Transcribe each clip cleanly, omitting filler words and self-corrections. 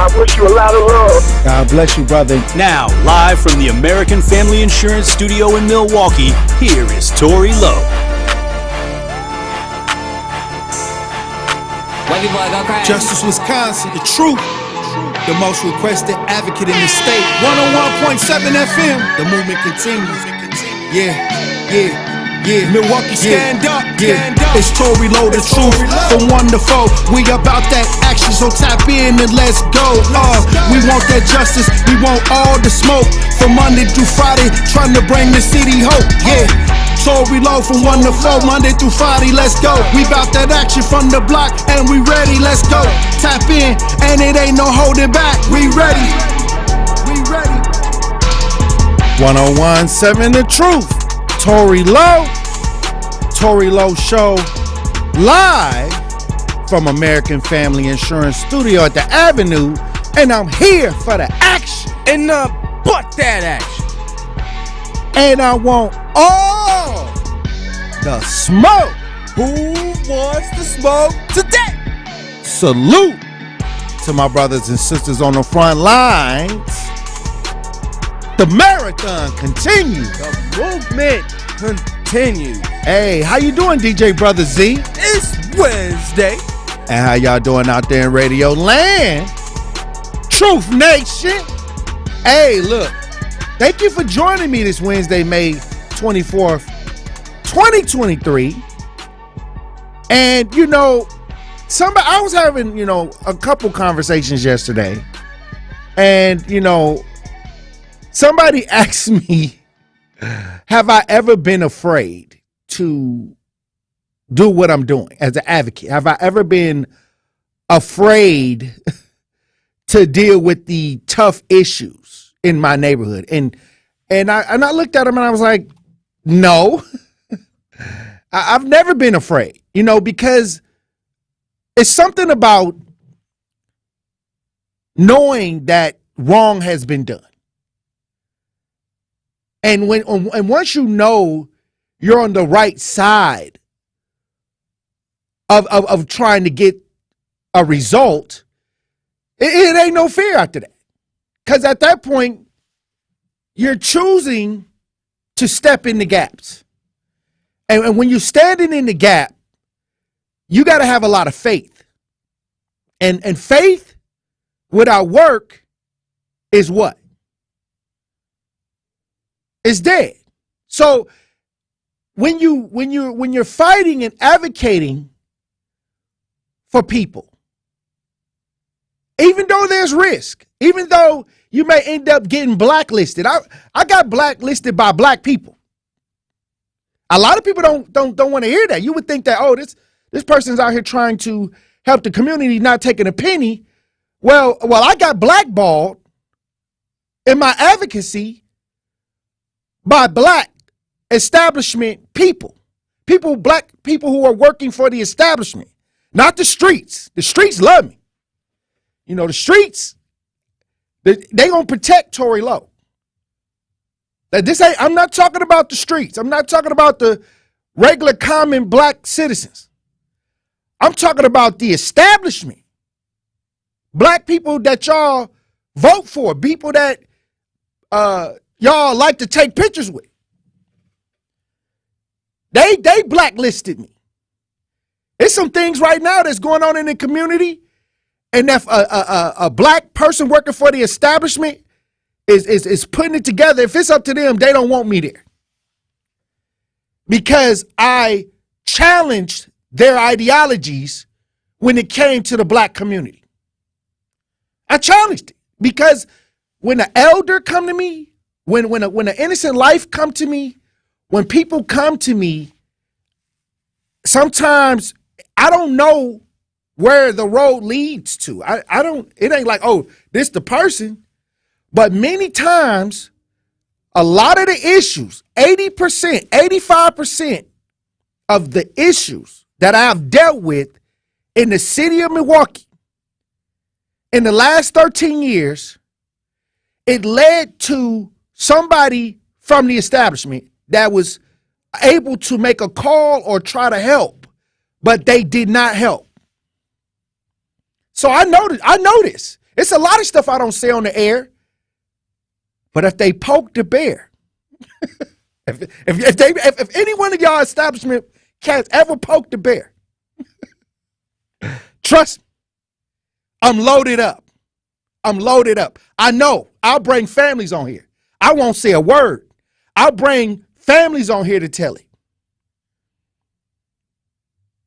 I wish you a lot of love. God bless you, brother. Now, live from the American Family Insurance Studio in Milwaukee, here is Tori Lowe. Justice, Wisconsin, the truth. The most requested advocate in the state. 101.7 FM. The movement continues. Yeah. Milwaukee, stand up. It's Tori Lowe, the truth. From 1 to 4, we about that action, so tap in and let's go. We want that justice, we want all the smoke. From Monday through Friday, trying to bring the city hope. Yeah. Tori Lowe from 1 to 4, Monday through Friday, let's go. We bout that action from the block, and we ready, let's go. Tap in, and it ain't no holding back. We ready. 101.7 The Truth. Tori Lowe Show, live from American Family Insurance Studio at the Avenue, and I'm here for the action. And but that action. And I want all the smoke. Who wants the smoke today? Salute to my brothers and sisters on the front lines. The marathon continues. The movement continues. Hey, how you doing, DJ Brother Z? It's Wednesday. And how y'all doing out there in Radio Land? Truth Nation. Hey, look. Thank you for joining me this Wednesday, May 24th, 2023. And, I was having, a couple conversations yesterday. And, somebody asked me, have I ever been afraid to do what I'm doing as an advocate? Have I ever been afraid to deal with the tough issues in my neighborhood? And I looked at him and I was like, no, I've never been afraid, because it's something about knowing that wrong has been done. And once you know you're on the right side of trying to get a result, it ain't no fear after that. Because at that point, you're choosing to step in the gaps. And when you're standing in the gap, you got to have a lot of faith. And faith without work is what? It's dead. So when you're fighting and advocating for people, even though there's risk, even though you may end up getting blacklisted. I got blacklisted by black people. A lot of people don't want to hear that. You would think that, this person's out here trying to help the community, not taking a penny. Well, I got blackballed in my advocacy by black establishment people, black people who are working for the establishment, not the streets. The streets love me. The streets, they gonna protect Tori Lowe. I'm not talking about the streets. I'm not talking about the regular common black citizens. I'm talking about the establishment. Black people that y'all vote for, people that y'all like to take pictures with. They blacklisted me. There's some things right now that's going on in the community, and if a black person working for the establishment is putting it together, if it's up to them, they don't want me there. Because I challenged their ideologies when it came to the black community. I challenged it because when an elder come to me, when an innocent life come to me, when people come to me, sometimes I don't know where the road leads to. It ain't like, this the person. But many times, a lot of the issues, 80%, 85% of the issues that I've dealt with in the city of Milwaukee in the last 13 years, it led to somebody from the establishment that was able to make a call or try to help, but they did not help. So I know this. It's a lot of stuff I don't say on the air. But if they poke the bear, if any one of y'all establishment cats ever poke the bear, trust me, I'm loaded up. I'm loaded up. I know I'll bring families on here. I won't say a word. I'll bring families on here to tell it.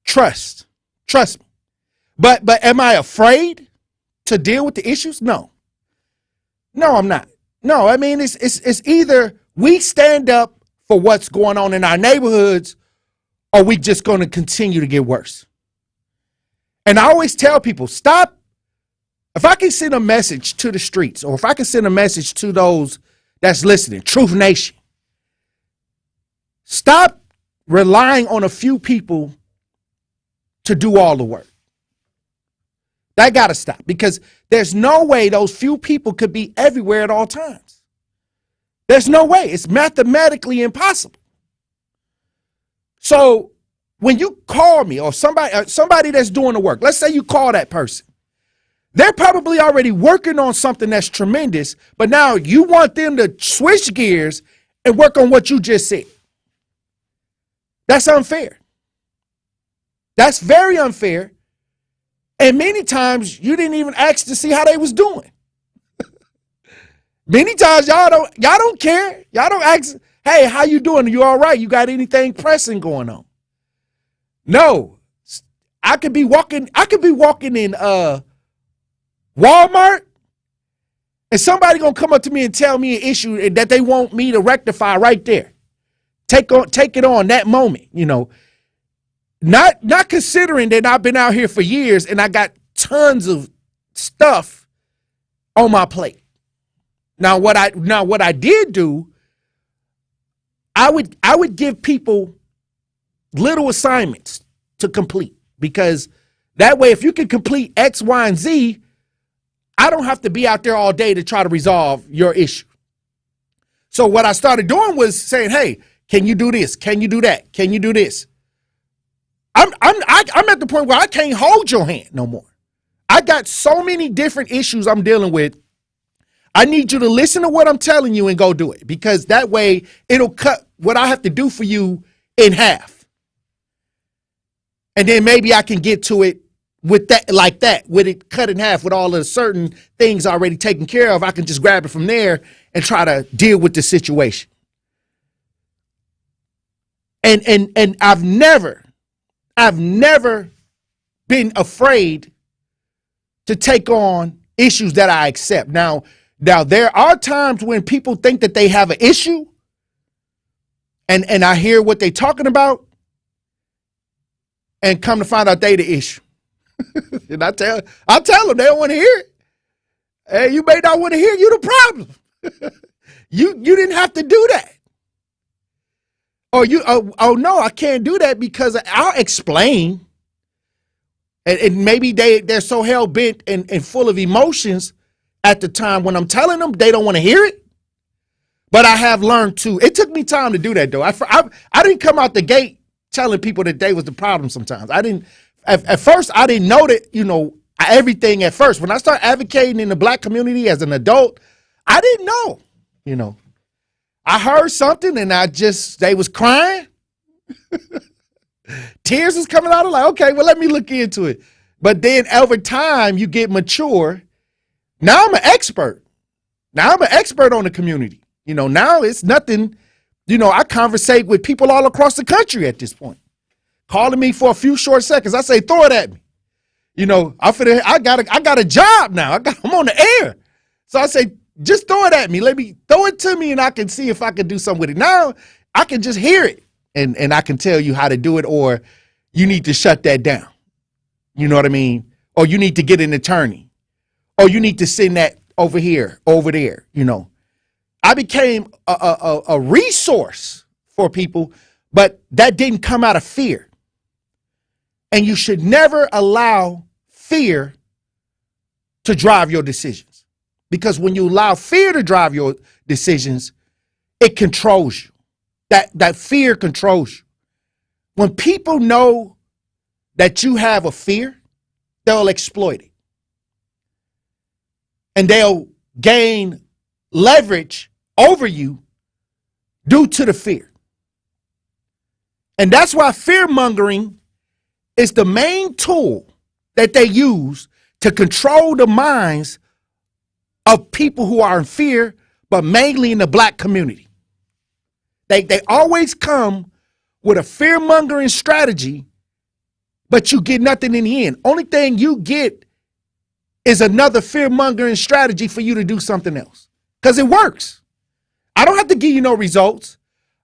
Trust me. But am I afraid to deal with the issues? No, I'm not. No, I mean, it's either we stand up for what's going on in our neighborhoods or we just going to continue to get worse. And I always tell people, stop. If I can send a message to the streets, or if I can send a message to those that's listening, Truth Nation, stop relying on a few people to do all the work. That got to stop, because there's no way those few people could be everywhere at all times. There's no way. It's mathematically impossible. So when you call me or somebody that's doing the work, let's say you call that person, they're probably already working on something that's tremendous, but now you want them to switch gears and work on what you just said. That's unfair. That's very unfair. And many times you didn't even ask to see how they was doing. Many times y'all don't care. Y'all don't ask, hey, how you doing? Are you all right? You got anything pressing going on? No. I could be walking in Walmart, and somebody gonna come up to me and tell me an issue that they want me to rectify right there. Take it on that moment, you know. Not considering that I've been out here for years and I got tons of stuff on my plate. Now what I did do, I would give people little assignments to complete, because that way if you can complete X, Y, and Z, I don't have to be out there all day to try to resolve your issue. So what I started doing was saying, hey, can you do this? Can you do that? Can you do this? I'm at the point where I can't hold your hand no more. I got so many different issues I'm dealing with. I need you to listen to what I'm telling you and go do it, because that way it'll cut what I have to do for you in half. And then maybe I can get to it with that, like that, with it cut in half, with all the certain things already taken care of. I can just grab it from there and try to deal with the situation. And I've never been afraid to take on issues that I accept. Now there are times when people think that they have an issue, and I hear what they're talking about, and come to find out they the issue. And I tell them they don't want to hear it. Hey, you may not want to hear it. You the problem. You didn't have to do that. Or oh no, I can't do that, because I'll explain. And maybe they're so hell bent and full of emotions at the time when I'm telling them, they don't want to hear it. But I have learned to. It took me time to do that, though. I didn't come out the gate telling people that they was the problem. Sometimes I didn't. At first, I didn't know that, everything at first. When I started advocating in the black community as an adult, I didn't know, I heard something and they was crying. Tears was coming out. I'm like, okay, well, let me look into it. But then over time, you get mature. Now I'm an expert. Now I'm an expert on the community. Now it's nothing, I conversate with people all across the country at this point. Calling me for a few short seconds. I say, throw it at me. I got a job now. I'm on the air. So I say, just throw it at me. Let me throw it to me and I can see if I can do something with it. Now I can just hear it and I can tell you how to do it, or you need to shut that down. You know what I mean? Or you need to get an attorney, or you need to send that over here, over there. I became a resource for people, but that didn't come out of fear. And you should never allow fear to drive your decisions. Because when you allow fear to drive your decisions, it controls you. That fear controls you. When people know that you have a fear, they'll exploit it. and they'll gain leverage over you due to the fear. And that's why fear mongering is the main tool that they use to control the minds of people who are in fear, but mainly in the black community. They always come with a fear mongering strategy, but you get nothing in the end. Only thing you get is another fear mongering strategy for you to do something else, because it works. I don't have to give you no results.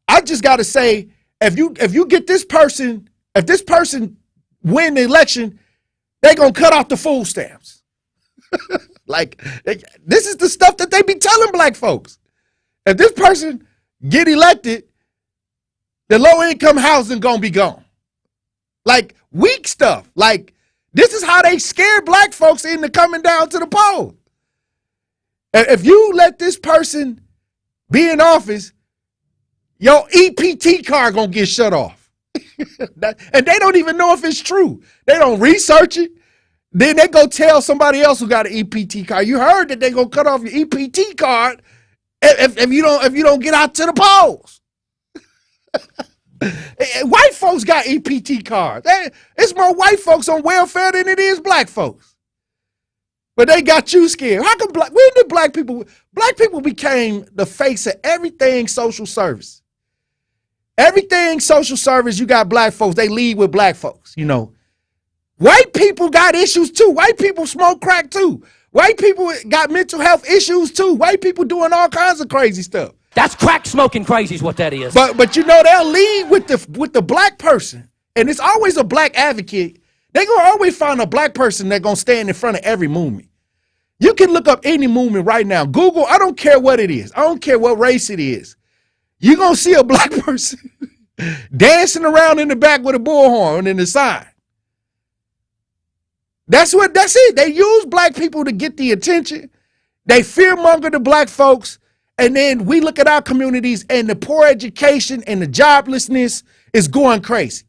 I just got to say, if you get this person, if this person win the election, they're going to cut off the food stamps. Like, this is the stuff that they be telling black folks. If this person get elected, the low-income housing going to be gone. Like, weak stuff. Like, this is how they scare black folks into coming down to the poll. If you let this person be in office, your EPT card going to get shut off. And they don't even know if it's true. They don't research it. Then they go tell somebody else who got an EPT card. You heard that they gonna cut off your EPT card if you don't get out to the polls. White folks got EPT cards. It's more white folks on welfare than it is black folks. But they got you scared. How come when did black people became the face of everything social service? Everything social service, you got black folks, they lead with black folks, you know. White people got issues too. White people smoke crack too. White people got mental health issues too. White people doing all kinds of crazy stuff. That's crack smoking crazy is what that is. But you know, they'll lead with the black person. And it's always a black advocate. They're gonna always find a black person that's gonna stand in front of every movement. You can look up any movement right now. Google, I don't care what it is. I don't care what race it is. You're gonna see a black person dancing around in the back with a bullhorn in the side. That's it. They use black people to get the attention. They fearmonger the black folks. And then we look at our communities and the poor education and the joblessness is going crazy.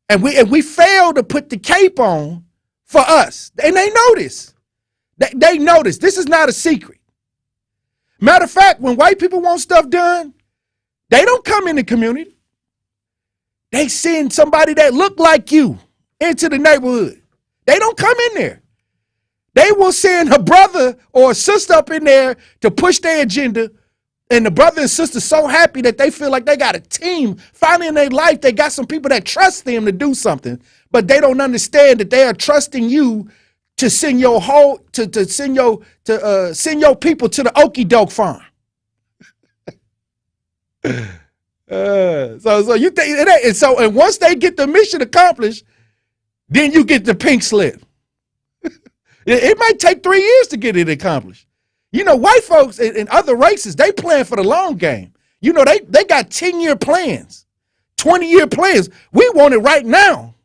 And we fail to put the cape on for us. And they notice. They notice. This is not a secret. Matter of fact, when white people want stuff done, they don't come in the community. They send somebody that look like you into the neighborhood. They don't come in there. They will send a brother or a sister up in there to push their agenda. And the brother and sister so happy that they feel like they got a team. Finally in their life, they got some people that trust them to do something. But they don't understand that they are trusting you to send your send your people to the Okie Doke farm. So you think and once they get the mission accomplished, then you get the pink slip. It might take 3 years to get it accomplished. You know, white folks and other races, they plan for the long game. You know, they got 10-year plans, 20-year plans. We want it right now.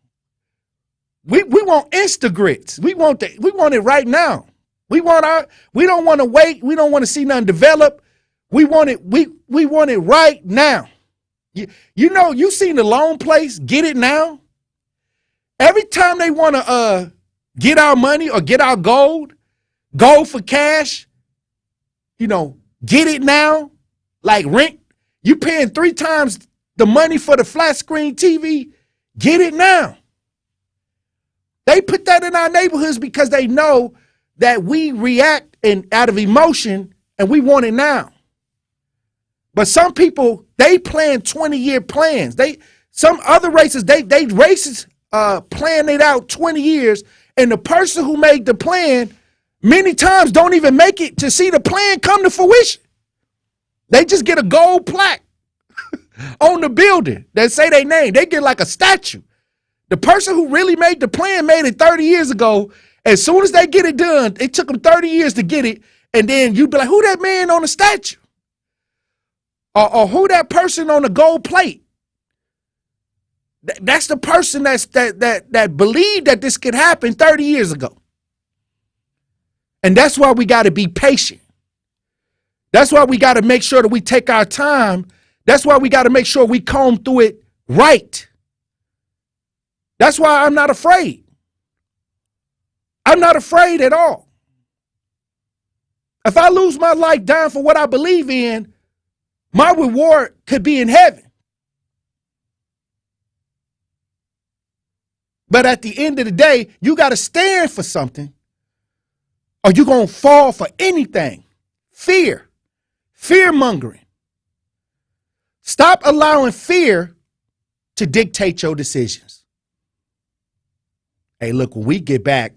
We want Instagrits. We want it right now. We don't want to wait. We don't want to see nothing develop. We want it right now. You know, you seen the Loan Place, Get It Now. Every time they want to get our money or get our gold for cash, you know, get it now, like rent. You paying 3 times the money for the flat screen TV, get it now. They put that in our neighborhoods because they know that we react out of emotion and we want it now. But some people, they plan 20-year plans. Some other races, they plan it out 20 years, and the person who made the plan many times don't even make it to see the plan come to fruition. They just get a gold plaque on the building that say their name. They get like a statue. The person who really made the plan made it 30 years ago. As soon as they get it done, it took them 30 years to get it, and then you'd be like, who that man on the statue? Or who that person on the gold plate? That's the person that believed that this could happen 30 years ago. And that's why we got to be patient. That's why we got to make sure that we take our time. That's why we got to make sure we comb through it right. That's why I'm not afraid. I'm not afraid at all. If I lose my life dying for what I believe in, my reward could be in heaven. But at the end of the day, you got to stand for something or you're going to fall for anything. Fear-mongering. Stop allowing fear to dictate your decisions. Hey, look, when we get back,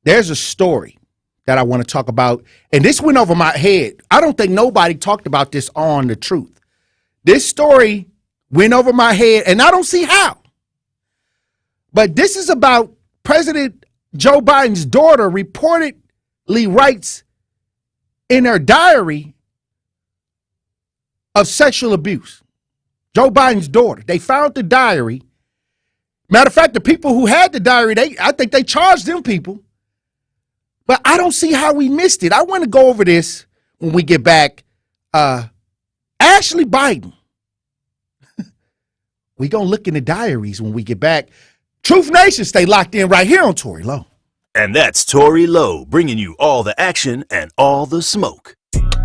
there's a story that I want to talk about. And this went over my head. I don't think nobody talked about this on The Truth. This story went over my head, and I don't see how. But this is about President Joe Biden's daughter reportedly writes in her diary of sexual abuse. Joe Biden's daughter. They found the diary. Matter of fact, the people who had the diary, I think they charged them people. But I don't see how we missed it. I want to go over this when we get back. Ashley Biden. We're going to look in the diaries when we get back. Truth Nation, stay locked in right here on Tory Lowe. And that's Tory Lowe, bringing you all the action and all the smoke.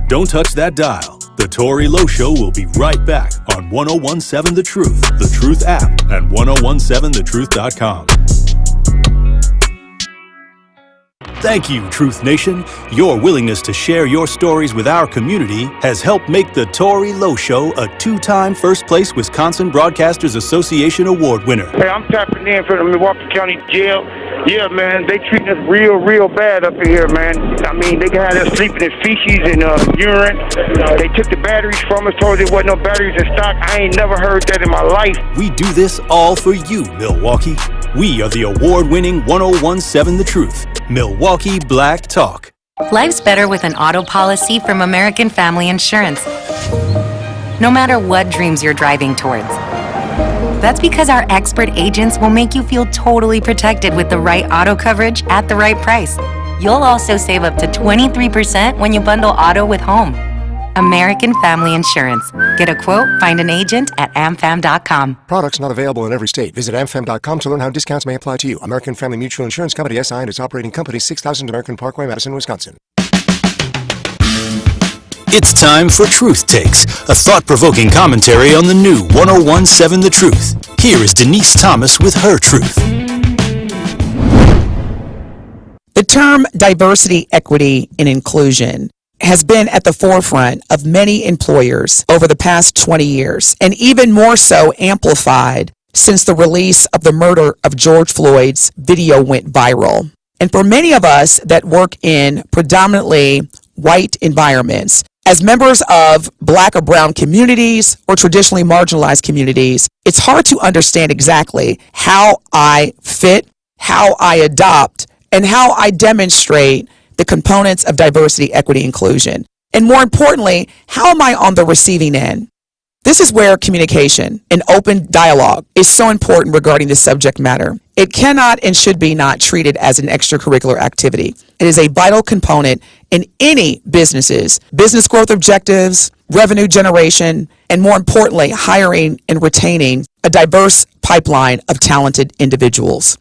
Don't touch that dial. The Tory Lowe Show will be right back on 1017 The Truth, The Truth app, and 1017thetruth.com. Thank you, Truth Nation. Your willingness to share your stories with our community has helped make the Tory Lowe Show a 2-time First Place Wisconsin Broadcasters Association Award winner. Hey, I'm tapping in from the Milwaukee County Jail. Yeah, man, they treating us real bad up in here, man. I mean, they had us sleeping in feces and urine. They took the batteries from us, told us there wasn't no batteries in stock. I ain't never heard that in my life. We do this all for you, Milwaukee. We are the award-winning 1017 The Truth, Milwaukee Black Talk. Life's better with an auto policy from American Family Insurance. No matter what dreams you're driving towards. That's because our expert agents will make you feel totally protected with the right auto coverage at the right price. You'll also save up to 23% when you bundle auto with home. American Family Insurance. Get a quote, find an agent at amfam.com. Products not available in every state. Visit amfam.com to learn how discounts may apply to you. American Family Mutual Insurance Company, SI, and its operating company, 6000 American Parkway, Madison, Wisconsin. It's time for Truth Takes, a thought-provoking commentary on the new 1017 The Truth. Here is Denise Thomas with her truth. The term diversity, equity, and inclusion has been at the forefront of many employers over the past 20 years, and even more so amplified since the release of the murder of George Floyd's video went viral. And for many of us that work in predominantly white environments, as members of Black or brown communities or traditionally marginalized communities, it's hard to understand exactly how I fit, how I adopt, and how I demonstrate the components of diversity, equity, inclusion. And more importantly, how am I on the receiving end? This is where communication and open dialogue is so important regarding this subject matter. It cannot and should be not treated as an extracurricular activity. It is a vital component in any business's business growth objectives, revenue generation, and more importantly, hiring and retaining a diverse pipeline of talented individuals.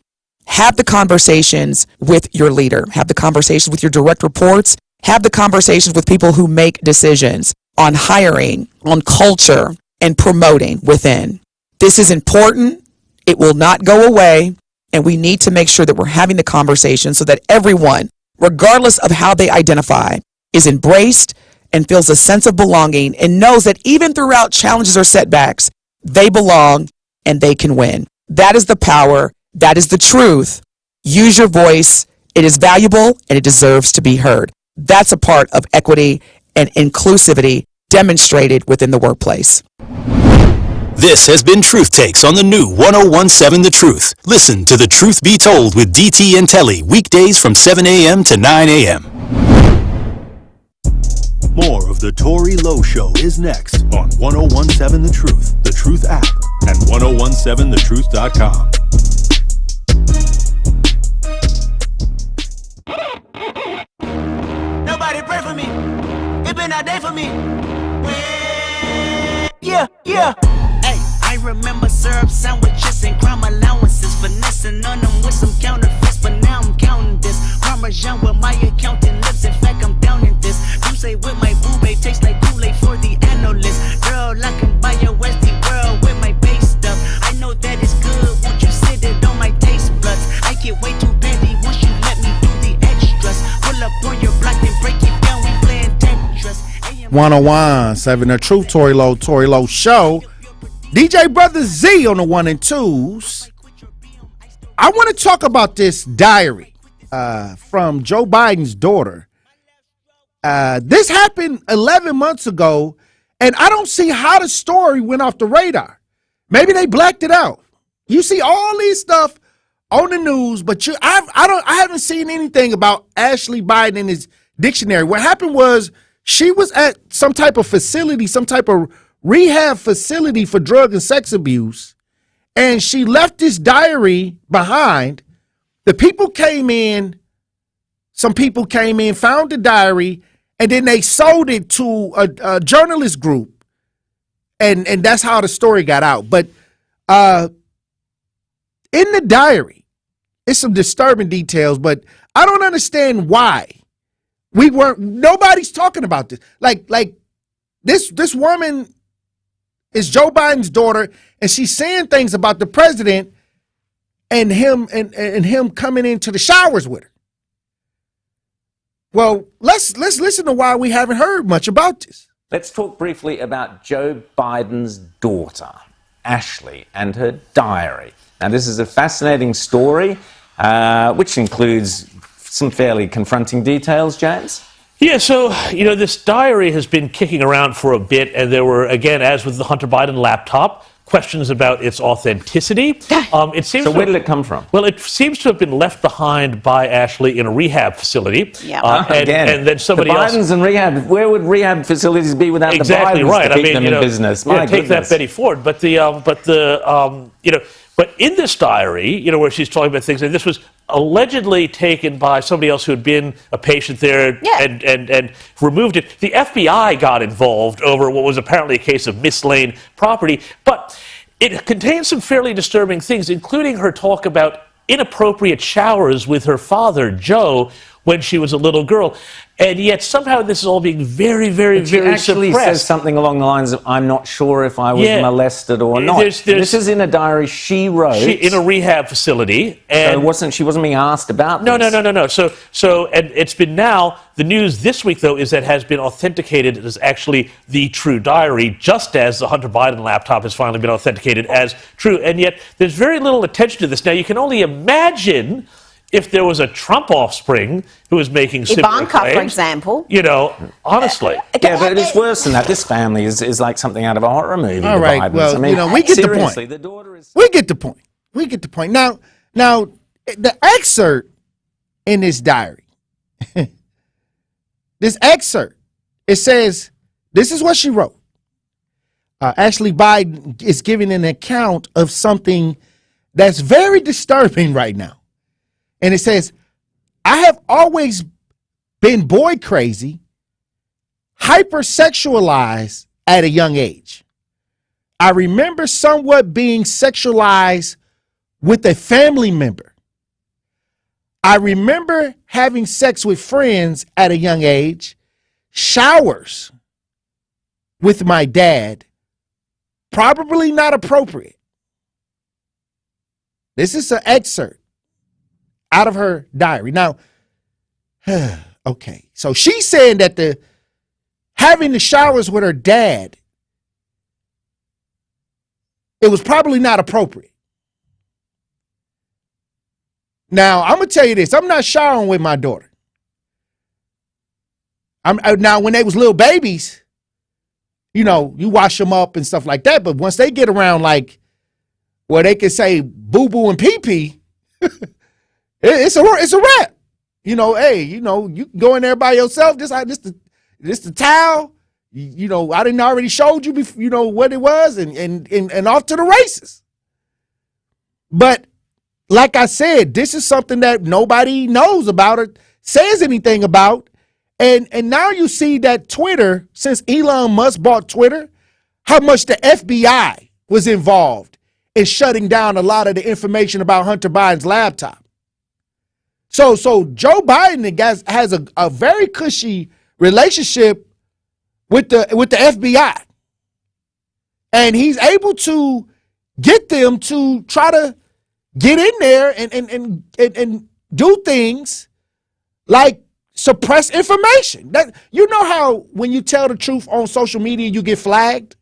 Have the conversations with your leader. Have the conversations with your direct reports. Have the conversations with people who make decisions on hiring, on culture, and promoting within. This is important. It will not go away. And we need to make sure that we're having the conversation so that everyone, regardless of how they identify, is embraced and feels a sense of belonging and knows that even throughout challenges or setbacks, they belong and they can win. That is the power. That is the truth. Use your voice. It is valuable and it deserves to be heard. That's a part of equity and inclusivity demonstrated within the workplace. This has been Truth Takes on the new 1017 The Truth. Listen to The Truth Be Told with DT and Telly weekdays from 7 a.m. to 9 a.m. More of The Tory Lowe Show is next on 1017 The Truth, The Truth app, and 1017thetruth.com. Nobody pray for me. It been a day for me. Yeah. Hey, I remember syrup sandwiches and crime allowances, finessing on them with some counterfeits, but now I'm counting this. Parmesan with my accountant lips. In fact, I'm down in this. You say with my boo babe tastes like Kool-Aid for the analyst. Girl, I can buy your Westie world with my base stuff. I know that it's good. Won't you sit it on my taste buds? I get way too petty once you let me do the extras. Pull up on your block and break it down. We playing Tetris. 101.7 The Truth, Tory Lowe Show. DJ Brother Z on the 1 and 2s. I want to talk about this diary from Joe Biden's daughter. This happened 11 months ago, and I don't see how the story went off the radar. Maybe they blacked it out. You see all these stuff on the news, but I haven't seen anything about Ashley Biden in his dictionary. What happened was she was at some type of facility, some type of rehab facility for drug and sex abuse, and she left this diary behind. The people came in, some people came in, found the diary, and then they sold it to a journalist group, and that's how the story got out. But in the diary, it's some disturbing details, but I don't understand why nobody's talking about this. Like this woman is Joe Biden's daughter, and she's saying things about the president and him and him coming into the showers with her. Well, let's listen to why we haven't heard much about this. Let's talk briefly about Joe Biden's daughter, Ashley, and her diary. Now, this is a fascinating story, which includes some fairly confronting details, James. Yeah, so, this diary has been kicking around for a bit, and there were, again, as with the Hunter Biden laptop, questions about its authenticity. It seems so where did it come from? Well, it seems to have been left behind by Ashley in a rehab facility. Yeah. And then somebody else. The Bidens and rehab. Where would rehab facilities be without exactly the Bidens right. to keep them in business? My take that Betty Ford. But but in this diary, where she's talking about things, and this was allegedly taken by somebody else who had been a patient there and removed it. The FBI got involved over what was apparently a case of mislaying property, but it contains some fairly disturbing things, including her talk about inappropriate showers with her father, Joe, when she was a little girl. And yet somehow this is all being very, very, but very actually suppressed. Says something along the lines of, I'm not sure if I was molested or not. This is in a diary she wrote. In a rehab facility. And she wasn't being asked about No. this. So, and it's been now, the news this week, though, is that it has been authenticated as actually the true diary, just as the Hunter Biden laptop has finally been authenticated as true. And yet there's very little attention to this. Now, you can only imagine if there was a Trump offspring who was making similar Ivanka, claims, for example. Honestly. Yeah, but it's worse than that. This family is like something out of a horror movie. All right, Bidens. well, I mean, we get the seriously, point. The daughter is... We get the point. We get the point. Now, the excerpt in this diary, it says, this is what she wrote. Ashley Biden is giving an account of something that's very disturbing right now. And it says, I have always been boy crazy, hypersexualized at a young age. I remember somewhat being sexualized with a family member. I remember having sex with friends at a young age, showers with my dad, probably not appropriate. This is an excerpt out of her diary. Now, okay, so she's saying that having the showers with her dad, it was probably not appropriate. Now, I'm going to tell you this. I'm not showering with my daughter. Now, when they was little babies, you wash them up and stuff like that. But once they get around, like, where they can say boo-boo and pee-pee, it's a wrap. You can go in there by yourself. This the towel. I didn't already showed you before, what it was, and off to the races. But like I said, this is something that nobody knows about or says anything about. And now you see that Twitter, since Elon Musk bought Twitter, how much the FBI was involved in shutting down a lot of the information about Hunter Biden's laptop. So Joe Biden has a very cushy relationship with the FBI. And he's able to get them to try to get in there and do things like suppress information. That, you know how when you tell the truth on social media, you get flagged?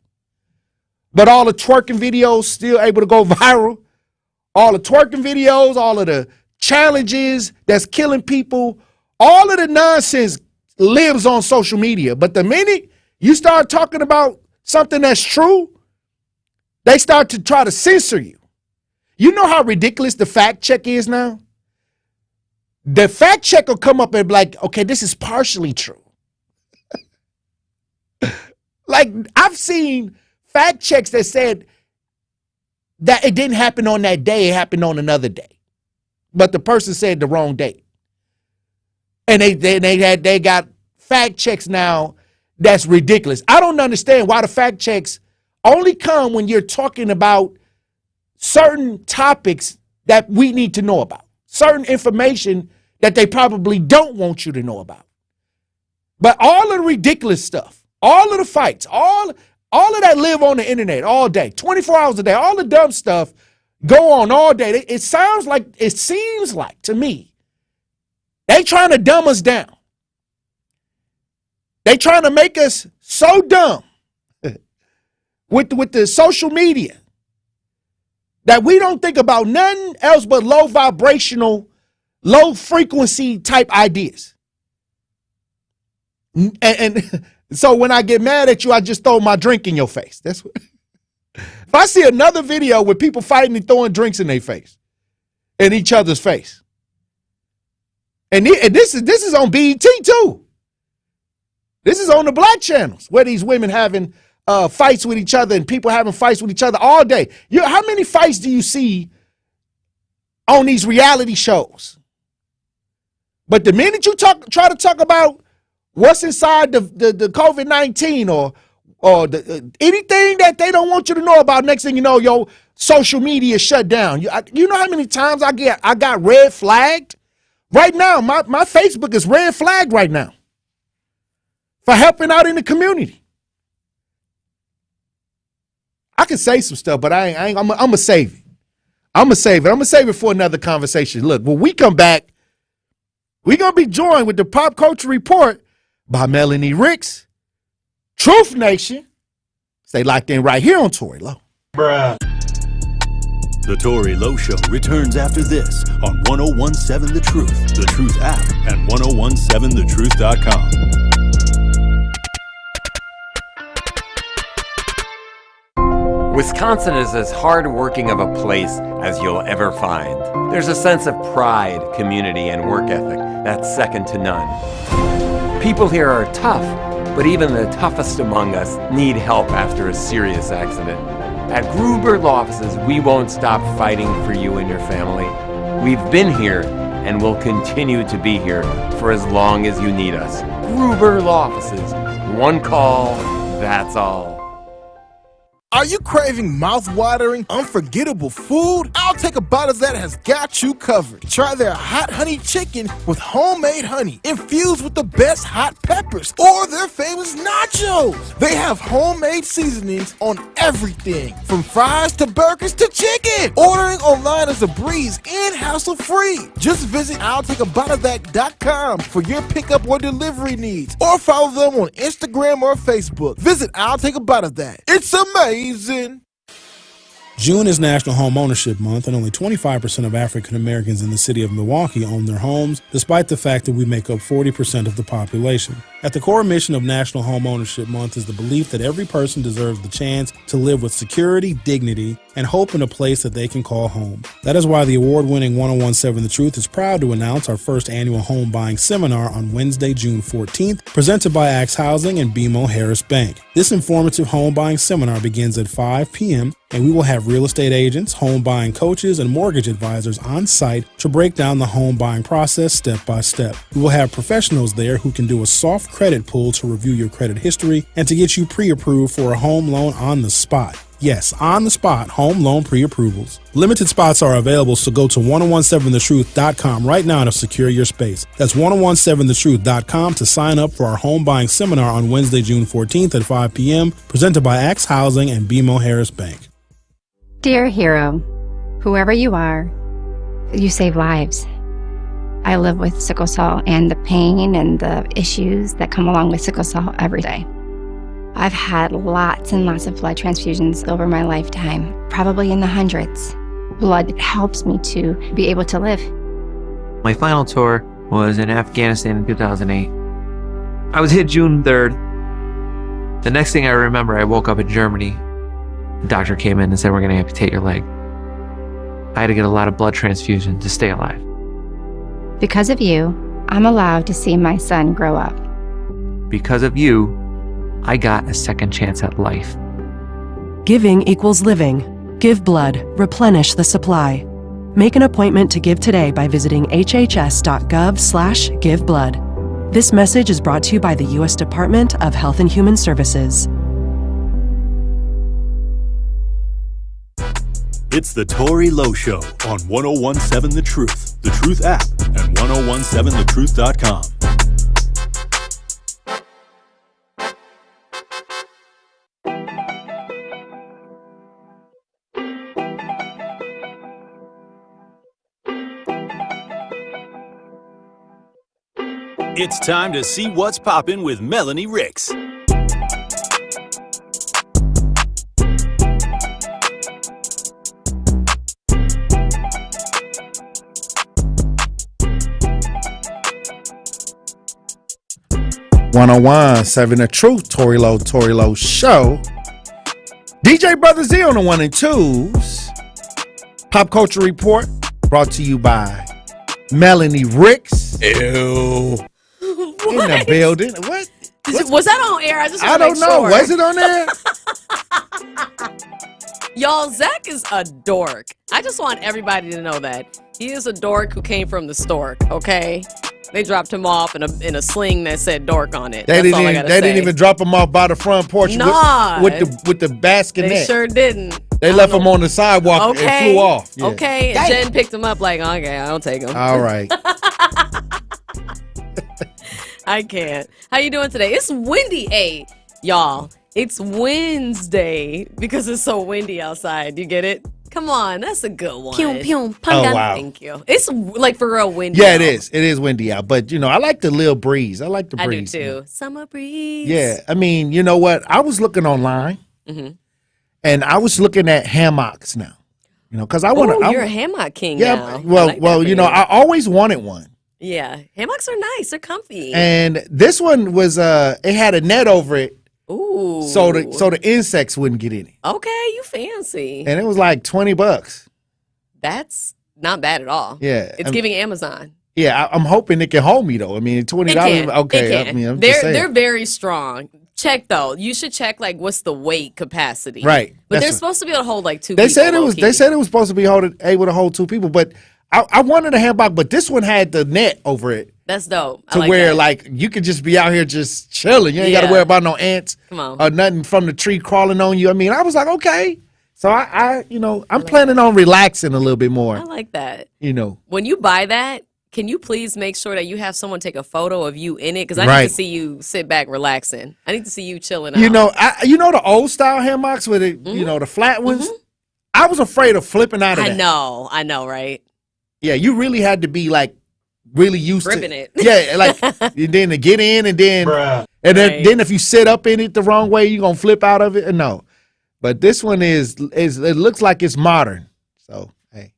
But all the twerking videos still able to go viral. All the twerking videos, all of the challenges that's killing people, all of the nonsense lives on social media. But the minute you start talking about something that's true, they start to try to censor you. You know how ridiculous the fact check is now? The fact check will come up and be like, okay, this is partially true. Like, I've seen fact checks that said that it didn't happen on that day, it happened on another day. But the person said the wrong date. And they got fact checks now that's ridiculous. I don't understand why the fact checks only come when you're talking about certain topics that we need to know about, certain information that they probably don't want you to know about. But all of the ridiculous stuff, all of the fights, all of that live on the internet all day, 24 hours a day, all the dumb stuff go on all day. It seems like to me, they trying to dumb us down. They trying to make us so dumb with the social media that we don't think about nothing else but low vibrational, low frequency type ideas. And so when I get mad at you, I just throw my drink in your face. That's what. If I see another video with people fighting and throwing drinks in their face, in each other's face, and this is on BET too. This is on the black channels where these women having fights with each other and people having fights with each other all day. How many fights do you see on these reality shows? But the minute you try to talk about what's inside the COVID-19 or anything that they don't want you to know about, next thing you know, your social media shut down. You know how many times I got red flagged? Right now, my Facebook is red flagged right now for helping out in the community. I can say some stuff, but I'm going to save it. I'm going to save it. I'm going to save it for another conversation. Look, when we come back, we're going to be joined with the Pop Culture Report by Melanie Ricks, Truth Nation. Stay locked in right here on Tory Lowe. Bruh. The Tory Lowe Show returns after this on 1017 The Truth, The Truth app, and 1017thetruth.com. Wisconsin is as hard-working of a place as you'll ever find. There's a sense of pride, community, and work ethic that's second to none. People here are tough, but even the toughest among us need help after a serious accident. At Gruber Law Offices, we won't stop fighting for you and your family. We've been here and will continue to be here for as long as you need us. Gruber Law Offices. One call, that's all. Are you craving mouth-watering, unforgettable food? I'll Take a Bite of That has got you covered. Try their hot honey chicken with homemade honey infused with the best hot peppers, or their famous nachos. They have homemade seasonings on everything, from fries to burgers to chicken. Ordering online is a breeze and hassle-free. Just visit I'llTakeABiteOfThat.com for your pickup or delivery needs, or follow them on Instagram or Facebook. Visit I'll Take a Bite of That. It's amazing. June is National Home Ownership Month, and only 25% of African Americans in the city of Milwaukee own their homes, despite the fact that we make up 40% of the population. At the core mission of National Home Ownership Month is the belief that every person deserves the chance to live with security, dignity, and hope in a place that they can call home. That is why the award-winning 1017 The Truth is proud to announce our first annual home buying seminar on Wednesday, June 14th, presented by Axe Housing and BMO Harris Bank. This informative home buying seminar begins at 5 p.m., and we will have real estate agents, home buying coaches, and mortgage advisors on site to break down the home buying process step by step. We will have professionals there who can do a soft credit pull to review your credit history and to get you pre-approved for a home loan on the spot. Yes, on the spot home loan pre-approvals. Limited spots are available, so go to 1017thetruth.com right now to secure your space. That's 1017thetruth.com to sign up for our home buying seminar on Wednesday, June 14th at 5 p.m., presented by Axe Housing and BMO Harris Bank. Dear hero, whoever you are, you save lives. I live with sickle cell and the pain and the issues that come along with sickle cell every day. I've had lots and lots of blood transfusions over my lifetime, probably in the hundreds. Blood helps me to be able to live. My final tour was in Afghanistan in 2008. I was hit June 3rd. The next thing I remember, I woke up in Germany. The doctor came in and said, "We're going to amputate your leg." I had to get a lot of blood transfusion to stay alive. Because of you, I'm allowed to see my son grow up. Because of you, I got a second chance at life. Giving equals living. Give blood. Replenish the supply. Make an appointment to give today by visiting hhs.gov/giveblood. This message is brought to you by the U.S. Department of Health and Human Services. It's the Tory Lowe Show on 1017 The Truth, The Truth app, and 1017thetruth.com. It's time to see what's poppin' with Melanie Ricks. Seven The Truth, Tory Lowe Show. DJ Brother Z on the 1 and 2s. Pop Culture Report brought to you by Melanie Ricks. Ew. In the building. What? Was that on air? I don't know. Sure. Was it on there? Y'all, Zach is a dork. I just want everybody to know that. He is a dork who came from the stork, okay? They dropped him off in a sling that said dork on it. They didn't even drop him off by the front porch with the bassinet. They sure didn't. They left him on the sidewalk and flew off. Yeah. Okay, and Jen picked him up like, okay, I'll take him. All right. I can't. How you doing today? It's windy, y'all. It's Wednesday because it's so windy outside. You get it? Come on, that's a good one. Pew, pew, oh, wow. Thank you. It's like for real windy. Yeah, it is. It is windy out. But, I like the little breeze. I like the breeze. I do, too. Summer breeze. Yeah. I mean, you know what? I was looking online, and I was looking at hammocks now. Because I want to. Oh, you're a hammock king now. Well, I always wanted one. Yeah. Hammocks are nice. They're comfy. And this one was, it had a net over it. Ooh. So the insects wouldn't get in it. Okay, you fancy. And it was like $20. That's not bad at all. Yeah. It's giving Amazon. Yeah, I'm hoping it can hold me though. I mean, $20. Okay. It can. They're very strong. Check though. You should check like what's the weight capacity. Right. But they're supposed to be able to hold like two they people. They said it was supposed to be able to hold two people, but I wanted a hammock, but this one had the net over it. That's dope. To where like you could just be out here just chilling. You ain't got to worry about no ants or nothing from the tree crawling on you. I mean, I was like, okay. So I'm planning on relaxing a little bit more. I like that. When you buy that, can you please make sure that you have someone take a photo of you in it? Because I need to see you sit back relaxing. I need to see you chilling out. The old style hammocks with it, the flat ones. I was afraid of flipping out of that. I know, right? Yeah, you really had to be like really used gripping to it. Yeah, like and then to get in and then then if you sit up in it the wrong way, you're gonna flip out of it. No. But this one is it looks like it's modern. So hey.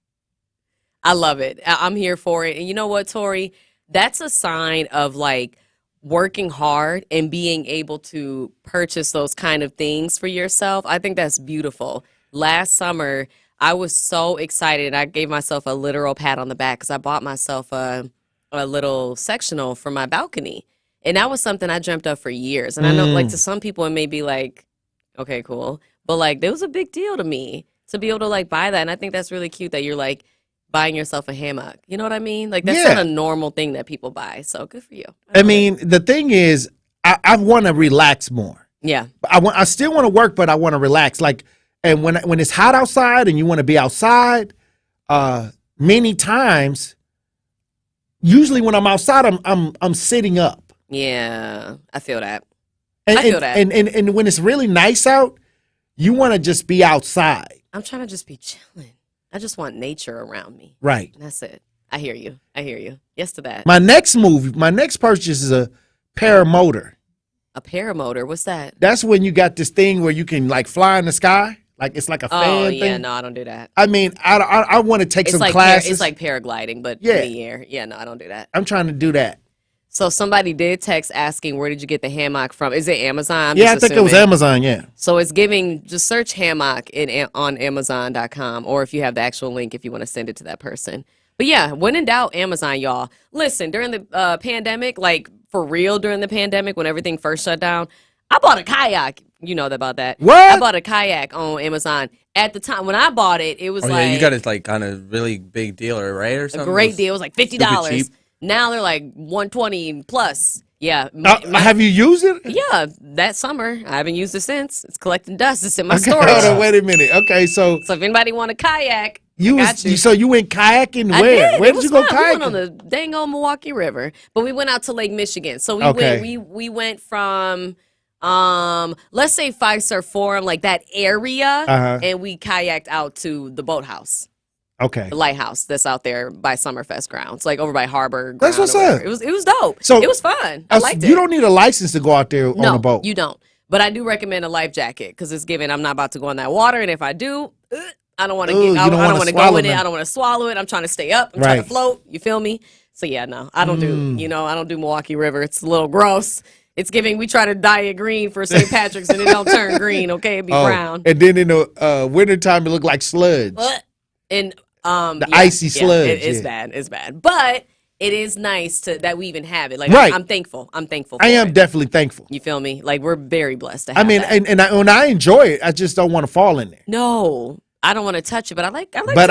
I love it. I'm here for it. And you know what, Tori? That's a sign of like working hard and being able to purchase those kind of things for yourself. I think that's beautiful. Last summer, I was so excited. I gave myself a literal pat on the back because I bought myself a little sectional for my balcony. And that was something I dreamt of for years. And I know, like, to some people, it may be like, okay, cool. But, like, it was a big deal to me to be able to, like, buy that. And I think that's really cute that you're, like, buying yourself a hammock. You know what I mean? Like, that's not a normal thing that people buy. So good for you. I mean, the thing is, I want to relax more. Yeah. I still want to work, but I want to relax. Like, And when it's hot outside and you want to be outside, many times, usually when I'm outside, I'm sitting up. Yeah, I feel that. And, I feel that. And when it's really nice out, you want to just be outside. I'm trying to just be chilling. I just want nature around me. Right. And that's it. I hear you. I hear you. Yes to that. My next purchase is a paramotor. A paramotor. What's that? That's when you got this thing where you can like fly in the sky. Like it's like a fan Oh thing. yeah, no, I don't do that. I mean, I want to take It's some like classes. it's like paragliding, but Yeah. in the air. Yeah, no, I don't do that. I'm trying to do that. So somebody did text asking, where did you get the hammock from? Is it Amazon? I'm Yeah, I just think it was assuming. Amazon. Yeah. So it's giving, just search hammock on Amazon.com, or if you have the actual link, if you want to send it to that person. But yeah, when in doubt, Amazon, y'all. Listen, during the pandemic, like for real during the pandemic, when everything first shut down, I bought a kayak. You know about that. What? I bought a kayak on Amazon. At the time, when I bought it, it was Oh, like yeah, you got it like on a really big deal, right? Or a something? great deal. It was like $50. Stupid cheap. Now they're like $120 plus. Yeah. Have you used it? Yeah, that summer. I haven't used it since. It's collecting dust. It's in my Okay, storage. hold on, wait a minute. Okay, so if anybody want a kayak, you I got you. so you went kayaking I where? did. Where It did was you go fun. We went kayaking? on the dang old Milwaukee River, but we went out to Lake Michigan. So we went from let's say Five Star Forum, like that area, and we kayaked out to the boathouse. Okay. The lighthouse that's out there by Summerfest grounds, like over by Harbor. That's Ground what's or whatever. up. It was dope. So it was fun. I liked it. You don't need a license to go out there on a boat. You don't. But I do recommend a life jacket because it's given. I'm not about to go in that water, and if I do, I don't want to get. I don't want to go in it. I don't want to swallow it. I'm trying to stay up. I'm trying to Right. float. You feel me? So yeah, no, I don't do. You know, I don't do Milwaukee River. It's a little gross. It's giving. We try to dye it green for St. Patrick's, and it don't turn green. Okay, it be brown. And then in the wintertime, it looked like sludge. And The icy sludge, It's yeah. bad. It's bad. But it is nice that we even have it. Like Right. I'm thankful. I'm thankful. I for am it. definited thankful. You feel me? Like we're very blessed to I have mean, that. and when I enjoy it, I just don't want to fall in there. No, I don't want to touch it, but I like. But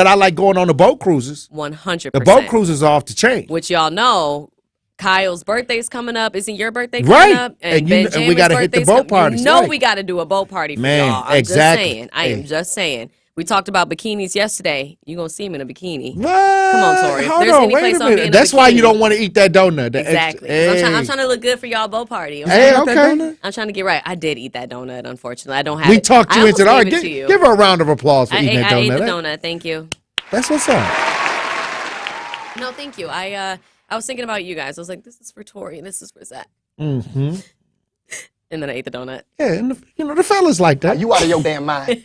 I like going on the boat cruises. 100%. The boat cruises are off the chain. Which y'all know, Kyle's birthday's coming up. Isn't your birthday coming Right. up? And we Benjamin's gotta hit the birthday's boat coming. parties, You know right. we got to do a boat party for Man, y'all. I'm exactly. just saying. I am just saying. We talked about bikinis yesterday. You gonna see him in a bikini. What? Come on, Tori. If Hold there's on, any wait place a I'll be minute. in a That's why you bikini. don't want to eat that donut. Exactly. Hey. I'm trying to look good for y'all boat party. Hey, okay. I'm trying to get right. I did eat that donut. Unfortunately, I don't have We it. talked I you into almost that. gave it to Give, you. give her a round of applause for eating that I ate donut. the eh? donut. Thank you. That's what's up. No, thank you. I was thinking about you guys. I was like, this is for Tori and this is for Zach. Mm-hmm. And then I ate the donut. Yeah, and the fellas like that. You out of your damn mind.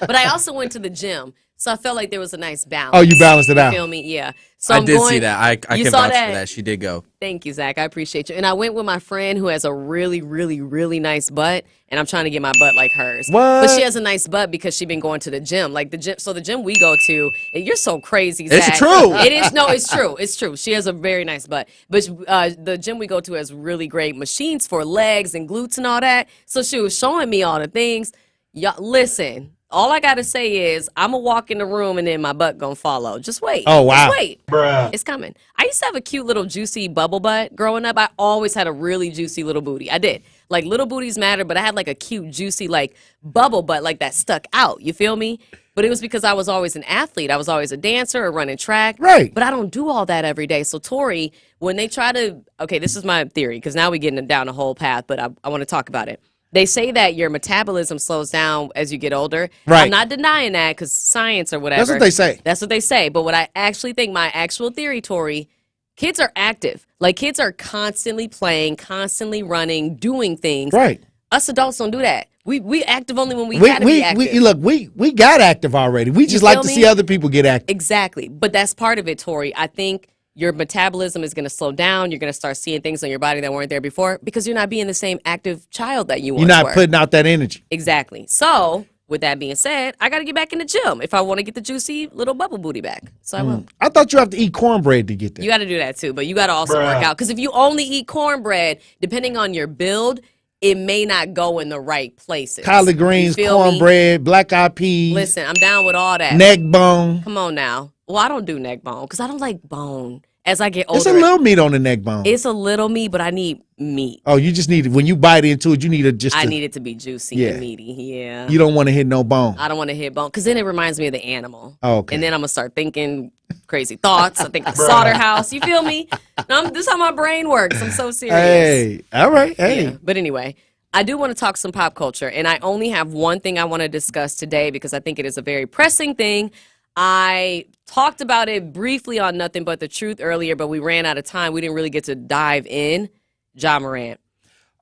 But I also went to the gym. So I felt like there was a nice balance. Oh, you balanced it out. You feel me? Yeah. So I I'm did going, see that. I you can saw vouch that? for that. She did go. Thank you, Zach. I appreciate you. And I went with my friend who has a really, really, really nice butt, and I'm trying to get my butt like hers. What? But she has a nice butt because she's been going to the gym. Like the gym. So the gym we go to, and you're so crazy, Zach. It's true. It is. No, it's true. It's true. She has a very nice butt. But the gym we go to has really great machines for legs and glutes and all that. So she was showing me all the things. Y'all, listen. All I gotta say is I'm gonna walk in the room and then my butt gonna follow. Just wait. Oh, wow. Just wait. Bruh. It's coming. I used to have a cute little juicy bubble butt growing up. I always had a really juicy little booty. I did. Like little booties matter, but I had like a cute juicy like bubble butt like that stuck out. You feel me? But it was because I was always an athlete. I was always a dancer or running track. Right. But I don't do all that every day. So Tori, when they try to, okay, this is my theory because now we're getting down a whole path, but I want to talk about it. They say that your metabolism slows down as you get older. Right. I'm not denying that because science or whatever. That's what they say. That's what they say. But what I actually think, my actual theory, Tori, kids are active. Like kids are constantly playing, constantly running, doing things. Right. Us adults don't do that. We active only when we gotta be active. We got active already. We just You like feel to me? see other people get active. Exactly. But that's part of it, Tori. I think your metabolism is going to slow down. You're going to start seeing things on your body that weren't there before because you're not being the same active child that you once You're not were. putting out that energy. Exactly. So, with that being said, I got to get back in the gym if I want to get the juicy little bubble booty back. So I will. I thought you have to eat cornbread to get that. You got to do that too, but you got to also work out because if you only eat cornbread, depending on your build, it may not go in the right places. Collard greens, You feel me? cornbread, black eyed peas, Listen, I'm down with all that. neck bone. Come on now. Well, I don't do neck bone because I don't like bone as I get older, It's a little meat on the neck bone. it's a little meat, but I need meat. Oh, you just need when you bite into it, you need I need it to be juicy Yeah. and meaty. Yeah. You don't want to hit no bone. I don't want to hit bone because then it reminds me of the animal. Oh, okay. And then I'm gonna start thinking crazy thoughts. I think the slaughterhouse. You feel me? This is how my brain works. I'm so serious. Hey, all right. Hey. Yeah. But anyway, I do want to talk some pop culture, and I only have one thing I want to discuss today because I think it is a very pressing thing. I talked about it briefly on Nothing But the Truth earlier, but we ran out of time. We didn't really get to dive in. Ja Morant.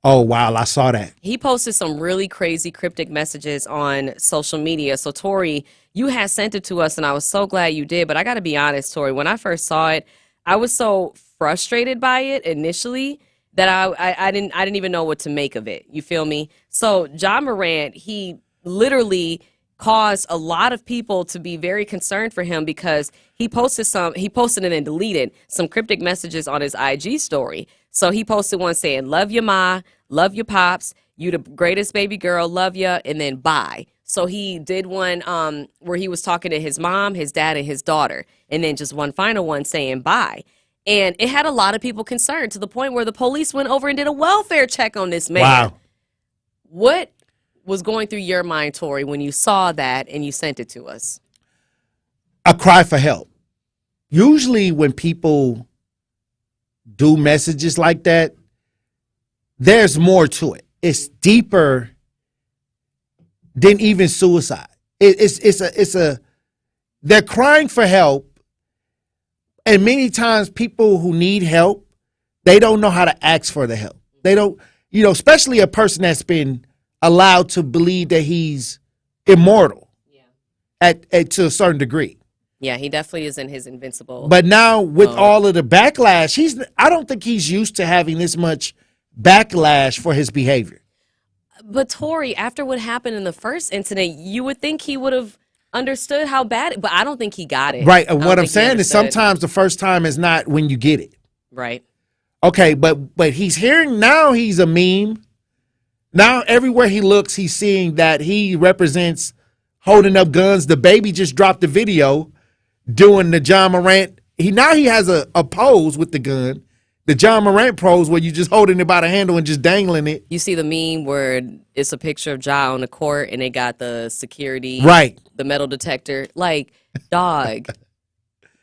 Oh, wow. I saw that. He posted some really crazy cryptic messages on social media. So, Tori, you had sent it to us, and I was so glad you did. But I got to be honest, Tori, when I first saw it, I was so frustrated by it initially that I didn't even know what to make of it. You feel me? So, Ja Morant, he literally caused a lot of people to be very concerned for him because he posted and then deleted some cryptic messages on his IG story. So he posted one saying, "Love your ma, love your pops, you the greatest baby girl, love ya," and then bye. So he did one where he was talking to his mom, his dad, and his daughter, and then just one final one saying bye. And it had a lot of people concerned to the point where the police went over and did a welfare check on this man. Wow. What was going through your mind, Tori, when you saw that and you sent it to us? A cry for help. Usually when people do messages like that, there's more to it. It's deeper than even suicide. They're crying for help, and many times people who need help, they don't know how to ask for the help. They don't, especially a person that's been allowed to believe that he's immortal at to a certain degree. Yeah, he definitely isn't his invincible. But now with all of the backlash, I don't think he's used to having this much backlash for his behavior. But Tori, after what happened in the first incident, you would think he would have understood how bad but I don't think he got it. Right. And what I'm saying is sometimes the first time is not when you get it. Right. Okay, but he's hearing now he's a meme. Now everywhere he looks, he's seeing that he represents holding up guns. The baby just dropped the video doing the Ja Morant. He has a pose with the gun. The Ja Morant pose where you just holding it by the handle and just dangling it. You see the meme where it's a picture of Ja on the court and they got the security, right? The metal detector. Like, dog,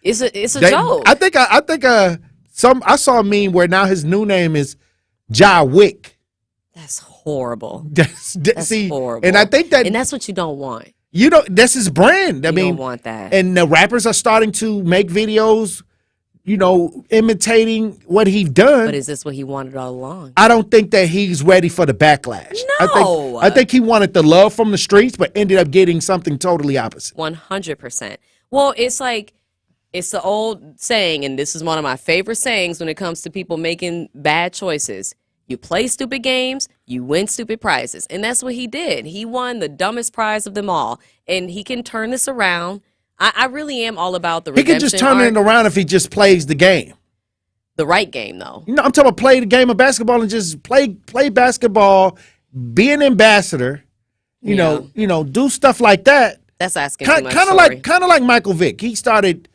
it's a joke. I think I saw a meme where now his new name is Ja Wick. That's horrible. That's horrible. And I think and that's what you don't want. That's his brand. I mean, don't want that. And the rappers are starting to make videos, imitating what he's done. But is this what he wanted all along? I don't think that he's ready for the backlash. No. I think he wanted the love from the streets, but ended up getting something totally opposite. 100%. Well, it's like, it's the old saying, and this is one of my favorite sayings when it comes to people making bad choices. You play stupid games, you win stupid prizes. And that's what he did. He won the dumbest prize of them all. And he can turn this around. I really am all about the redemption. He can just turn it around if he just plays the game. The right game, though. I'm talking about play the game of basketball and just play basketball, be an ambassador, do stuff like that. That's asking too much. Kind of like Michael Vick. He started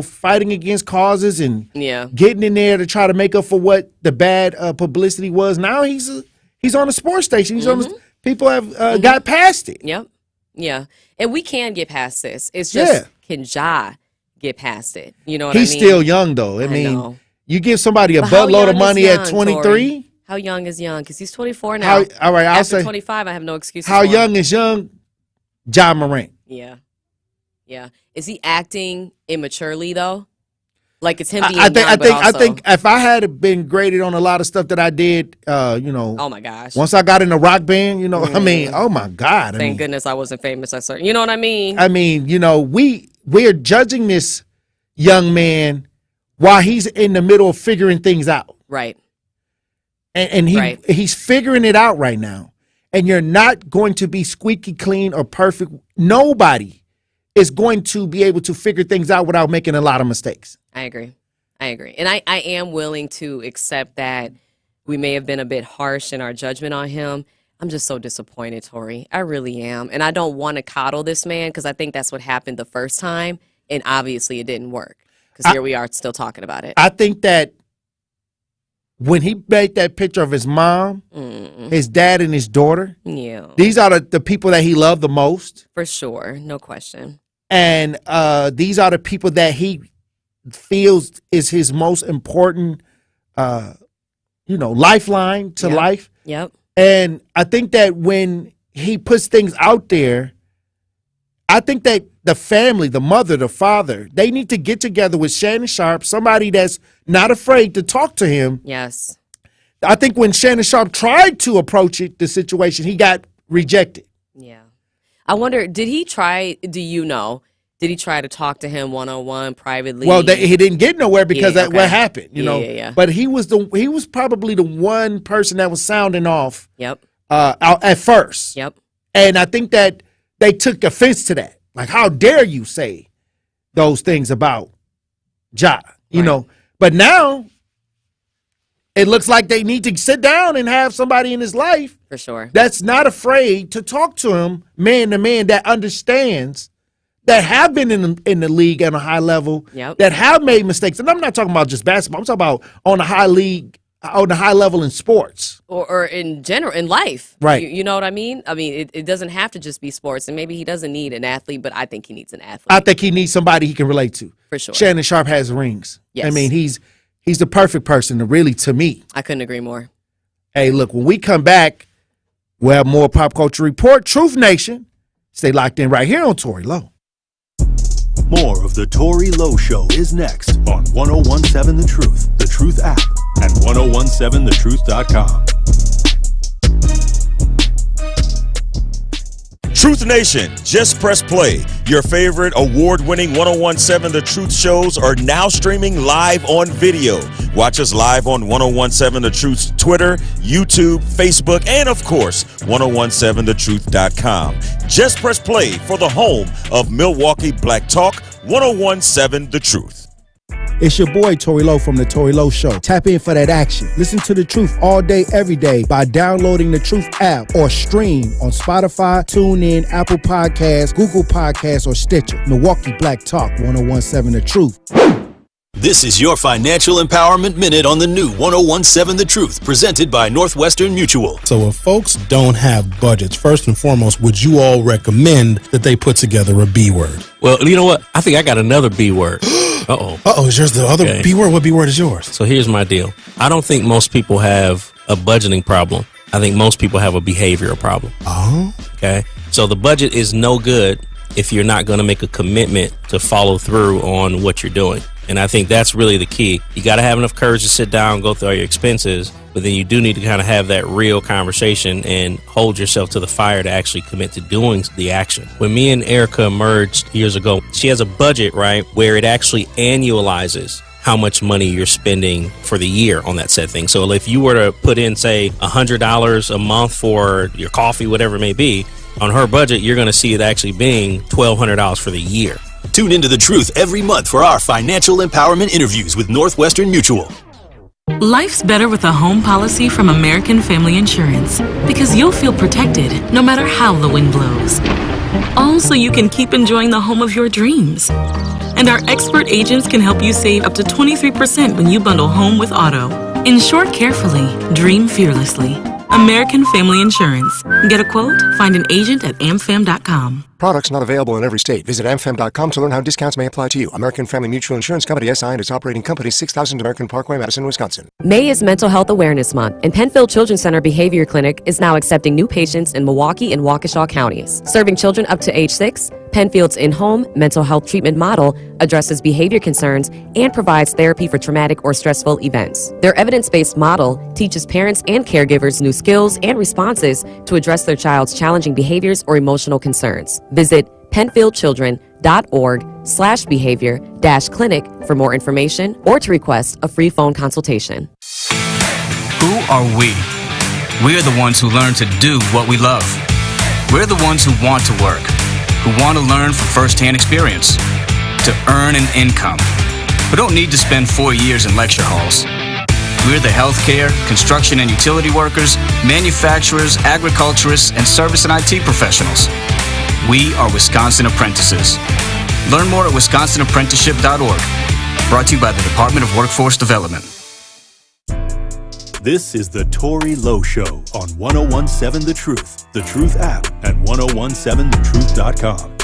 fighting against causes and getting in there to try to make up for what the bad publicity was. Now he's on a sports station. He's on people have got past it. Yep. Yeah. And we can get past this. It's just, can Ja get past it? You know what I mean? He's still young, though. I mean, know. You give somebody a But how buttload of young money is at young, 23? Tori? How young is young? Because he's 24 now. All right, I'll After say 25, I have no excuse. How young is young? Ja Morant. Yeah. Yeah. Is he acting immaturely, though? Like it's him being I young, think if I had been graded on a lot of stuff that I did, oh my gosh. Once I got in the rock band, I mean, oh my God. Thank goodness I wasn't famous at certain. You know what I mean? I mean, we're judging this young man while he's in the middle of figuring things out. Right. And he's figuring it out right now. And you're not going to be squeaky clean or perfect. Nobody is going to be able to figure things out without making a lot of mistakes. I agree. And I am willing to accept that we may have been a bit harsh in our judgment on him. I'm just so disappointed, Tori. I really am. And I don't want to coddle this man because I think that's what happened the first time. And obviously it didn't work. Because here we are still talking about it. I think that when he made that picture of his mom, his dad, and his daughter, these are the people that he loved the most. For sure. No question. And these are the people that he feels is his most important, lifeline to life. Yep. And I think that when he puts things out there, I think that the family, the mother, the father, they need to get together with Shannon Sharpe, somebody that's not afraid to talk to him. Yes. I think when Shannon Sharpe tried to approach the situation, he got rejected. Yeah. I wonder, did he try to talk to him one-on-one privately? Well, he didn't get nowhere because Yeah, that's what happened, Yeah. But he was probably the one person that was sounding off. Yep. Out at first. Yep. And I think that they took offense to that. Like, how dare you say those things about Ja? You know. But now it looks like they need to sit down and have somebody in his life for sure that's not afraid to talk to him man to man, that understands, that have been in the league at a high level, that have made mistakes. And I'm not talking about just basketball. I'm talking about on the high level in sports. Or in general, in life. Right. You know what I mean? I mean, it doesn't have to just be sports. And maybe he doesn't need an athlete, but I think he needs an athlete. I think he needs somebody he can relate to. For sure. Shannon Sharpe has rings. Yes. I mean, he's the perfect person to me. I couldn't agree more. Hey, look, when we come back, we'll have more Pop Culture Report. Truth Nation. Stay locked in right here on Tory Lowe. More of the Tory Lowe Show is next on 1017 The Truth, The Truth app, and 1017thetruth.com. Truth Nation, just press play. Your favorite award-winning 1017 The Truth shows are now streaming live on video. Watch us live on 1017 The Truth's Twitter, YouTube, Facebook, and of course, 1017thetruth.com. Just press play for the home of Milwaukee Black Talk, 1017 The Truth. It's your boy, Tory Lowe from The Tory Lowe Show. Tap in for that action. Listen to The Truth all day, every day by downloading the Truth app or stream on Spotify, TuneIn, Apple Podcasts, Google Podcasts, or Stitcher. Milwaukee Black Talk, 1017 The Truth. This is your Financial Empowerment Minute on the new 1017 The Truth, presented by Northwestern Mutual. So if folks don't have budgets, first and foremost, would you all recommend that they put together a B word? Well, you know what? I think I got another B word. Uh-oh, is yours the other B word? What B word is yours? So here's my deal. I don't think most people have a budgeting problem. I think most people have a behavioral problem. Oh. Okay. So the budget is no good if you're not going to make a commitment to follow through on what you're doing. And I think that's really the key. You got to have enough courage to sit down and go through all your expenses, but then you do need to kind of have that real conversation and hold yourself to the fire to actually commit to doing the action. When me and Erica merged years ago, she has a budget, right, where it actually annualizes how much money you're spending for the year on that said thing. So if you were to put in, say, $100 a month for your coffee, whatever it may be, on her budget, you're going to see it actually being $1,200 for the year. Tune into The Truth every month for our financial empowerment interviews with Northwestern Mutual. Life's better with a home policy from American Family Insurance because you'll feel protected no matter how the wind blows. All so you can keep enjoying the home of your dreams. And our expert agents can help you save up to 23% when you bundle home with auto. Insure carefully, dream fearlessly. American Family Insurance. Get a quote? Find an agent at amfam.com. Products not available in every state. Visit amfam.com to learn how discounts may apply to you. American Family Mutual Insurance Company, SI, and its operating company, 6000 American Parkway, Madison, Wisconsin. May is Mental Health Awareness Month, and Penfield Children's Center Behavior Clinic is now accepting new patients in Milwaukee and Waukesha counties. Serving children up to age 6, Penfield's in-home mental health treatment model addresses behavior concerns and provides therapy for traumatic or stressful events. Their evidence-based model teaches parents and caregivers new skills and responses to address their child's challenging behaviors or emotional concerns. Visit penfieldchildren.org/behavior-clinic for more information or to request a free phone consultation. Who are we? We're the ones who learn to do what we love. We're the ones who want to work, who want to learn from firsthand experience, to earn an income, who don't need to spend 4 years in lecture halls. We're the healthcare, construction and utility workers, manufacturers, agriculturists, and service and IT professionals. We are Wisconsin apprentices. Learn more at wisconsinapprenticeship.org. Brought to you by the Department of Workforce Development. This is the Tory Lowe Show on 1017 The Truth app, and 1017thetruth.com.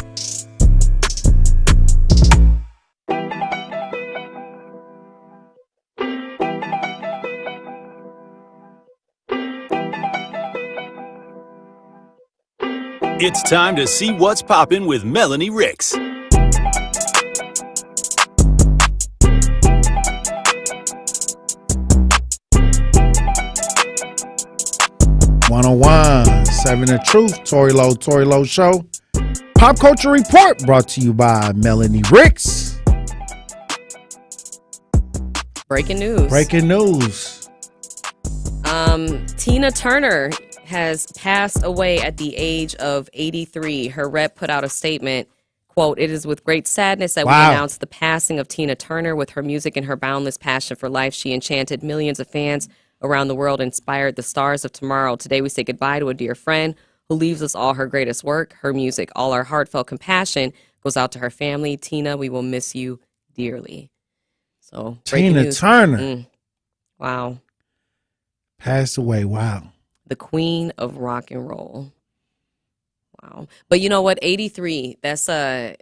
It's time to see what's poppin' with Melanie Ricks. 1017 The Truth, Tory Lowe Show. Pop Culture Report brought to you by Melanie Ricks. Breaking news. Tina Turner has passed away at the age of 83. Her rep put out a statement, quote, "It is with great sadness that we announce the passing of Tina Turner. With her music and her boundless passion for life, she enchanted millions of fans around the world, inspired the stars of tomorrow. Today we say goodbye to a dear friend who leaves us all her greatest work, her music. All our heartfelt compassion goes out to her family. Tina, we will miss you dearly." So Tina Turner. Wow. Passed away. Wow. The queen of rock and roll. Wow. But you know what? 83, that's a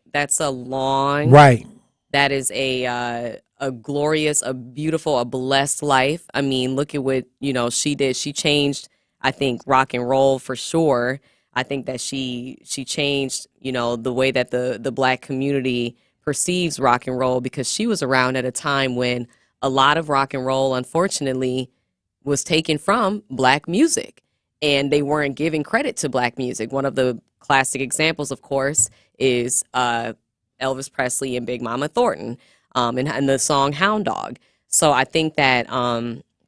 long. Right. That is a glorious, a beautiful, a blessed life. I mean, look at what, she did. She changed, I think, rock and roll for sure. I think that she changed, the way that the black community perceives rock and roll, because she was around at a time when a lot of rock and roll, unfortunately, was taken from black music, and they weren't giving credit to black music. One of the classic examples, of course, is Elvis Presley and Big Mama Thornton, and the song Hound Dog. So I think that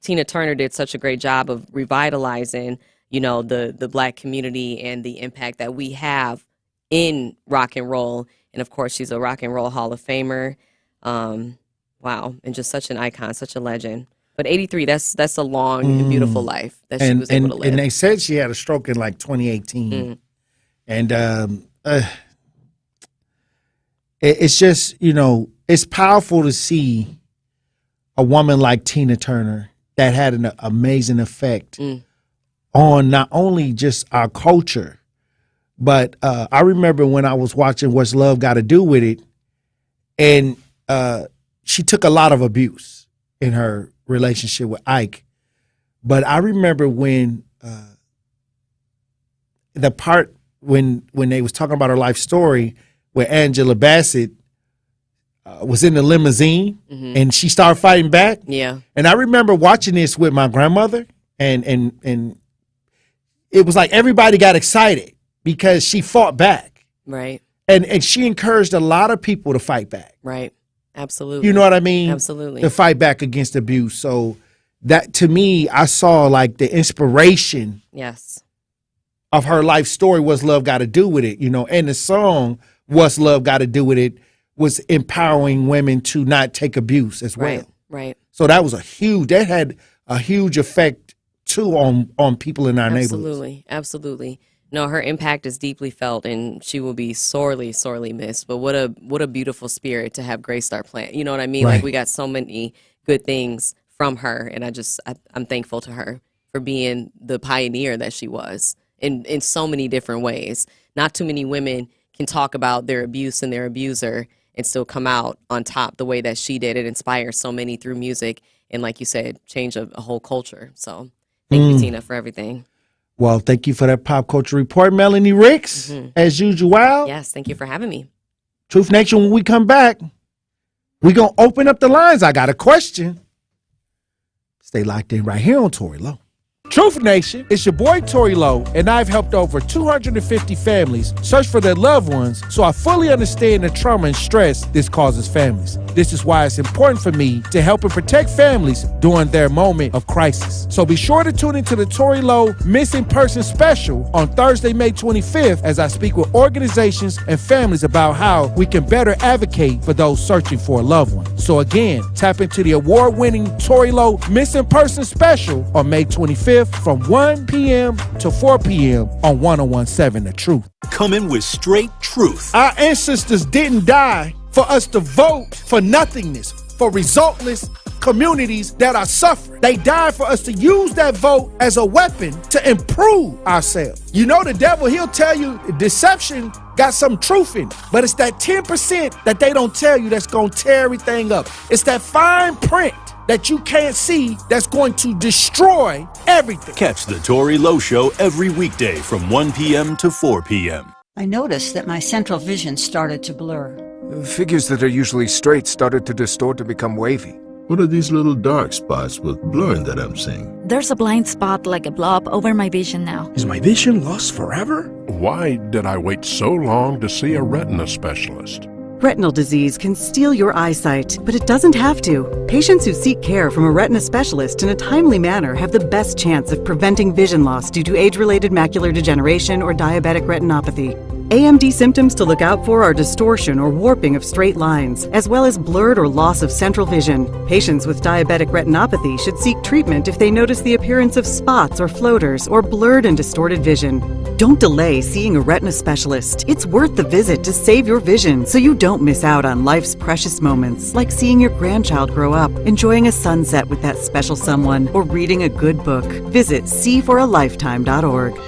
Tina Turner did such a great job of revitalizing, the black community and the impact that we have in rock and roll. And of course, she's a Rock and Roll Hall of Famer. Wow, and just such an icon, such a legend. But 83, that's a long and beautiful life that she was able to live. And they said she had a stroke in like 2018. And it's just, it's powerful to see a woman like Tina Turner that had an amazing effect on not only just our culture, but I remember when I was watching What's Love Got to Do With It, and she took a lot of abuse in her relationship with Ike. But I remember when the part when they was talking about her life story, where Angela Bassett was in the limousine and she started fighting back. Yeah. And I remember watching this with my grandmother, and it was like everybody got excited because she fought back. Right. And she encouraged a lot of people to fight back. Right. Absolutely. You know what I mean? Absolutely. To fight back against abuse. So that, to me, I saw like the inspiration Yes. of her life story, What's Love Got to Do With It, and the song What's Love Got to Do With It was empowering women to not take abuse as well. Right. So that had a huge effect too on people in our neighborhoods. Absolutely. No, her impact is deeply felt, and she will be sorely, sorely missed. But what a beautiful spirit to have graced our planet. You know what I mean? Right. Like, we got so many good things from her, and I'm thankful to her for being the pioneer that she was in so many different ways. Not too many women can talk about their abuse and their abuser and still come out on top the way that she did. It inspires so many through music, and like you said, change a whole culture. So thank you, Tina, for everything. Well, thank you for that pop culture report, Melanie Ricks, as usual. Yes, thank you for having me. Truth Nation, when we come back, we're going to open up the lines. I got a question. Stay locked in right here on Tory Lowe. Truth Nation, it's your boy Tory Lowe, and I've helped over 250 families search for their loved ones, so I fully understand the trauma and stress this causes families. This is why it's important for me to help and protect families during their moment of crisis. So be sure to tune into the Tory Lowe Missing Person Special on Thursday, May 25th, as I speak with organizations and families about how we can better advocate for those searching for a loved one. So again, tap into the award-winning Tory Lowe Missing Person Special on May 25th from 1 p.m. to 4 p.m. on 1017 The Truth. Coming with straight truth. Our ancestors didn't die for us to vote for nothingness. for resultless communities that are suffering. They died for us to use that vote as a weapon to improve ourselves. You know, the devil, he'll tell you deception got some truth in it, but it's that 10% that they don't tell you that's going to tear everything up. It's that fine print that you can't see that's going to destroy everything. Catch the Tory Lowe Show every weekday from 1 p.m. to 4 p.m. I noticed that my central vision started to blur. Figures that are usually straight started to distort and become wavy. What are these little dark spots with blurring that I'm seeing? There's a blind spot like a blob over my vision now. Is my vision lost forever? Why did I wait so long to see a retina specialist? Retinal disease can steal your eyesight, but it doesn't have to. Patients who seek care from a retina specialist in a timely manner have the best chance of preventing vision loss due to age-related macular degeneration or diabetic retinopathy. AMD symptoms to look out for are distortion or warping of straight lines, as well as blurred or loss of central vision. Patients with diabetic retinopathy should seek treatment if they notice the appearance of spots or floaters or blurred and distorted vision. Don't delay seeing a retina specialist. It's worth the visit to save your vision so you don't miss out on life's precious moments, like seeing your grandchild grow up, enjoying a sunset with that special someone, or reading a good book. Visit seeforalifetime.org.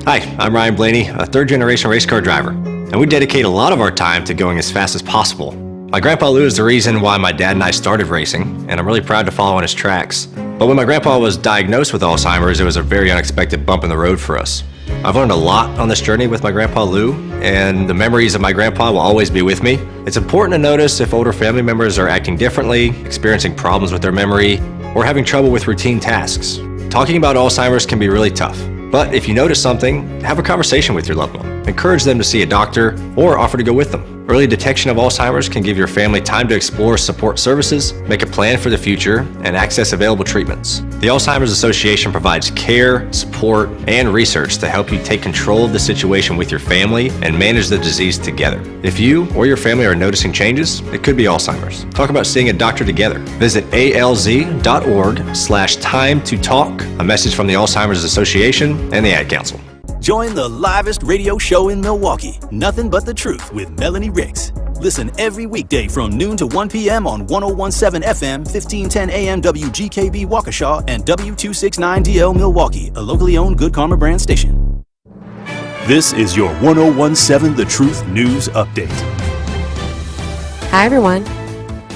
Hi, I'm Ryan Blaney, a third-generation race car driver, and we dedicate a lot of our time to going as fast as possible. My grandpa Lou is the reason why my dad and I started racing, and I'm really proud to follow in his tracks. But when my grandpa was diagnosed with Alzheimer's, it was a very unexpected bump in the road for us. I've learned a lot on this journey with my grandpa Lou, and the memories of my grandpa will always be with me. It's important to notice if older family members are acting differently, experiencing problems with their memory, or having trouble with routine tasks. Talking about Alzheimer's can be really tough. But if you notice something, have a conversation with your loved one. Encourage them to see a doctor or offer to go with them. Early detection of Alzheimer's can give your family time to explore support services, make a plan for the future, and access available treatments. The Alzheimer's Association provides care, support, and research to help you take control of the situation with your family and manage the disease together. If you or your family are noticing changes, it could be Alzheimer's. Talk about seeing a doctor together. Visit alz.org/time to talk. A message from the Alzheimer's Association and the Ad Council. Join the livest radio show in Milwaukee, Nothing But the Truth with Melanie Ricks. Listen every weekday from noon to 1 p.m. on 101.7 FM, 1510 AM WGKB Waukesha, and W269DL Milwaukee, a locally owned Good Karma brand station. This is your 101.7 The Truth News Update. Hi, everyone.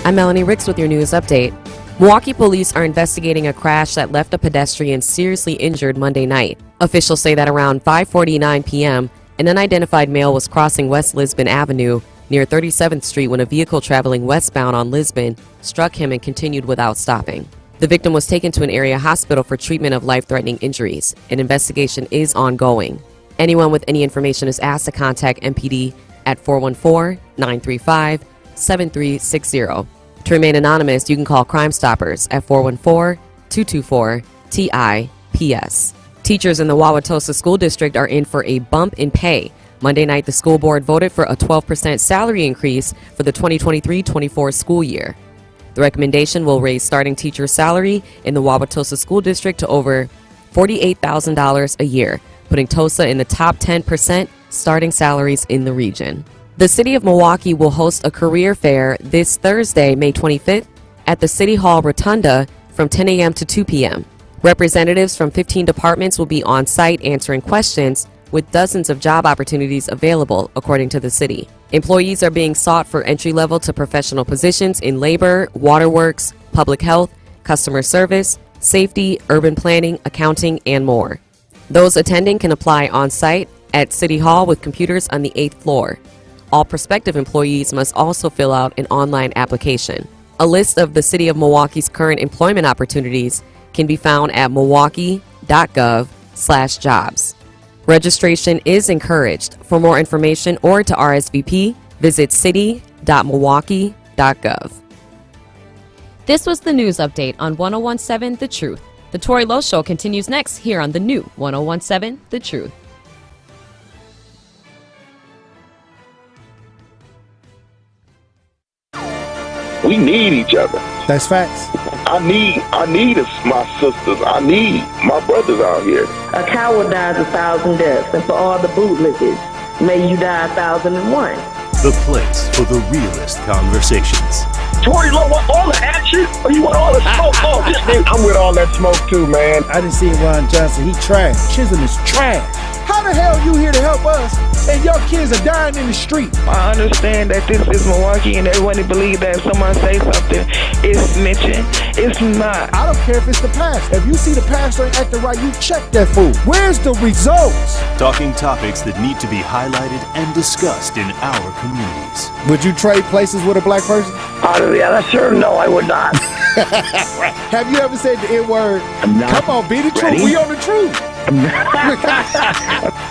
I'm Melanie Ricks with your news update. Milwaukee police are investigating a crash that left a pedestrian seriously injured Monday night. Officials say that around 5:49 p.m., an unidentified male was crossing West Lisbon Avenue near 37th Street when a vehicle traveling westbound on Lisbon struck him and continued without stopping. The victim was taken to an area hospital for treatment of life-threatening injuries. An investigation is ongoing. Anyone with any information is asked to contact MPD at 414-935-7360. To remain anonymous, you can call Crime Stoppers at 414-224-TIPS. Teachers in the Wauwatosa School District are in for a bump in pay. Monday night, the school board voted for a 12% salary increase for the 2023-24 school year. The recommendation will raise starting teacher salary in the Wauwatosa School District to over $48,000 a year, putting Tosa in the top 10% starting salaries in the region. The City of Milwaukee will host a career fair this Thursday, May 25th, at the City Hall Rotunda from 10 a.m. to 2 p.m. Representatives from 15 departments will be on site answering questions, with dozens of job opportunities available, according to the city. Employees are being sought for entry-level to professional positions in labor, waterworks, public health, customer service, safety, urban planning, accounting, and more. Those attending can apply on site at City Hall with computers on the 8th floor. All prospective employees must also fill out an online application. A list of the City of Milwaukee's current employment opportunities can be found at milwaukee.gov/jobs. Registration is encouraged. For more information or to RSVP, visit city.milwaukee.gov. This was the news update on 101.7 The Truth. The Tory Lowe Show continues next here on the new 101.7 The Truth. We need each other. That's facts. I need my sisters. I need my brothers out here. A coward dies 1,000 deaths, and for all the bootlickers, may you die 1,001. the place for the realest conversations. Tory Lowe want all the action, or you want all the smoke? Oh, this nigga. I'm with all that smoke too, man. I didn't see Ron Johnson. He trash. Chisholm is trash. How the hell you here to help us and your kids are dying in the street? I understand that this is Milwaukee and everyone believes that if someone say something, it's snitching. It's not. I don't care if it's the pastor. If you see the pastor ain't acting right, you check that fool. Where's the results? Talking topics that need to be highlighted and discussed in our communities. Would you trade places with a black person? Yeah, sure. No, I would not. Have you ever said the N-word? Come on, be the truth. We on the truth.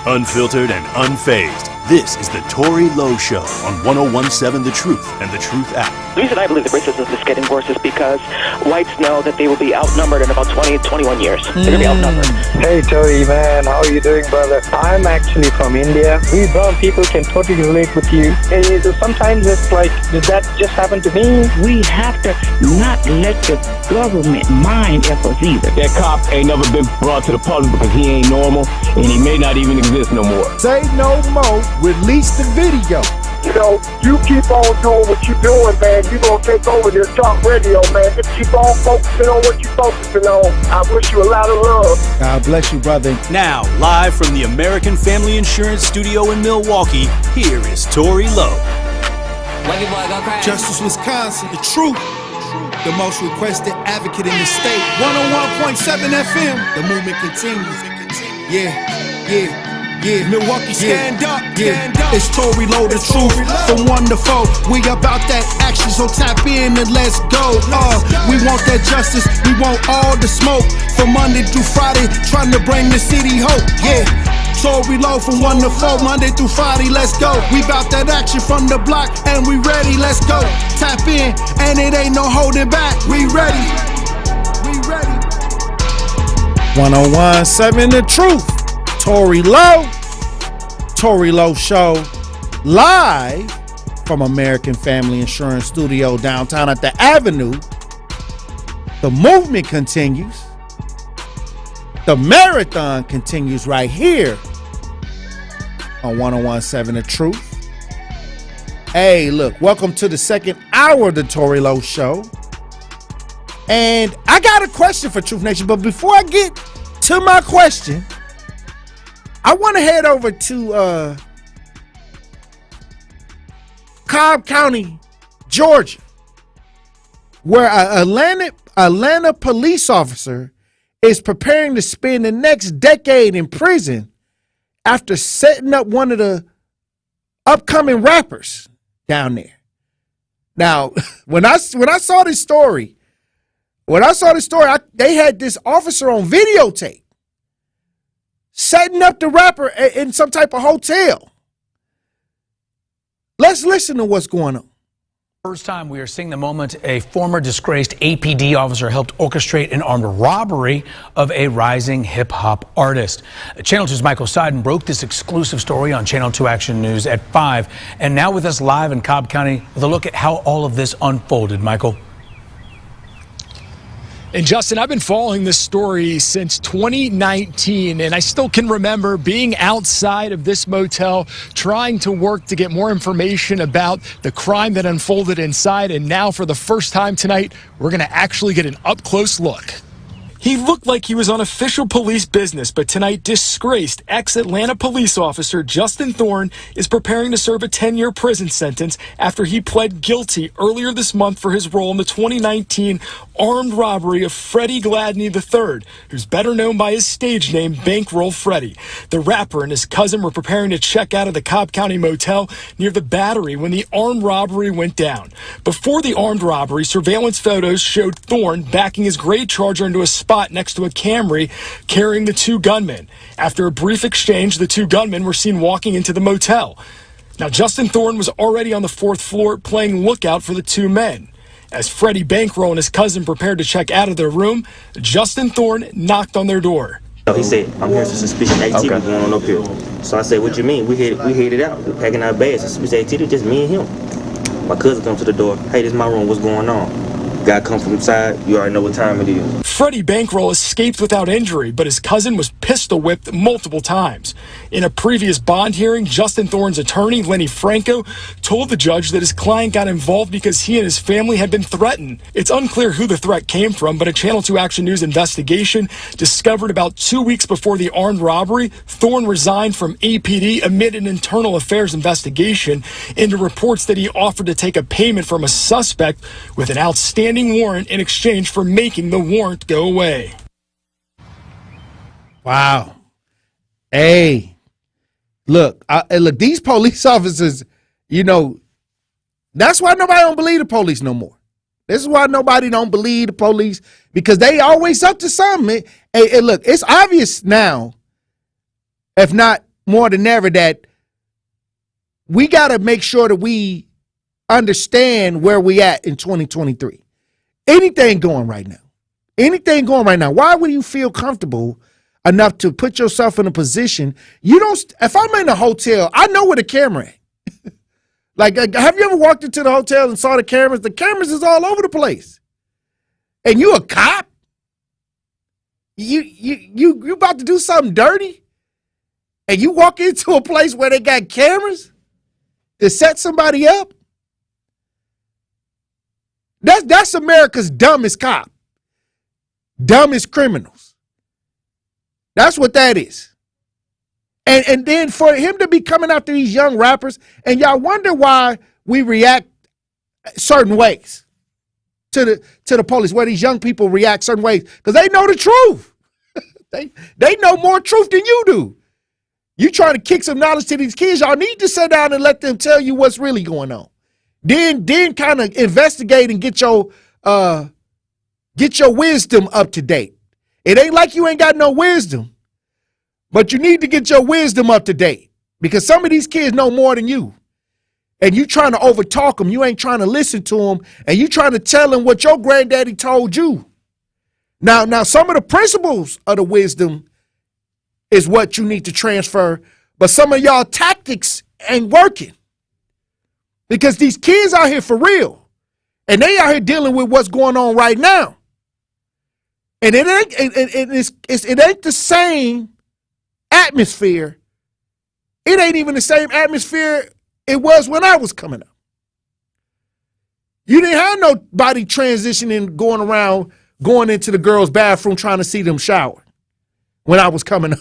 Unfiltered and unfazed, this is the Tory Lowe Show on 101.7 The Truth and The Truth app. The reason I believe the racism is getting worse is because whites know that they will be outnumbered in about 20 to 21 years. They're going to be outnumbered. Hey, Tory, man. How are you doing, brother? I'm actually from India. We brown people can totally relate with you. And sometimes it's like, did that just happen to me? We have to not let the government mind us either. That cop ain't never been brought to the public because he ain't normal, and he may not even exist no more. Say no more. Release the video. You know, you keep on doing what you're doing, man. You're going to take over this talk radio, man. Just keep on focusing on what you're focusing on. I wish you a lot of love. God bless you, brother. Now, live from the American Family Insurance Studio in Milwaukee, here is Tory Lowe. Justice, Wisconsin, the truth. The most requested advocate in the state. 101.7 FM. The movement continues. Yeah. Milwaukee, stand up. It's Tory Lowe, the truth. From 1 to 4, we about that action, so tap in and let's go. We want that justice, we want all the smoke. From Monday through Friday, trying to bring the city hope. Yeah. Tory Lowe from 1 to 4, Monday through Friday, let's go. We bout that action from the block, and we ready, let's go. Tap in, and it ain't no holding back. We ready. 101.7 The Truth. Tory Lowe Show, live from American Family Insurance Studio downtown at the Avenue. The movement continues. The marathon continues right here on 101.7 The Truth. Hey, look, welcome to the second hour of the Tory Lowe Show. And I got a question for Truth Nation, but before I get to my question, I want to head over to Cobb County, Georgia, where an Atlanta police officer is preparing to spend the next decade in prison after setting up one of the upcoming rappers down there. Now, when I saw this story, they had this officer on videotape setting up the rapper in some type of hotel. Let's listen to what's going on. First time we are seeing the moment a former disgraced APD officer helped orchestrate an armed robbery of a rising hip-hop artist. Channel 2's Michael Seiden broke this exclusive story on Channel 2 Action News at 5. And now with us live in Cobb County with a look at how all of this unfolded. Michael. And Justin, I've been following this story since 2019, and I still can remember being outside of this motel trying to work to get more information about the crime that unfolded inside. And now for the first time tonight, we're going to actually get an up-close look. He looked like he was on official police business, but tonight, disgraced ex-Atlanta police officer Justin Thorne is preparing to serve a 10-year prison sentence after he pled guilty earlier this month for his role in the 2019 armed robbery of Freddie Gladney III, who's better known by his stage name Bankroll Freddie. The rapper and his cousin were preparing to check out of the Cobb County motel near the Battery when the armed robbery went down. Before the armed robbery, surveillance photos showed Thorne backing his gray Charger into a spot next to a Camry carrying the two gunmen. After a brief exchange, the two gunmen were seen walking into the motel. Now, Justin Thorne was already on the 4th floor playing lookout for the two men. As Freddie Bankroll and his cousin prepared to check out of their room, Justin Thorne knocked on their door. He said, I'm here for suspicious activity going on up here. So I said, what you mean? We headed out. We're packing our bags. Suspicious activity, just me and him. My cousin comes to the door. Hey, this is my room. What's going on? Guy come from the side, you already know what time it is. Freddie Bankroll escaped without injury, but his cousin was pistol whipped multiple times. In a previous bond hearing, Justin Thorne's attorney, Lenny Franco, told the judge that his client got involved because he and his family had been threatened. It's unclear who the threat came from, but a Channel 2 Action News investigation discovered about 2 weeks before the armed robbery, Thorne resigned from APD amid an internal affairs investigation into reports that he offered to take a payment from a suspect with an outstanding warrant in exchange for making the warrant go away. Wow. Hey, look, these police officers, you know, that's why nobody don't believe the police no more. This is why nobody don't believe the police, because they always up to something. Hey, look, it's obvious now, if not more than ever, that we got to make sure that we understand where we at in 2023. Anything going right now. Why would you feel comfortable enough to put yourself in a position? If I'm in a hotel, I know where the camera is. Like, have you ever walked into the hotel and saw the cameras? The cameras is all over the place. And you a cop? You about to do something dirty? And you walk into a place where they got cameras to set somebody up? That's America's dumbest cop. Dumbest criminals. That's what that is. And then for him to be coming after these young rappers, and y'all wonder why we react certain ways to the police, where these young people react certain ways, because they know the truth. they know more truth than you do. You trying to kick some knowledge to these kids, y'all need to sit down and let them tell you what's really going on. Then kind of investigate and get your wisdom up to date. It ain't like you ain't got no wisdom, but you need to get your wisdom up to date, because some of these kids know more than you. And you trying to overtalk them. You ain't trying to listen to them, and you trying to tell them what your granddaddy told you. Now some of the principles of the wisdom is what you need to transfer, but some of y'all tactics ain't working. Because these kids out here for real, and they out here dealing with what's going on right now. And it ain't the same atmosphere. It ain't even the same atmosphere it was when I was coming up. You didn't have nobody transitioning, going into the girls' bathroom trying to see them shower when I was coming up.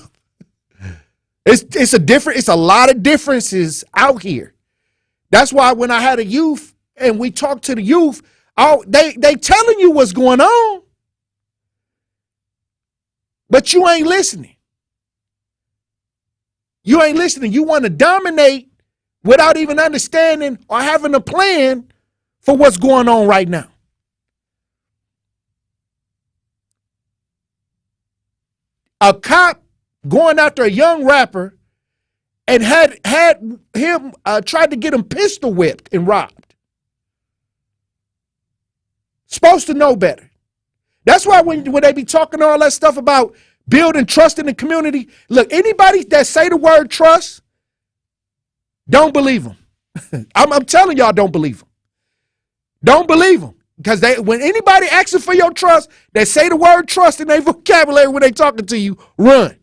It's a lot of differences out here. That's why when I had a youth and we talked to the youth, they telling you what's going on, but you ain't listening. You ain't listening. You want to dominate without even understanding or having a plan for what's going on right now. A cop going after a young rapper and had him tried to get him pistol whipped and robbed. Supposed to know better. That's why when they be talking all that stuff about building trust in the community, look, anybody that say the word trust, don't believe them. I'm telling y'all, don't believe them. Don't believe them. Because when anybody asks for your trust, they say the word trust in their vocabulary when they talking to you, run.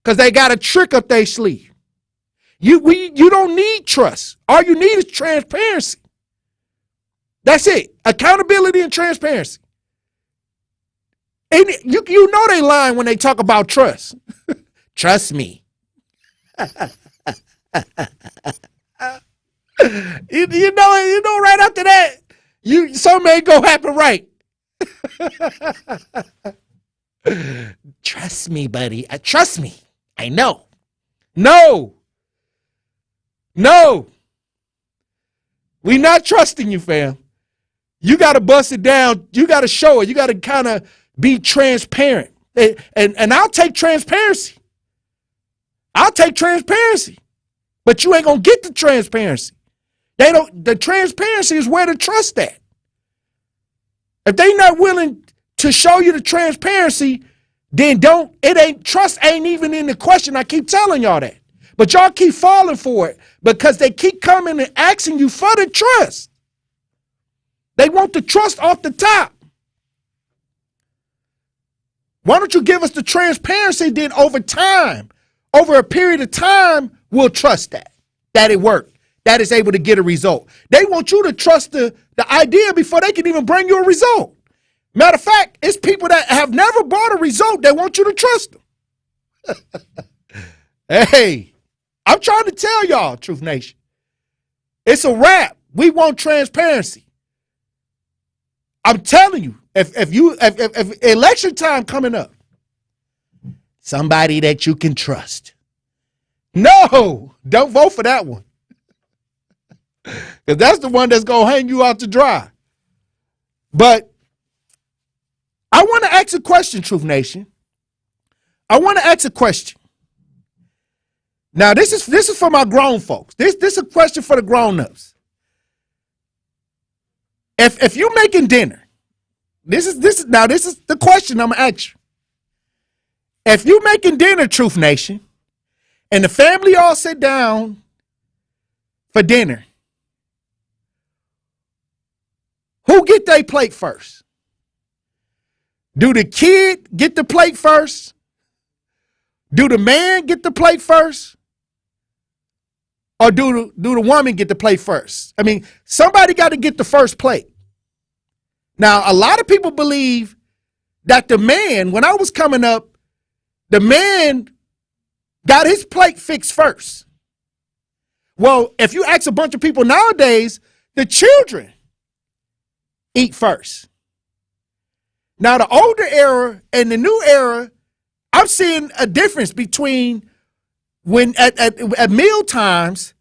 Because they got a trick up their sleeve. You don't need trust. All you need is transparency. That's it. Accountability and transparency. And you know they lying when they talk about trust. Trust me. you know right after that, something ain't gonna happen right. Trust me, buddy. Trust me. I know. No. We not trusting you, fam. You got to bust it down. You got to show it. You got to kind of be transparent. And I'll take transparency. But you ain't going to get the transparency. The transparency is where the trust at. If they not willing to show you the transparency, then trust ain't even in the question. I keep telling y'all that. But y'all keep falling for it because they keep coming and asking you for the trust. They want the trust off the top. Why don't you give us the transparency, then over time, over a period of time, we'll trust that it worked, that it's able to get a result. They want you to trust the idea before they can even bring you a result. Matter of fact, it's people that have never brought a result that want you to trust them. Hey, I'm trying to tell y'all, Truth Nation. It's a wrap. We want transparency. I'm telling you, if election time coming up, somebody that you can trust. No, don't vote for that one. Because that's the one that's going to hang you out to dry. But I want to ask a question, Truth Nation. I want to ask a question. Now, this is for my grown folks. This is a question for the grown-ups. If you're making dinner, this is the question I'm gonna ask you. If you're making dinner, Truth Nation, and the family all sit down for dinner, who get their plate first? Do the kid get the plate first? Do the man get the plate first? Or do the woman get the plate first? I mean, somebody got to get the first plate. Now, a lot of people believe that the man, when I was coming up, the man got his plate fixed first. Well, if you ask a bunch of people nowadays, the children eat first. Now, the older era and the new era, I'm seeing a difference between when at meal times,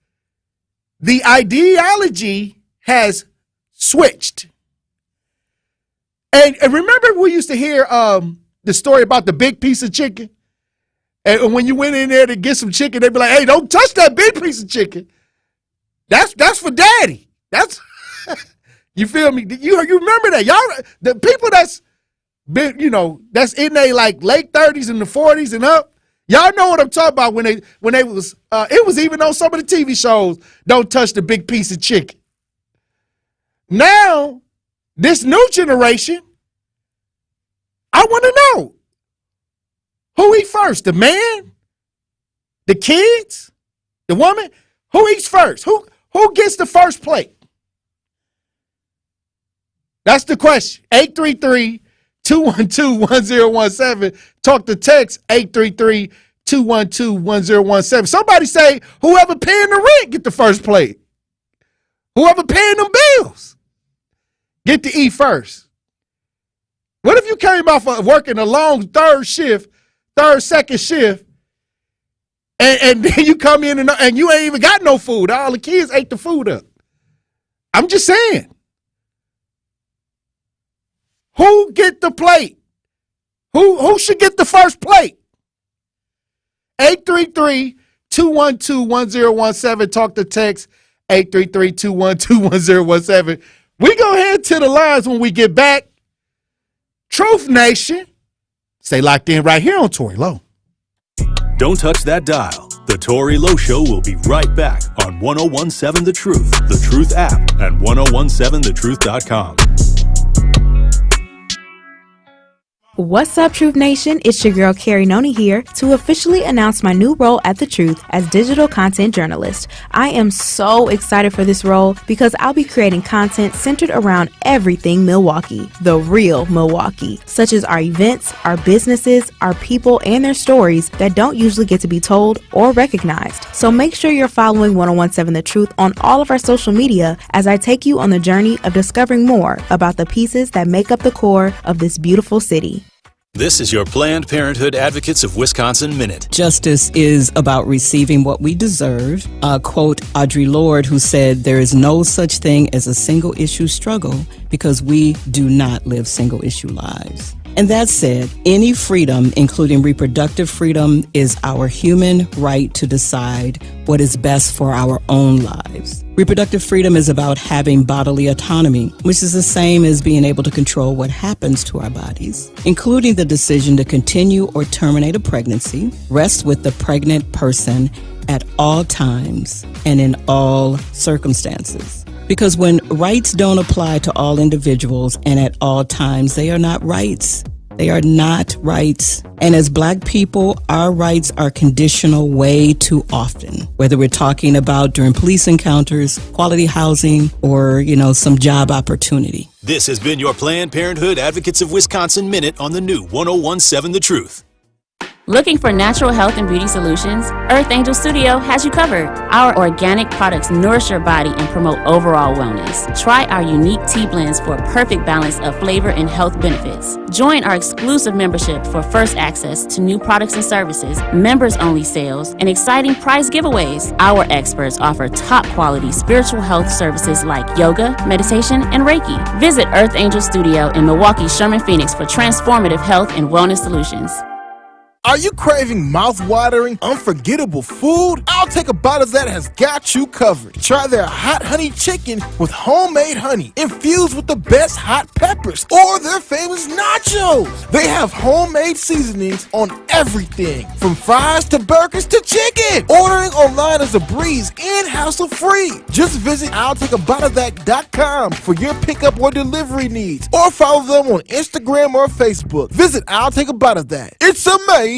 the ideology has switched. And remember we used to hear the story about the big piece of chicken? And when you went in there to get some chicken, they'd be like, hey, don't touch that big piece of chicken. That's for daddy. That's, you feel me? You remember that? Y'all, the people that's been, that's in their like late 30s and the 40s and up, y'all know what I'm talking about when they was it was even on some of the TV shows, don't touch the big piece of chicken. Now, this new generation, I want to know, who eats first? The man? The kids? The woman? Who eats first? Who gets the first plate? That's the question. 833-212-1017. Talk to text 833-212-1017. Somebody say whoever paying the rent get the first plate. Whoever paying them bills get to eat first. What if you came off of working a long second shift, and then you come in and you ain't even got no food. All the kids ate the food up. I'm just saying. Who get the plate? Who should get the first plate? 833-212-1017. Talk to text 833-212-1017. We go ahead to the lines when we get back. Truth Nation. Stay locked in right here on Tory Lowe. Don't touch that dial. The Tory Lowe Show will be right back on 1017 The Truth, The Truth app, and 1017thetruth.com. What's up, Truth Nation? It's your girl, Carrie Noni here to officially announce my new role at The Truth as digital content journalist. I am so excited for this role because I'll be creating content centered around everything Milwaukee, the real Milwaukee, such as our events, our businesses, our people, and their stories that don't usually get to be told or recognized. So make sure you're following 1017 The Truth on all of our social media as I take you on the journey of discovering more about the pieces that make up the core of this beautiful city. This is your Planned Parenthood Advocates of Wisconsin Minute. Justice is about receiving what we deserve. Quote Audre Lorde, who said, there is no such thing as a single issue struggle because we do not live single issue lives. And that said, any freedom, including reproductive freedom, is our human right to decide what is best for our own lives. Reproductive freedom is about having bodily autonomy, which is the same as being able to control what happens to our bodies, including the decision to continue or terminate a pregnancy, rests with the pregnant person at all times and in all circumstances. Because when rights don't apply to all individuals and at all times, they are not rights. They are not rights. And as Black people, our rights are conditional way too often, whether we're talking about during police encounters, quality housing, or, some job opportunity. This has been your Planned Parenthood Advocates of Wisconsin Minute on the new 101.7 The Truth. Looking for natural health and beauty solutions? Earth Angel Studio has you covered. Our organic products nourish your body and promote overall wellness. Try our unique tea blends for a perfect balance of flavor and health benefits. Join our exclusive membership for first access to new products and services, members-only sales, and exciting prize giveaways. Our experts offer top-quality spiritual health services like yoga, meditation, and Reiki. Visit Earth Angel Studio in Milwaukee, Sherman, Phoenix for transformative health and wellness solutions. Are you craving mouth-watering, unforgettable food? I'll Take a Bite of That has got you covered. Try their hot honey chicken with homemade honey infused with the best hot peppers, or their famous nachos. They have homemade seasonings on everything, from fries to burgers to chicken. Ordering online is a breeze and hassle-free. Just visit I'llTakeABiteOfThat.com for your pickup or delivery needs, or follow them on Instagram or Facebook. Visit I'll Take a Bite of That. It's amazing.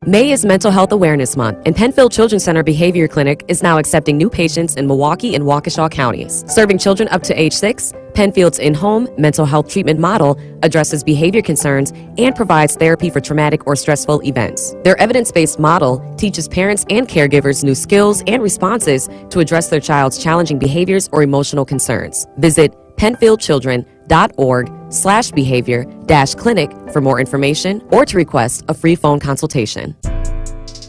May is Mental Health Awareness Month, and Penfield Children's Center Behavior Clinic is now accepting new patients in Milwaukee and Waukesha counties. Serving children up to age 6, Penfield's in-home mental health treatment model addresses behavior concerns and provides therapy for traumatic or stressful events. Their evidence-based model teaches parents and caregivers new skills and responses to address their child's challenging behaviors or emotional concerns. Visit penfieldchildren.org/behavior-clinic for more information or to request a free phone consultation.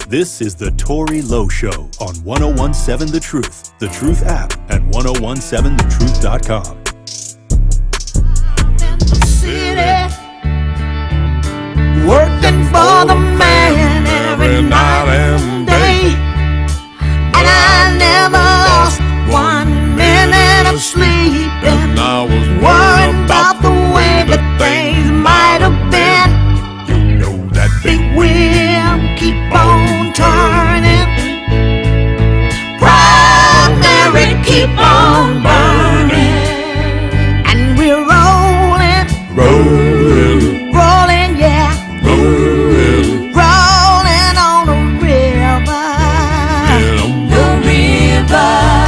This is the Tori Lowe Show on 101.7 The Truth, The Truth app, and 101.7thetruth.com. Working for the man every night and day, and I never lost 1 minute of sleep. And I was worried about the way that things might have been. You know that big wheel keep on turning, primary keep on burning, and we're rolling, yeah, rolling on the river,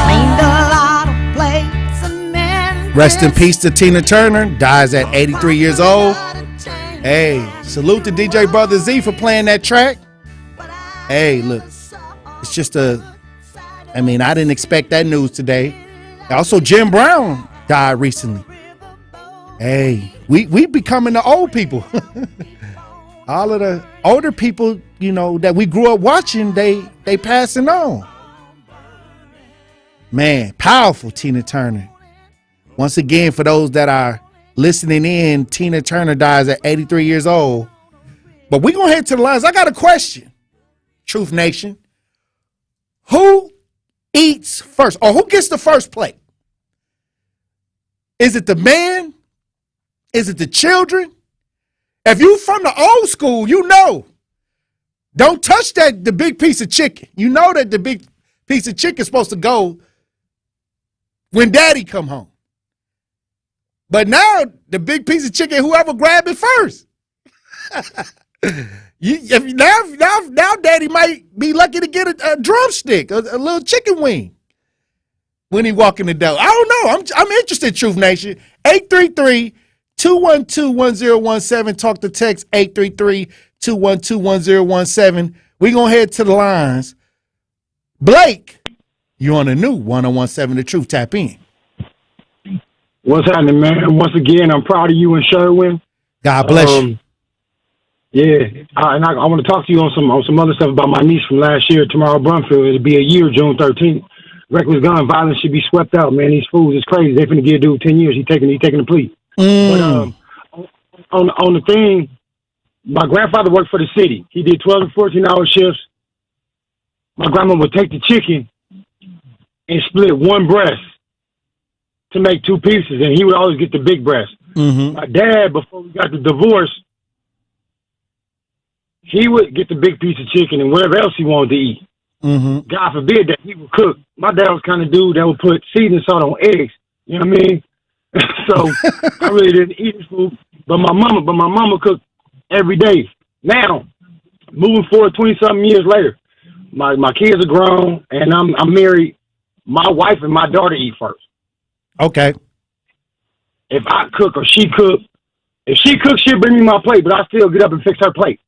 cleaned a lot of plates and men. Rest in peace to Tina Turner, dies at 83 years old. Hey, salute to DJ Brother Z for playing that track. Hey, look, it's just I didn't expect that news today. Also, Jim Brown died recently. Hey, we becoming the old people. All of the older people, that we grew up watching, they passing on. Man, powerful Tina Turner. Once again, for those that are listening in, Tina Turner dies at 83 years old. But we're going to head to the lines. I got a question, Truth Nation. Who eats first, or who gets the first plate? Is it the man? Is it the children? If you from the old school, don't touch the big piece of chicken. You know that the big piece of chicken is supposed to go when daddy come home. But now the big piece of chicken, whoever grab it first. Now daddy might be lucky to get a drumstick, a little chicken wing when he walk in the door. I don't know. I'm interested, Truth Nation. 833-212-1017. Talk to text 833-212-1017. We're going to head to the lines. Blake, you on the new 101.7 The Truth. Tap in. What's happening, man? Once again, I'm proud of you and Sherwin. God bless you. Yeah, and I want to talk to you on some other stuff about my niece from last year, Tamara Brumfield. It'll be a year, June 13th. Reckless gun violence should be swept out, man. These fools is crazy. They finna give a dude 10 years. He taking a plea. But on the thing, my grandfather worked for the city. He did 12 and 14-hour shifts. My grandma would take the chicken and split one breast to make two pieces, and he would always get the big breast. Mm-hmm. My dad, before we got the divorce, he would get the big piece of chicken and whatever else he wanted to eat. Mm-hmm. God forbid that he would cook. My dad was kind of dude that would put seasoning salt on eggs. You know what I mean? So I really didn't eat his food. But my mama cooked every day. Now, moving forward 20-something years later, my kids are grown and I'm married. My wife and my daughter eat first. Okay. If I cook or she cook, if she cooks, she'll bring me my plate, but I still get up and fix her plate.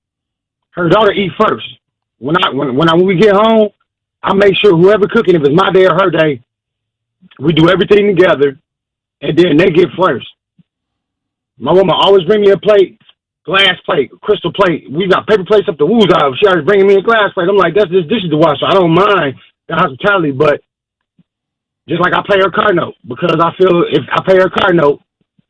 Her daughter eat first. When we get home, I make sure whoever cooking, if it's my day or her day, we do everything together, and then they get first. My woman always bring me a plate, glass plate, crystal plate. We got paper plates up the woos out. She always bringing me a glass plate. I'm like, that's just dishes to wash, so I don't mind the hospitality, but just like I pay her car note, because I feel if I pay her car note,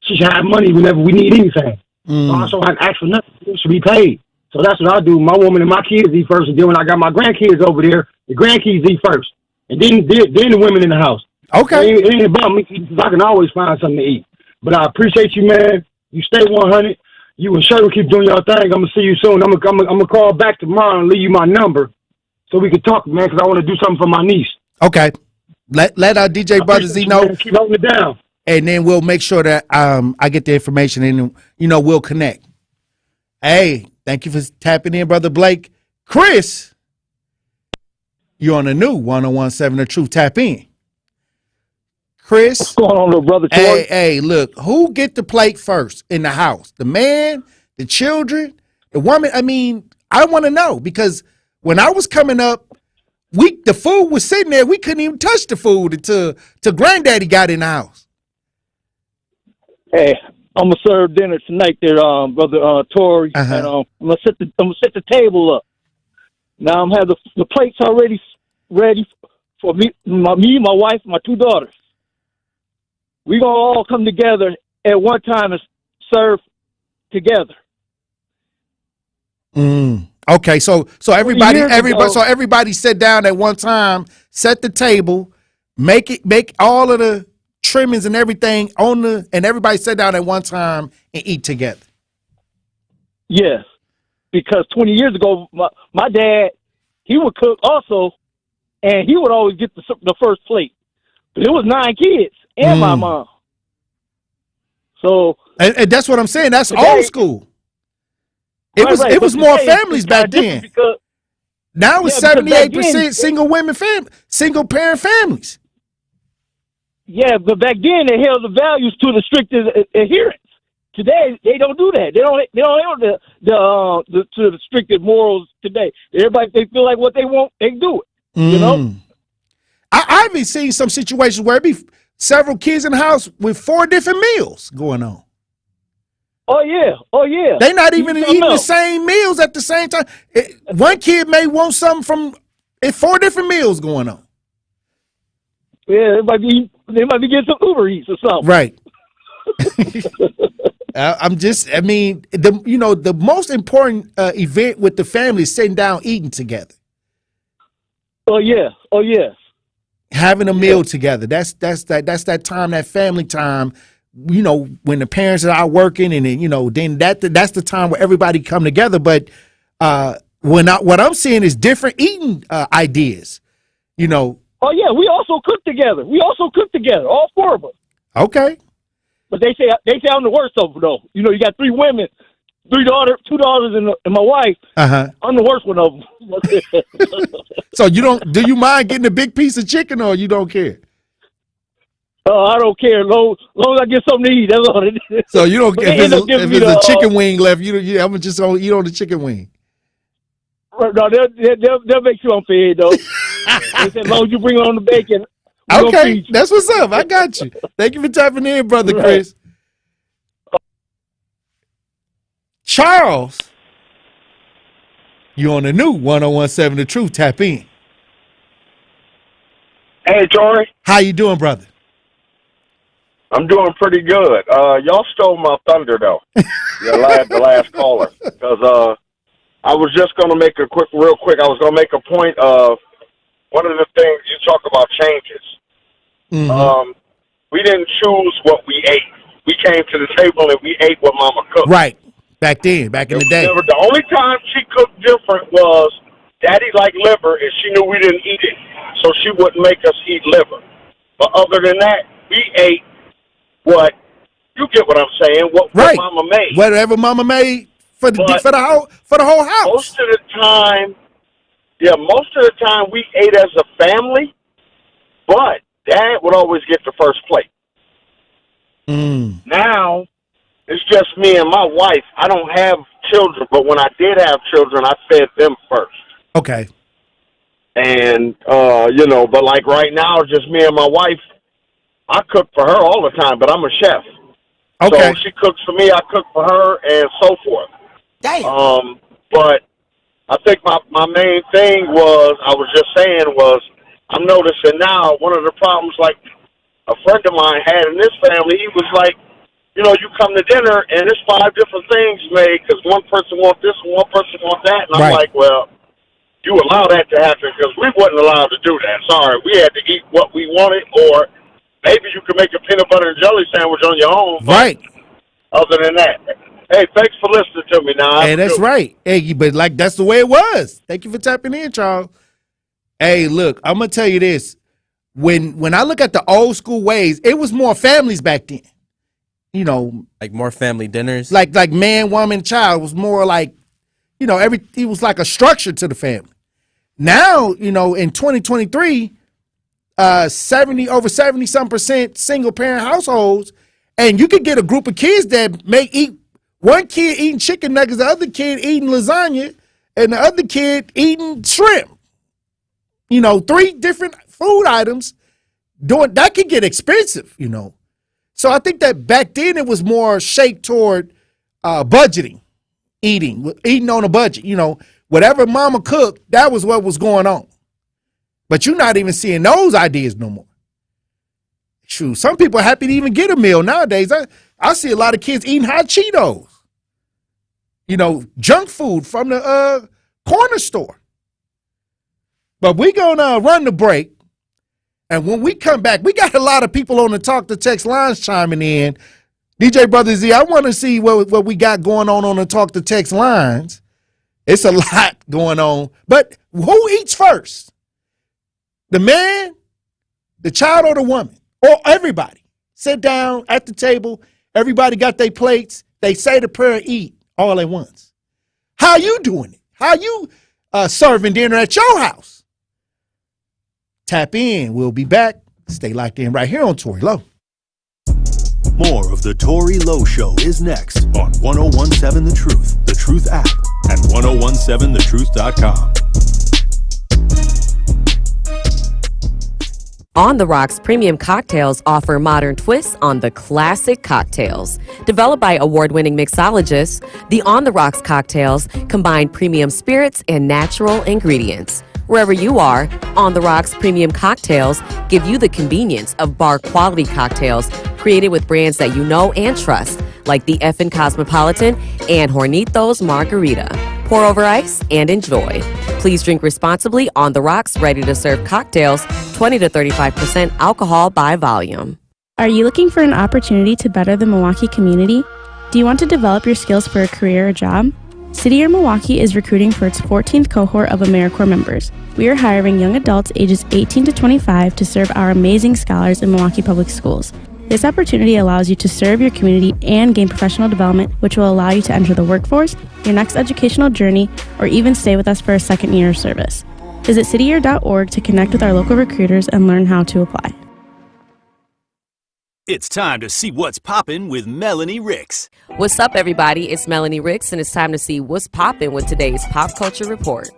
she should have money whenever we need anything. So I also have to ask for nothing. It should be paid. So that's what I do. My woman and my kids eat first, and then when I got my grandkids over there, the grandkids eat first, and then the women in the house. Okay. It ain't about me because I can always find something to eat. But I appreciate you, man. You stay 100. You and Sherman keep doing your thing. I'm gonna see you soon. I'm gonna call back tomorrow and leave you my number so we can talk, man. Because I want to do something for my niece. Okay. Let our DJ Brother Z know. Man. Keep holding it down. And then we'll make sure that I get the information and we'll connect. Hey, thank you for tapping in, Brother Blake. Chris, you're on the new 101.7 The Truth. Tap in. Chris. What's going on, little brother? Hey, look, who get the plate first in the house? The man, the children, the woman? I mean, I want to know because when I was coming up, the food was sitting there. We couldn't even touch the food until Granddaddy got in the house. Hey, I'm gonna serve dinner tonight, there, brother Tory, and I'm gonna set the table up. Now I'm have the plates already ready for me, my wife, and my two daughters. We gonna all come together at one time and serve together. Okay, so everybody sit down at one time, set the table, make all of the trimmings and everything and everybody sit down at one time and eat together. Yes, because 20 years ago, my dad, he would cook also, and he would always get the first plate. But it was 9 kids and my mom. So and that's what I'm saying. That's today, old school. It was more families back then. Now it's 78% single parent families. Yeah, but back then they held the values to the strictest adherence. Today they don't do that. They don't hold to the strictest morals today. Everybody, they feel like what they want, they do it. You know. I've been seeing some situations where it be several kids in the house with 4 different meals going on. Oh yeah. They're not even eating the same meals at the same time. One kid may want something from 4 different meals going on. Yeah, they might be getting some Uber Eats or something. Right. The most important event with the family is sitting down eating together. Oh yes. Having a meal together. That's that time, that family time. When the parents are out working, and then that's the time where everybody come together. But what I'm seeing is different eating ideas. Oh yeah, we also cook together. All 4 of us. Okay. But they say I'm the worst of them though. You got 3 women, 2 daughters, and my wife. I'm the worst one of them. So do you mind getting a big piece of chicken, or you don't care? I don't care. As long as I get something to eat, that's all it is. So you don't care if there's a chicken wing left. I'm just gonna eat on the chicken wing. No, they'll make sure I'm fed though. They said, as long as you bring on the bacon. Okay, that's what's up. I got you. Thank you for tapping in, Brother Chris. Charles, you on the new 101.7 The Truth. Tap in. Hey, Tori. How you doing, brother? I'm doing pretty good. Y'all stole my thunder, though. The last caller. Because I was just going to make real quick, I was going to make a point of one of the things you talk about changes. We didn't choose what we ate. We came to the table and we ate what Mama cooked. Right. Back in the day. The only time she cooked different was Daddy liked liver, and she knew we didn't eat it, so she wouldn't make us eat liver. But other than that, we ate what you get what I'm saying. What Mama made, whatever Mama made for the whole house. Most of the time, we ate as a family, but Dad would always get the first plate. Now it's just me and my wife. I don't have children, but when I did have children, I fed them first. Okay. And, but like right now, just me and my wife, I cook for her all the time, but I'm a chef. Okay. So she cooks for me, I cook for her, and so forth. Damn. But I think my main thing was I'm noticing now one of the problems, like a friend of mine had in this family, he was like, you come to dinner and there's 5 different things made because one person wants this and one person wants that. And I'm like, well, you allow that to happen because we wasn't allowed to do that. Sorry, we had to eat what we wanted, or maybe you could make a peanut butter and jelly sandwich on your own. Right. Other than that. Hey, thanks for listening to me now. Hey, that's right. Hey, but like that's the way it was. Thank you for tapping in, Charles. Hey, look, I'm gonna tell you this. When I look at the old school ways, it was more families back then. Like more family dinners. Like man, woman, child. It was more like, it was like a structure to the family. Now, in 2023, over 70% single parent households, and you could get a group of kids that may eat, one kid eating chicken nuggets, the other kid eating lasagna, and the other kid eating shrimp. 3 different food items. That could get expensive, So I think that back then it was more shaped toward budgeting, eating on a budget. Whatever mama cooked, that was what was going on. But you're not even seeing those ideas no more. Shoot, some people are happy to even get a meal nowadays. I see a lot of kids eating hot Cheetos. Junk food from the corner store. But we're going to run the break. And when we come back, we got a lot of people on the Talk to Text lines chiming in. DJ Brother Z, I want to see what we got going on the Talk to Text lines. It's a lot going on. But who eats first? The man, the child, or the woman? Or everybody? Sit down at the table. Everybody got their plates. They say the prayer and eat all at once. How you doing it? How you serving dinner at your house? Tap in. We'll be back. Stay locked in right here on Tory Lowe. More of the Tory Lowe Show is next on 1017 The Truth, The Truth app, and 1017thetruth.com. On the Rocks premium cocktails offer modern twists on the classic cocktails. Developed by award-winning mixologists, the On the Rocks cocktails combine premium spirits and natural ingredients. Wherever you are, On the Rocks premium cocktails give you the convenience of bar-quality cocktails created with brands that you know and trust, like the Effin' Cosmopolitan and Hornitos Margarita. Pour over ice and enjoy. Please drink responsibly. On the Rocks ready-to-serve cocktails, 20 to 35% alcohol by volume. Are you looking for an opportunity to better the Milwaukee community? Do you want to develop your skills for a career or job? City Year Milwaukee is recruiting for its 14th cohort of AmeriCorps members. We are hiring young adults ages 18 to 25 to serve our amazing scholars in Milwaukee Public Schools. This opportunity allows you to serve your community and gain professional development, which will allow you to enter the workforce, your next educational journey, or even stay with us for a second year of service. Visit cityyear.org to connect with our local recruiters and learn how to apply. It's time to see what's poppin' with Melanie Ricks. What's up, everybody? It's Melanie Ricks, and it's time to see what's poppin' with today's Pop Culture Report.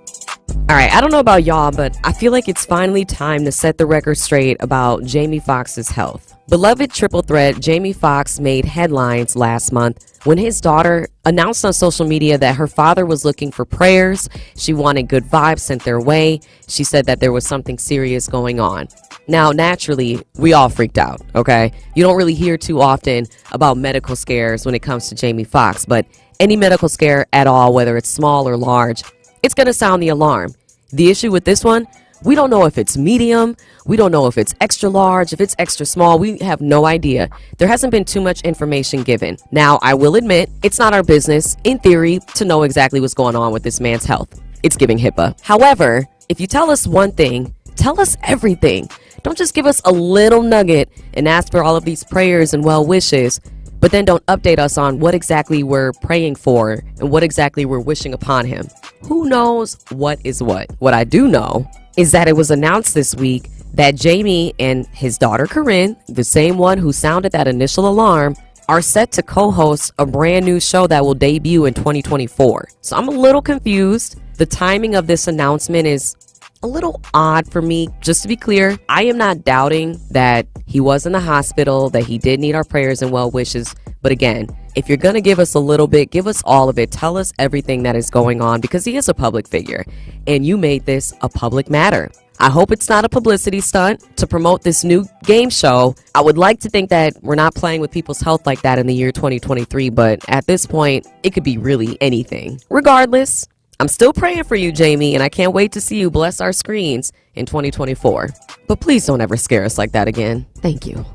All right, I don't know about y'all, but I feel like it's finally time to set the record straight about Jamie Foxx's health. Beloved triple threat Jamie Foxx made headlines last month when his daughter announced on social media that her father was looking for prayers. She wanted good vibes sent their way. She said that there was something serious going on. Now, naturally, we all freaked out, okay? You don't really hear too often about medical scares when it comes to Jamie Foxx, but any medical scare at all, whether it's small or large, it's going to sound the alarm. The issue with this one, we don't know if it's medium, we don't know if it's extra large, if it's extra small, we have no idea. There hasn't been too much information given. Now, I will admit, it's not our business, in theory, to know exactly what's going on with this man's health. it's giving HIPAA. However, if you tell us one thing, tell us everything. Don't just give us a little nugget and ask for all of these prayers and well wishes, but then don't update us on what exactly we're praying for and what exactly we're wishing upon him. Who knows what is what? What I do know is that it was announced this week that Jamie and his daughter Corinne, the same one who sounded that initial alarm, are set to co-host a brand new show that will debut in 2024. So I'm a little confused. The timing of this announcement is a little odd for me. Just to be clear, I am not doubting that he was in the hospital, that he did need our prayers and well wishes. But again, if you're going to give us a little bit, give us all of it. Tell us everything that is going on, because he is a public figure and you made this a public matter. I hope it's not a publicity stunt to promote this new game show. I would like to think that we're not playing with people's health like that in the year 2023, but at this point, it could be really anything. Regardless, I'm still praying for you, Jamie, and I can't wait to see you bless our screens in 2024. But please don't ever scare us like that again. Thank you.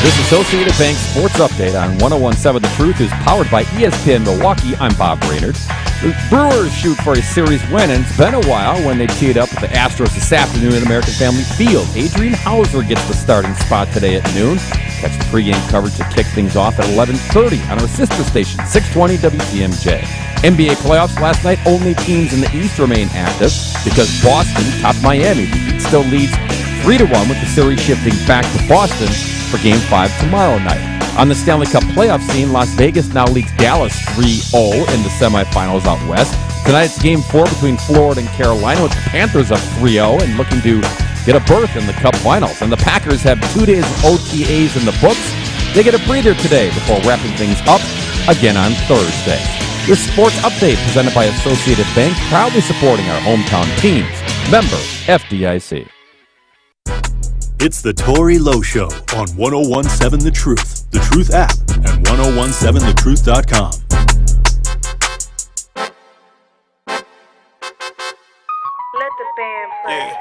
This Associated Bank Sports Update on 101.7 The Truth is powered by ESPN Milwaukee. I'm Bob Brainerd. The Brewers shoot for a series win, and it's been a while when they teed up with the Astros this afternoon at American Family Field. Adrian Hauser gets the starting spot today at noon. Catch the pregame coverage to kick things off at 11:30 on our sister station, 620 WCMJ. NBA playoffs last night, only teams in the East remain active because Boston topped Miami. The Heat still leads 3-1 with the series shifting back to Boston for Game 5 tomorrow night. On the Stanley Cup playoff scene, Las Vegas now leads Dallas 3-0 in the semifinals out west. Tonight's Game 4 between Florida and Carolina, with the Panthers up 3-0 and looking to get a berth in the Cup finals. And the Packers have 2 days of OTAs in the books. They get a breather today before wrapping things up again on Thursday. This sports update presented by Associated Bank, proudly supporting our hometown teams. Member FDIC. It's the Tory Lowe Show on 101.7 The Truth, The Truth app, and 1017thetruth.com.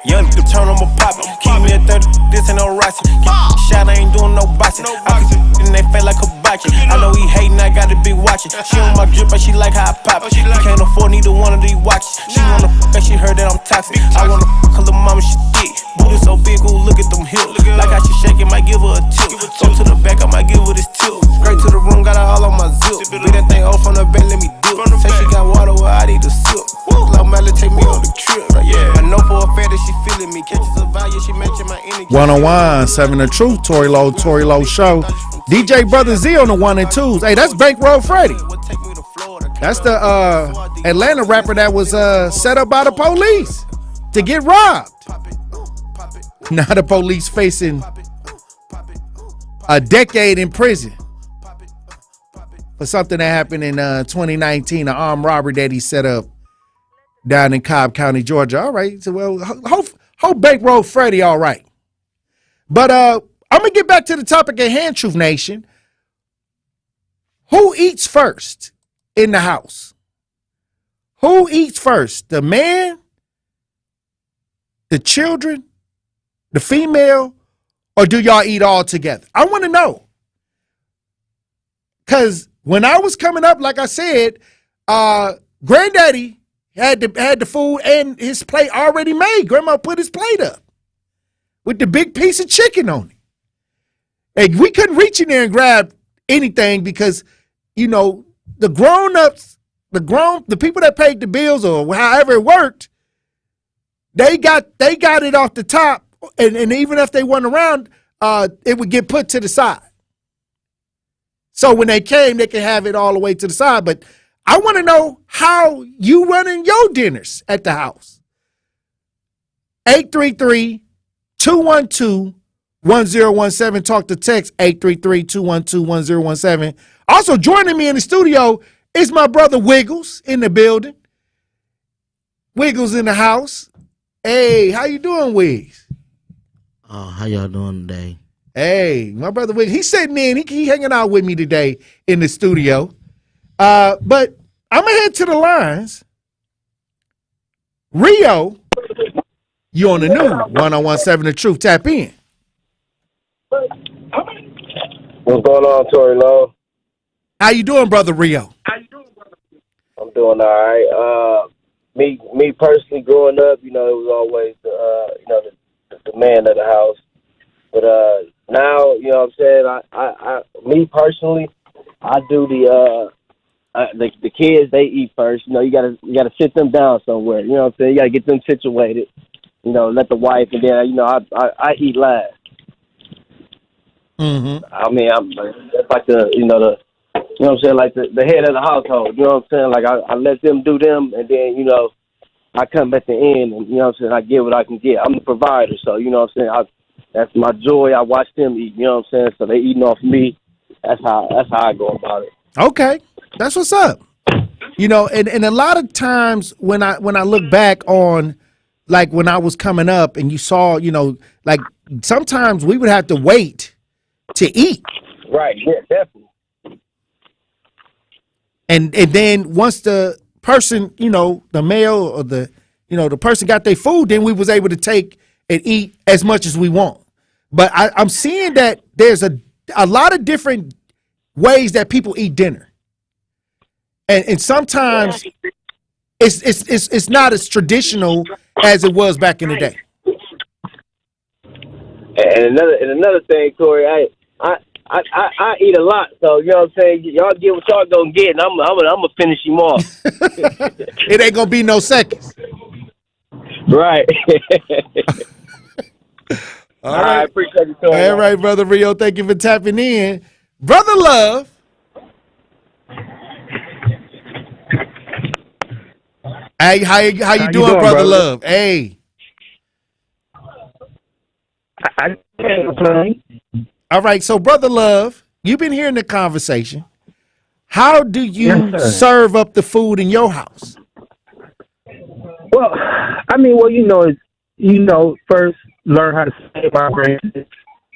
Young nigga turn on my pop. Keep me at 30, this ain't no rockin'. Shot, I ain't doing no boxing. I can see in they face like hibachi. I know he hatin', I gotta be watching. She on my drip, but she like how I pop. He can't afford neither one of these watches. She wanna fuck, she heard that I'm toxic. I wanna fuck her little mama, she thick. Booty so big, ooh, look at them hips. Like how she shaking, might give her a tip. Go to the back, I might give her this tip. Straight to the room, got her all on my zip. Beat that thing off on the bed, let me dip. Say she got water, well, I need a sip. Love Melly take me on the trip. I know for a fact that she feeling me. Catches a value, she mentioned my energy. 101.7 The Truth, Tory Lowe Show. DJ Brother Z on the 1 and 2s. Hey, that's Bankroll Freddy. That's the Atlanta rapper that was set up by the police to get robbed. Now the police facing a decade in prison for something that happened in 2019, an armed robbery that he set up down in Cobb County, Georgia. All right. So, well, hope Bankroll Freddy all right. But I'm going to get back to the topic at hand, Truth Nation. Who eats first in the house? Who eats first? The man, the children, the female, or do y'all eat all together? I want to know. Because when I was coming up, like I said, Granddaddy had the food and his plate already made. Grandma put his plate up with the big piece of chicken on it. And we couldn't reach in there and grab anything because, you know, the grown-ups, the people that paid the bills or however it worked, they got it off the top. And even if they weren't around, it would get put to the side. So when they came, they could have it all the way to the side. But I want to know how you running your dinners at the house. 833-212-1017. Talk to text 833-212-1017. Also joining me in the studio is my brother Wiggles in the building. Wiggles in the house. Hey, how you doing, Wiggs? How y'all doing today? Hey, my brother Wiggles. He's sitting in. He hanging out with me today in the studio. But I'm going to head to the lines. Rio, you on the new 101.7 The Truth. Tap in. What's going on, Tory Lowe? How you doing, Brother Rio? I'm doing all right. Me personally, growing up, it was always the man of the house. But now, what I'm saying, I me personally, I do the kids, they eat first. You gotta sit them down somewhere. You know what I'm saying? You gotta get them situated. Let the wife, and then I eat last. Mm-hmm. I mean, that's like what I'm saying, like the head of the household. You know what I'm saying? Like I let them do them, and then I come at the end, and what I'm saying, I get what I can get. I'm the provider, so what I'm saying. That's my joy. I watch them eat. You know what I'm saying? So they eating off me. That's how I go about it. Okay, that's what's up. And a lot of times when I look back on, like when I was coming up, and you saw, like sometimes we would have to wait to eat. Right. Yeah. Definitely. And then once the person, the male or the person got their food, then we was able to take and eat as much as we want. But I'm seeing that there's a lot of different ways that people eat dinner, and sometimes it's not as traditional as it was back in the day. And another thing, Corey, I eat a lot, so you know what I'm saying. Y'all get what y'all gonna get, and I'm gonna finish him off. It ain't gonna be no seconds. Right. All right. I appreciate you. All right, Brother Rio. Thank you for tapping in. Brother Love. Hey, how you doing, Brother Love? Hey. I can't complain. All right, so Brother Love, you've been hearing the conversation. How do you serve up the food in your house? Well, first learn how to save my brain.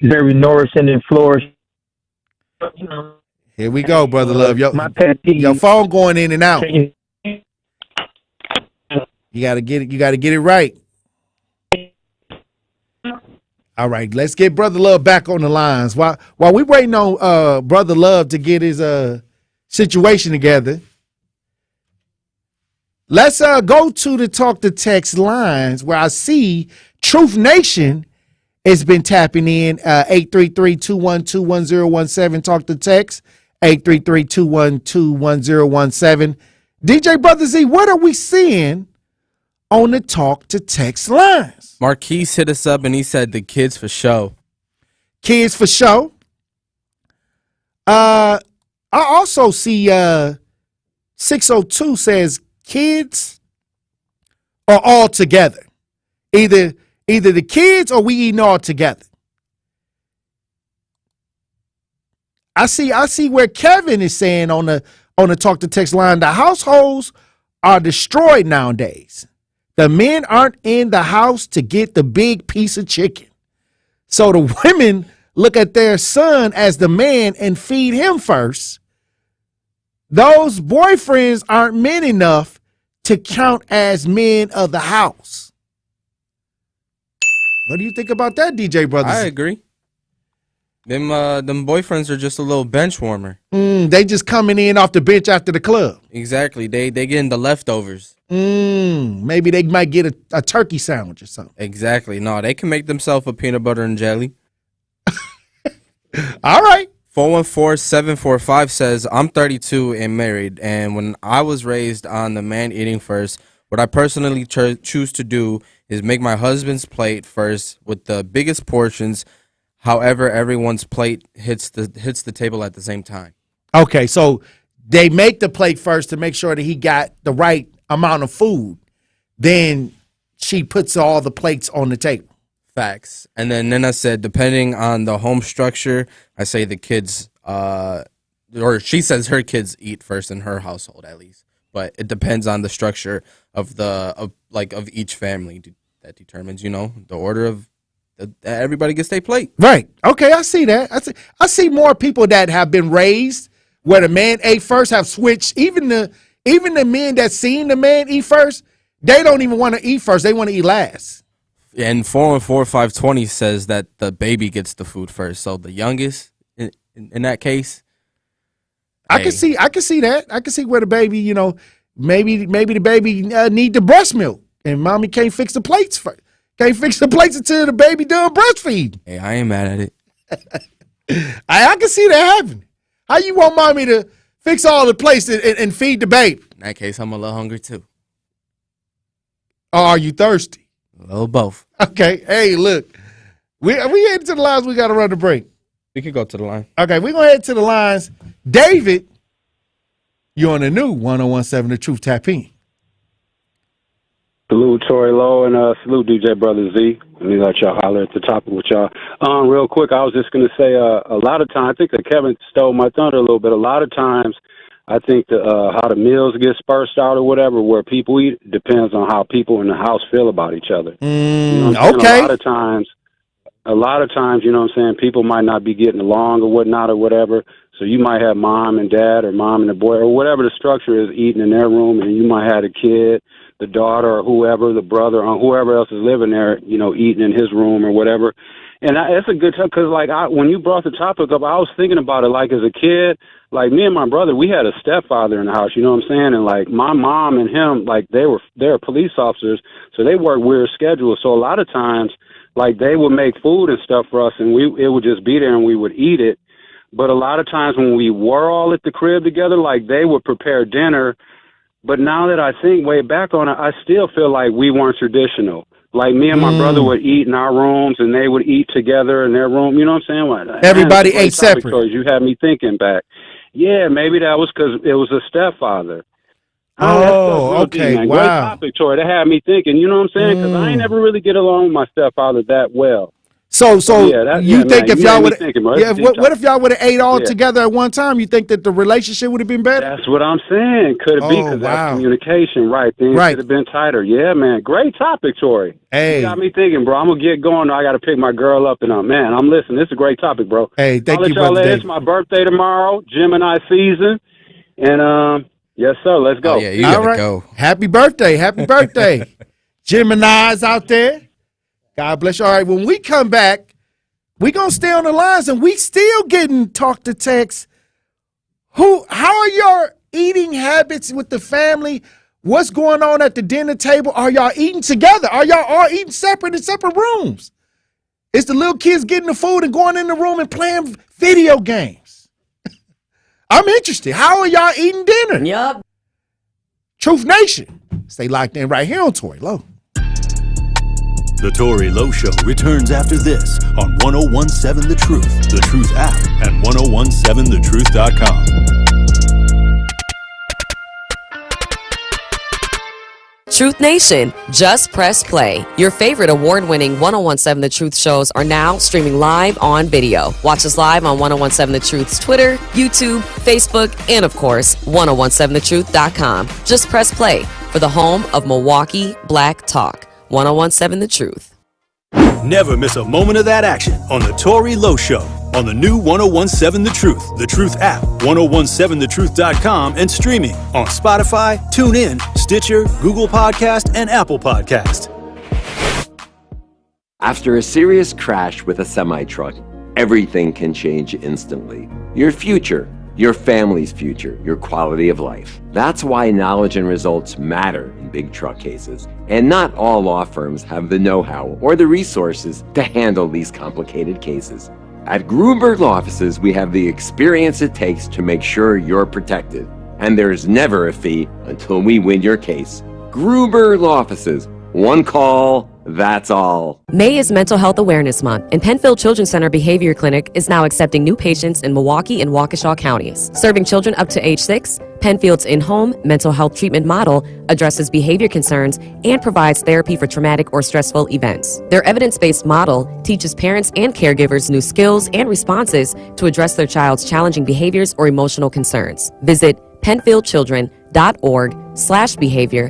Very nourishing and flourishing. Here we go, Brother Love. Your phone going in and out. You gotta get it. You gotta get it right. All right, let's get Brother Love back on the lines. While we waiting on Brother Love to get his situation together, let's go to the Talk to Text lines where I see Truth Nation has been tapping in 833-212-1017. Talk to Text 833-212-1017. DJ Brother Z, what are we seeing on the Talk to Text lines? Marquise hit us up and he said the kids for show. Kids for show. I also see 602 says kids are all together. Either the kids or we eating all together. I see where Kevin is saying on the Talk to Text line, the households are destroyed nowadays. The men aren't in the house to get the big piece of chicken. So the women look at their son as the man and feed him first. Those boyfriends aren't men enough to count as men of the house. What do you think about that, DJ Brothers? I agree. Them boyfriends are just a little bench warmer. They just coming in off the bench after the club. Exactly. They getting the leftovers. Maybe they might get a turkey sandwich or something. Exactly. No, they can make themselves a peanut butter and jelly. All right. 414-745 says, I'm 32 and married, and when I was raised on the man eating first, what I personally choose to do is make my husband's plate first with the biggest portions. However, everyone's plate hits the table at the same time. Okay, so they make the plate first to make sure that he got the right amount of food. Then she puts all the plates on the table. Facts. And then Nina said, depending on the home structure, I say the kids, or she says her kids eat first in her household at least. But it depends on the structure of each family that determines, the order of everybody gets their plate. Right. Okay, I see that. I see more people that have been raised where the man ate first have switched. Even the men that seen the man eat first, they don't even want to eat first. They want to eat last. And 414-520 says that the baby gets the food first. So the youngest in that case. I can see that. I can see where the baby, you know, maybe the baby need the breast milk, and mommy can't fix the plates can't fix the plates until the baby done breastfeed. Hey, I ain't mad at it. I can see that happening. How you want mommy to fix all the plates and feed the baby? In that case, I'm a little hungry too. Or are you thirsty? A little both. Okay. Hey, look, we heading to the lines. We got to run the break. We could go to the line. Okay, we're gonna head to the lines. David, you're on the new 101.7 The Truth. Tap in. Salute Tory Lowe and salute DJ Brother Z. Let me let y'all holler at the topic with y'all. Real quick, I was just going to say a lot of times, I think that Kevin stole my thunder a little bit. A lot of times, I think how the meals get dispersed out or whatever, where people eat, depends on how people in the house feel about each other. You know Okay. A lot of times, you know what I'm saying, people might not be getting along or whatnot or whatever. So you might have mom and dad or mom and the boy or whatever the structure is eating in their room, and you might have the kid, the daughter, or whoever, the brother, or whoever else is living there, you know, eating in his room or whatever. And it's a good time because, like, when you brought the topic up, I was thinking about it. Like, as a kid, like me and my brother, we had a stepfather in the house. You know what I'm saying? And like my mom and him, like they're police officers, so they work weird schedules. So a lot of times, like they would make food and stuff for us, and it would just be there, and we would eat it. But a lot of times when we were all at the crib together, like they would prepare dinner. But now that I think way back on it, I still feel like we weren't traditional. Like me and my brother would eat in our rooms, and they would eat together in their room. You know what I'm saying? Everybody ate separate. Stories. You had me thinking back. Yeah, maybe that was because it was a stepfather. Oh, okay. Deep, wow. Great topic, Tori. That had me thinking. You know what I'm saying? Because I ain't never really get along with my stepfather that well. So you think man, if y'all would, what if have y'all would have ate all together at one time? You think that the relationship would have been better? That's what I'm saying. Could it be because that's communication, right? Things could have been tighter. Yeah, man. Great topic, Tori. Hey, you got me thinking, bro. I'm gonna get going. I got to pick my girl up, and man, I'm listening. This is a great topic, bro. Hey, thank you, y'all brother. It's my birthday tomorrow, Gemini season, and yes, sir. Let's go. Oh, yeah, you gotta go. Happy birthday! Happy birthday, Gemini's out there. God bless you. All right, when we come back, we gonna stay on the lines, and we still getting talk to text. How are your eating habits with the family? What's going on at the dinner table? Are y'all eating together? Are y'all all eating separate in separate rooms? Is the little kids getting the food and going in the room and playing video games? I'm interested. How are y'all eating dinner? Yup. Truth Nation. Stay locked in right here on Tory Lowe. The Tory Lowe Show returns after this on 101.7 The Truth, The Truth app, and 1017thetruth.com. Truth Nation, just press play. Your favorite award-winning 1017 The Truth shows are now streaming live on video. Watch us live on 1017 The Truth's Twitter, YouTube, Facebook, and of course, 1017thetruth.com. Just press play for the home of Milwaukee Black Talk. 1017 The Truth. Never miss a moment of that action on The Tory Lowe Show on the new 1017 The Truth app, 1017thetruth.com, and streaming on Spotify, TuneIn, Stitcher, Google Podcast, and Apple Podcast. After a serious crash with a semi-truck, everything can change instantly. Your future, your family's future, your quality of life. That's why knowledge and results matter in big truck cases. And not all law firms have the know-how or the resources to handle these complicated cases. At Gruber Law Offices, we have the experience it takes to make sure you're protected. And there's never a fee until we win your case. Gruber Law Offices. One call, that's all. May is Mental Health Awareness Month, and Penfield Children's Center Behavior Clinic is now accepting new patients in Milwaukee and Waukesha counties. Serving children up to age 6, Penfield's in-home mental health treatment model addresses behavior concerns and provides therapy for traumatic or stressful events. Their evidence-based model teaches parents and caregivers new skills and responses to address their child's challenging behaviors or emotional concerns. Visit PenfieldChildren.org/behavior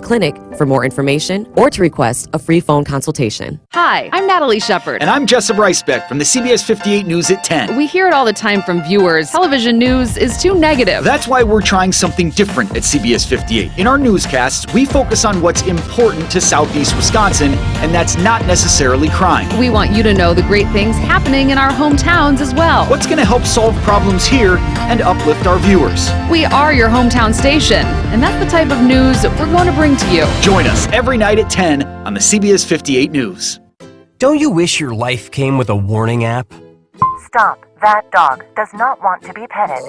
clinic for more information or to request a free phone consultation. Hi, I'm Natalie Shepard. And I'm Jessup Ricebeck from the CBS 58 News at 10. We hear it all the time from viewers. Television news is too negative. That's why we're trying something different at CBS 58. In our newscasts, we focus on what's important to Southeast Wisconsin, and that's not necessarily crime. We want you to know the great things happening in our hometowns as well. What's going to help solve problems here and uplift our viewers? We are your hometown station, and that's the type of news we're going to bring to you. Join us every night at 10 on the CBS 58 News. Don't you wish your life came with a warning app? Stop. That dog does not want to be petted.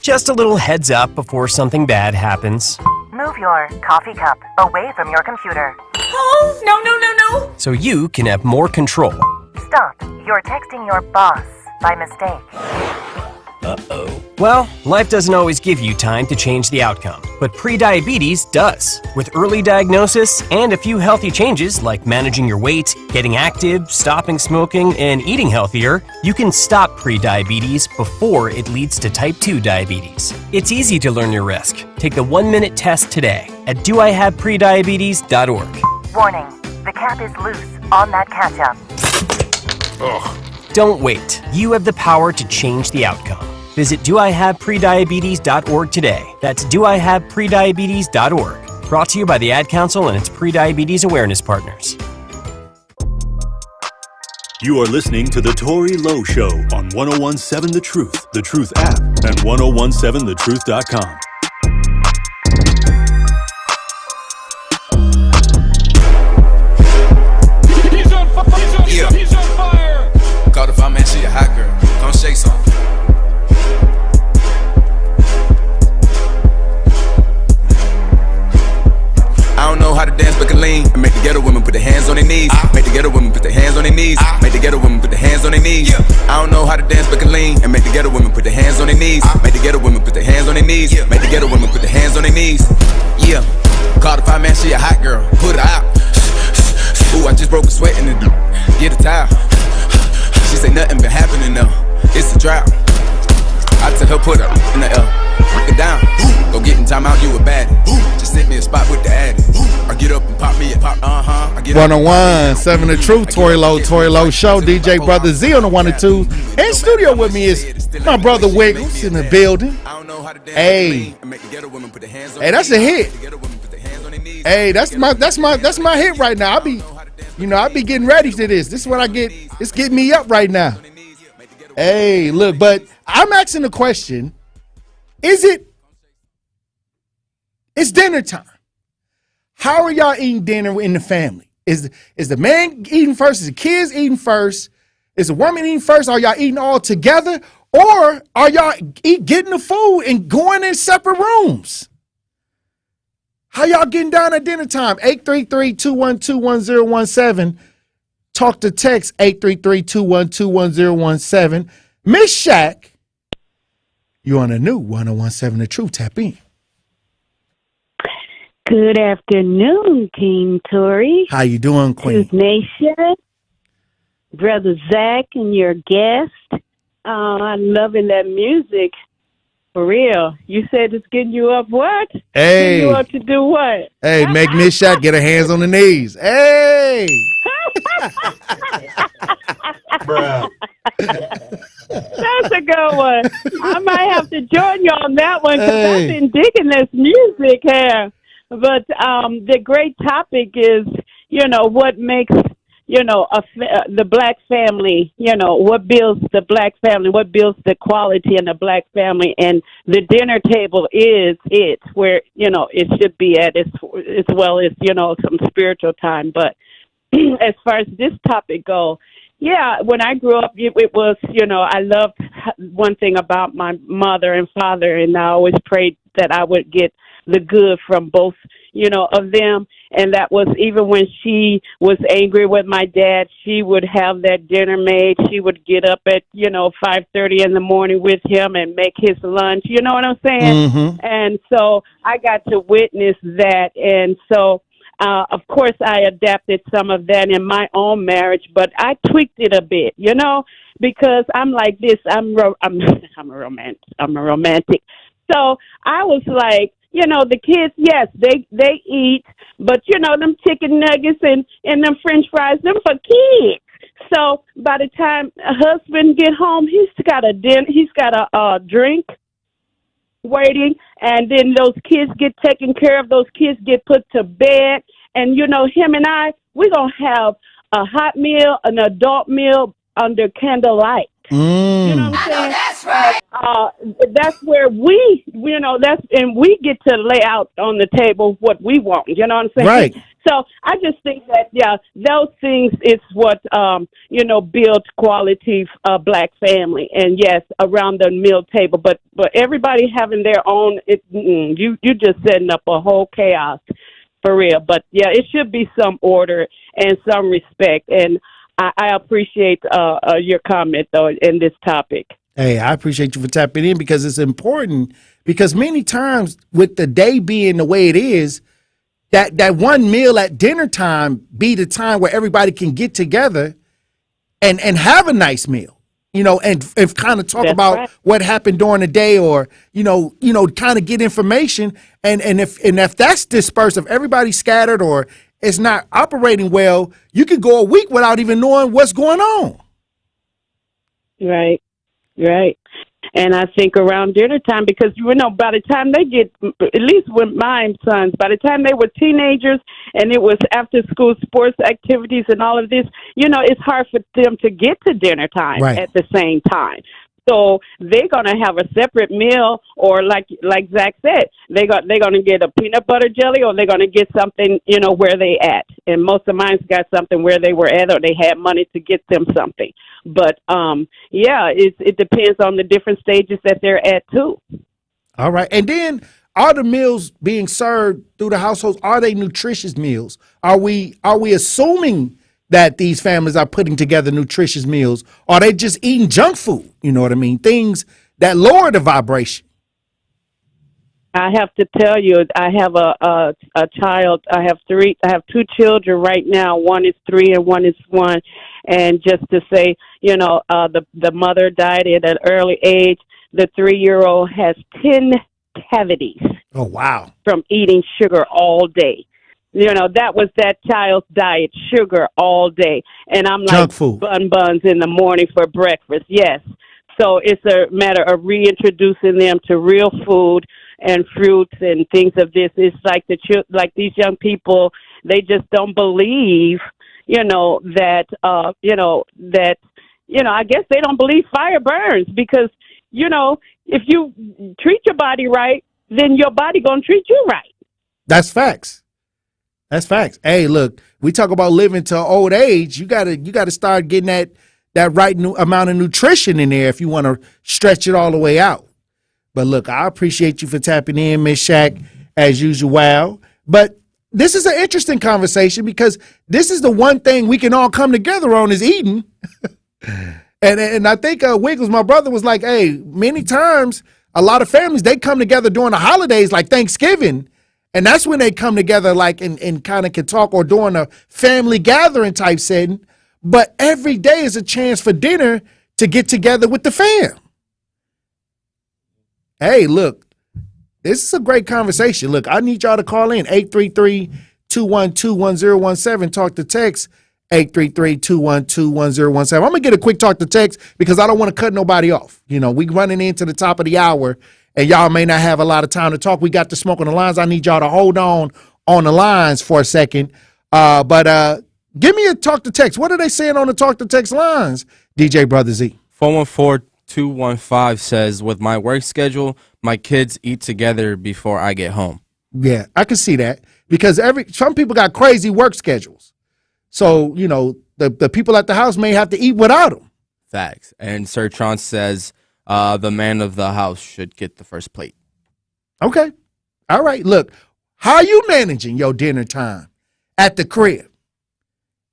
Just a little heads up before something bad happens. Move your coffee cup away from your computer. Oh, no. So you can have more control. Stop. You're texting your boss by mistake. Uh-oh. Well, life doesn't always give you time to change the outcome, but prediabetes does. With early diagnosis and a few healthy changes like managing your weight, getting active, stopping smoking, and eating healthier, you can stop prediabetes before it leads to type 2 diabetes. It's easy to learn your risk. Take the 1-minute test today at doihaveprediabetes.org. Warning. The cap is loose on that ketchup. Ugh. Don't wait. You have the power to change the outcome. Visit doihaveprediabetes.org today. That's doihaveprediabetes.org. Brought to you by the Ad Council and its prediabetes awareness partners. You are listening to The Tory Lowe Show on 1017 The Truth app, and 1017thetruth.com. He's on fire! Call the fire man, she a hot girl. Come shake some. I don't know how to dance, but can lean. And make the ghetto women put their hands on their knees. Make the ghetto women put their hands on their knees. Make the ghetto women put their hands on their knees. I don't know how to dance, but can lean. And make the ghetto women put their hands on their knees. Make the ghetto women put their hands on their knees. Make the ghetto women put their hands on their knees. Yeah. Call the fire man, she a hot girl. Put her out. Ooh, I just broke a sweat in the get a towel. She say nothing been happening though. It's a drought. I tell her put her in the L. Get down. Go get in time out, you a baddie. Just sit me a spot with the addy. Or get up and pop me a pop. 1017 The Truth, Tory Lowe Show. DJ Brother Z on the 1 and 2. In studio with me is my brother Wiggles in the building. Hey, that's a hit. Hey, that's my hit right now. I be getting ready for this. This is what I get. It's getting me up right now. Hey, look, but I'm asking the question: it's dinner time? How are y'all eating dinner in the family? Is the man eating first? Is the kids eating first? Is the woman eating first? Are y'all eating all together, or are y'all getting the food and going in separate rooms? How y'all getting down at dinner time? 833-212-1017. Talk to text 833-212-1017. Miss Shaq, you on a new 1017 The Truth. Tap in. Good afternoon, Team Tory. How you doing, Queen? Truth Nation. Brother Zach and your guest. I'm loving that music. For real. You said it's getting you up what? Hey. Getting you up to do what? Hey, make Miss Shaq get her hands on the knees. Hey. Bruh. That's a good one. I might have to join you on that one because I've been digging this music here. But the great topic is, what makes, the black family, what builds the black family, what builds the quality in the black family. And the dinner table is it where, it should be at as well as, some spiritual time. But as far as this topic go, yeah, when I grew up, it was, I loved one thing about my mother and father, and I always prayed that I would get the good from both, of them. And that was even when she was angry with my dad, she would have that dinner made. She would get up at, 5:30 in the morning with him and make his lunch. You know what I'm saying? Mm-hmm. And so I got to witness that. And so, of course, I adapted some of that in my own marriage, but I tweaked it a bit, because I'm like this. I'm a romantic. So I was like, the kids, yes, they eat, but them chicken nuggets and them French fries, them for kids. So by the time a husband get home, he's got a drink waiting, and then those kids get taken care of. Those kids get put to bed, and him and I, we're gonna have a hot meal, an adult meal under candlelight. You know what I'm saying? That's right. That's where we get to lay out on the table what we want. You know what I'm saying? Right. So I just think that, those things is what, builds quality black family. And yes, around the meal table, but everybody having their own, you're just setting up a whole chaos for real. But yeah, it should be some order and some respect. And I appreciate your comment though in this topic. Hey, I appreciate you for tapping in because it's important, because many times with the day being the way it is, that one meal at dinner time be the time where everybody can get together and have a nice meal, and kind of talk about what happened during the day, or, kind of get information. And if that's dispersed, if everybody's scattered or it's not operating well, you could go a week without even knowing what's going on. Right. And I think around dinner time, because, by the time they get, at least with my sons, by the time they were teenagers and it was after school sports activities and all of this, it's hard for them to get to dinner time at the same time. So they're going to have a separate meal, or like Zach said, they're going to get a peanut butter jelly, or they're going to get something, where they at. And most of mine's got something where they were at, or they had money to get them something. But, it depends on the different stages that they're at, too. All right. And then are the meals being served through the households, are they nutritious meals? Are we assuming that these families are putting together nutritious meals? Or are they just eating junk food? You know what I mean? Things that lower the vibration. I have to tell you, I have a child. I have two children right now. One is 3 and one is 1. And just to say, the mother died at an early age. The 3-year-old has 10 cavities. Oh, wow. From eating sugar all day. That was that child's diet, sugar all day. And I'm junk like, food. Buns in the morning for breakfast. Yes. So it's a matter of reintroducing them to real food and fruits and things of this. It's like these young people, they just don't believe, that I guess they don't believe fire burns, because, if you treat your body right, then your body gonna treat you right. That's facts. That's facts. Hey, look, we talk about living to old age. You gotta start getting that right amount of nutrition in there if you want to stretch it all the way out. But look, I appreciate you for tapping in, Miss Shaq, as usual. But this is an interesting conversation, because this is the one thing we can all come together on is eating. and I think Wiggles, my brother, was like, hey, many times a lot of families, they come together during the holidays like Thanksgiving. And that's when they come together like and kind of can talk, or during a family gathering type setting. But every day is a chance for dinner to get together with the fam. Hey, look, this is a great conversation. Look, I need y'all to call in 833-212-1017. Talk to text 833-212-1017. I'm going to get a quick talk to text because I don't want to cut nobody off. We running into the top of the hour and y'all may not have a lot of time to talk. We got the smoke on the lines. I need y'all to hold on the lines for a second. But give me a talk to text. What are they saying on the talk to text lines, DJ Brother Z? 414-215 says, with my work schedule, my kids eat together before I get home. Yeah, I can see that, because some people got crazy work schedules. So, the people at the house may have to eat without them. Facts. And Sir Tron says the man of the house should get the first plate. Okay. All right. Look, how are you managing your dinner time at the crib?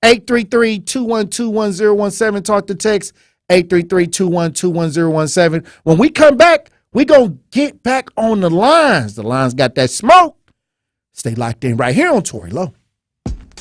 833-212-1017. Talk to text 833-212-1017. When we come back, we're going to get back on the lines. The lines got that smoke. Stay locked in right here on Tory Lowe.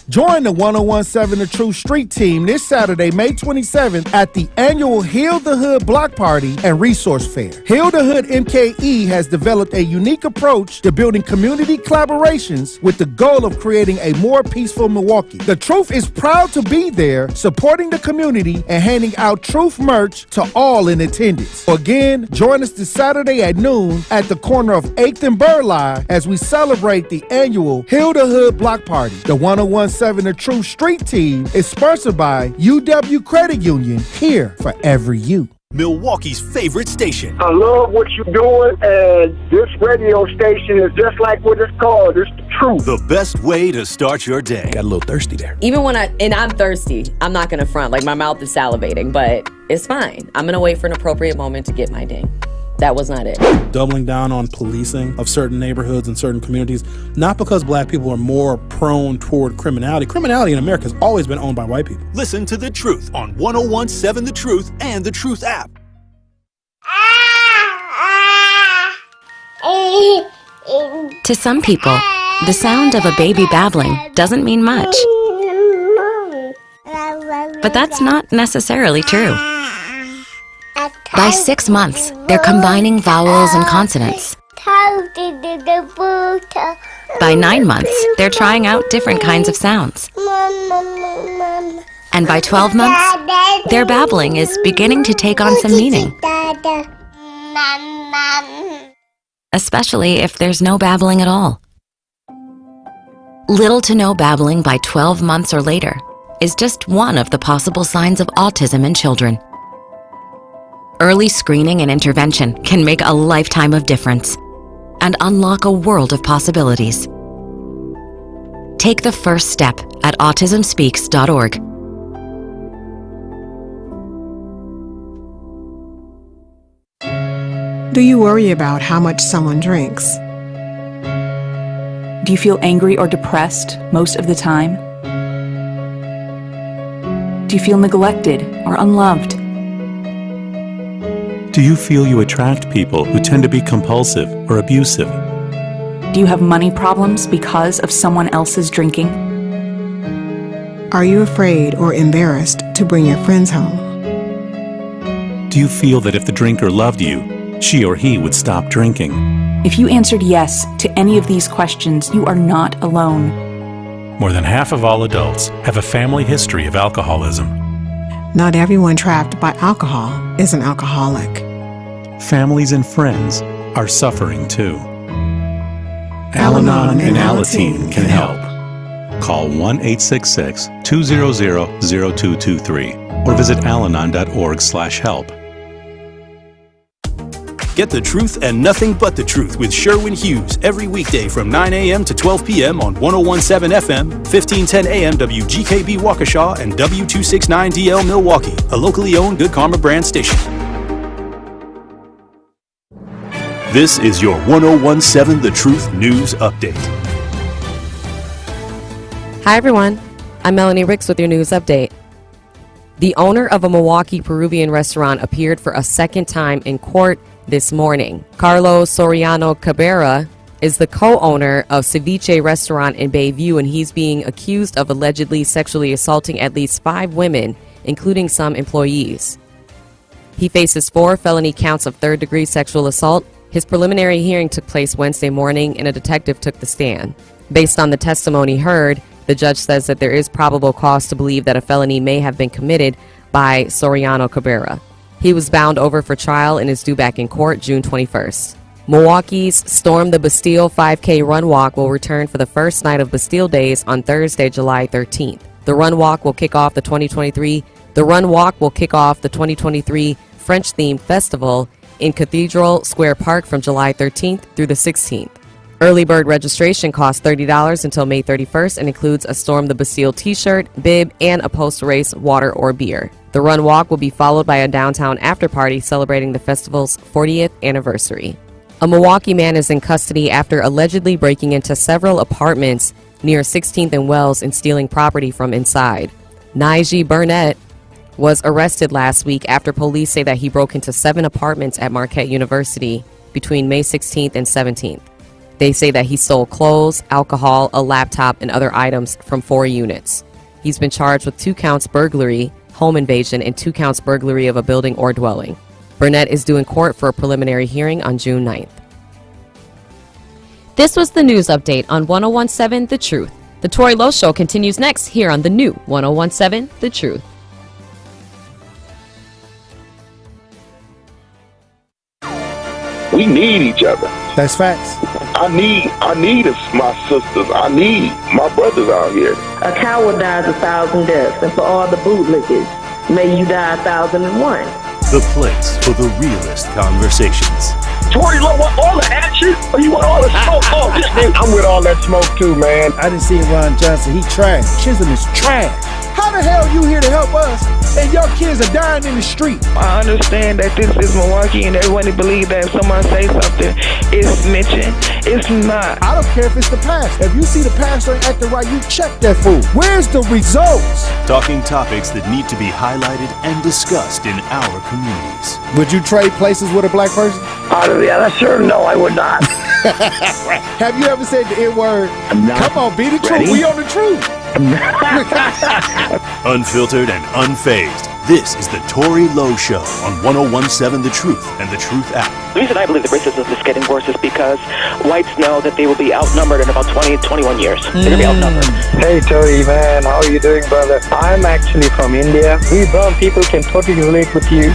Join the 1017 The Truth Street Team this Saturday, May 27th at the annual Heal the Hood Block Party and Resource Fair. Heal the Hood MKE has developed a unique approach to building community collaborations with the goal of creating a more peaceful Milwaukee. The Truth is proud to be there, supporting the community and handing out Truth merch to all in attendance. Again, join us this Saturday at noon at the corner of 8th and Burleigh as we celebrate the annual Heal the Hood Block Party. The 1017 The Truth Street Team is sponsored by UW Credit Union, here for every you. Milwaukee's favorite station. I love what you're doing, and this radio station is just like what it's called. It's the truth. The best way to start your day. Got a little thirsty there. Even when I'm thirsty, I'm not gonna front. Like, my mouth is salivating, but it's fine. I'm gonna wait for an appropriate moment to get my ding. That was not it. Doubling down on policing of certain neighborhoods and certain communities, not because black people are more prone toward criminality. Criminality in America has always been owned by white people. Listen to The Truth on 1017 The Truth and The Truth app. To some people, the sound of a baby babbling doesn't mean much. But that's not necessarily true. By 6 months, they're combining vowels and consonants. By 9 months, they're trying out different kinds of sounds. And by 12 months, their babbling is beginning to take on some meaning. Especially if there's no babbling at all. Little to no babbling by 12 months or later is just one of the possible signs of autism in children. Early screening and intervention can make a lifetime of difference and unlock a world of possibilities. Take the first step at autismspeaks.org. Do you worry about how much someone drinks? Do you feel angry or depressed most of the time? Do you feel neglected or unloved? Do you feel you attract people who tend to be compulsive or abusive? Do you have money problems because of someone else's drinking? Are you afraid or embarrassed to bring your friends home? Do you feel that if the drinker loved you, she or he would stop drinking? If you answered yes to any of these questions, you are not alone. More than half of all adults have a family history of alcoholism. Not everyone trapped by alcohol is an alcoholic. Families and friends are suffering too. Al-Anon and Alateen can help. Call 1-866-200-0223 or visit alanon.org/help. Get the truth and nothing but the truth with Sherwin Hughes every weekday from 9 a.m. to 12 p.m. on 1017 FM, 1510 a.m. WGKB Waukesha, and W269DL Milwaukee, a locally owned Good Karma brand station. This is your 1017 The Truth News Update. Hi, everyone. I'm Melanie Ricks with your news update. The owner of a Milwaukee Peruvian restaurant appeared for a second time in court this morning. Carlos Soriano Cabrera is the co-owner of Ceviche restaurant in Bayview, and he's being accused of allegedly sexually assaulting at least 5 women, including some employees. He faces 4 felony counts of third-degree sexual assault. His preliminary hearing took place Wednesday morning, and a detective took the stand. Based on the testimony heard, the judge says that there is probable cause to believe that a felony may have been committed by Soriano Cabrera. He was bound over for trial and is due back in court June 21st. Milwaukee's Storm the Bastille 5K Run Walk will return for the first night of Bastille Days on Thursday, July 13th. The Run Walk will kick off the 2023 French-themed festival in Cathedral Square Park from July 13th through the 16th. Early bird registration costs $30 until May 31st and includes a Storm the Bastille t-shirt, bib, and a post-race water or beer. The Run Walk will be followed by a downtown after-party celebrating the festival's 40th anniversary. A Milwaukee man is in custody after allegedly breaking into several apartments near 16th and Wells and stealing property from inside. Nige Burnett was arrested last week after police say that he broke into 7 apartments at Marquette University between May 16th and 17th. They say that he stole clothes, alcohol, a laptop, and other items from 4 units. He's been charged with 2 counts burglary, home invasion, and 2 counts burglary of a building or dwelling. Burnett is due in court for a preliminary hearing on June 9th. This was the news update on 1017 The Truth. The Tori Lowe Show continues next here on the new 1017 The Truth. We need each other. That's facts. I need my sisters. I need my brothers out here. A coward dies 1,000 deaths, and for all the bootlickers, may you die 1,001. The place for the realest conversations. Tori Lowe want all the action, or you want all the smoke? Oh, this nigga. I'm with all that smoke too, man. I didn't see Ron Johnson. He trash. Chisholm is trash. How the hell you here to help us and your kids are dying in the street? I understand that this is Milwaukee and everyone believes that if someone say something, it's snitching. It's not. I don't care if it's the pastor. If you see the pastor ain't acting right, you check that fool. Where's the results? Talking topics that need to be highlighted and discussed in our communities. Would you trade places with a black person? Sure, no, I would not. Have you ever said the N-word? Come on, be the truth. We on the truth. Unfiltered and unfazed. This is the Tori Lowe Show on 1017 The Truth and the Truth app. The reason I believe the racism is getting worse is because whites know that they will be outnumbered in about 20, 21 years. They're going to be outnumbered. Hey, Tori, man. How are you doing, brother? I'm actually from India. We brown people can totally relate with you.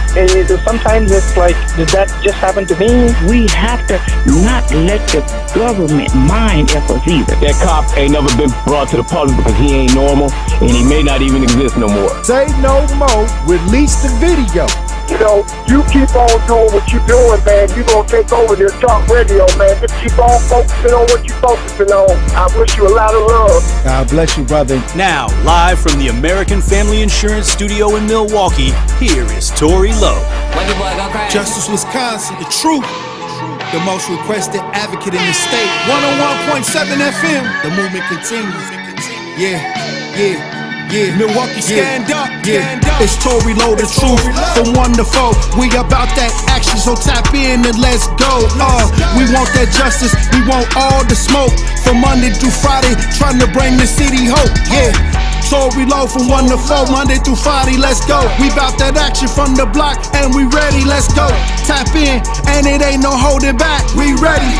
Sometimes it's like, did that just happen to me? We have to not let the government mind us either. That cop ain't never been brought to the public because he ain't normal, and he may not even exist no more. Say no more. Release the video. You know, you keep on doing what you're doing, man. You're going to take over this talk radio, man. Just keep on focusing on what you're focusing on. I wish you a lot of love. God bless you, brother. Now, live from the American Family Insurance Studio in Milwaukee, here is Tori Lowe. Justice Wisconsin, the truth. The most requested advocate in the state. 101.7 FM. The movement continues. Yeah. Milwaukee, stand up. It's Tori Lowe, the truth. From 1 to 4, we about that action, so tap in and let's go. We want that justice, we want all the smoke. From Monday through Friday, trying to bring the city hope. Yeah. Tori Lowe from 1 to 4, Monday through Friday, let's go. We bout that action from the block, and we ready, let's go. Tap in, and it ain't no holding back. We ready.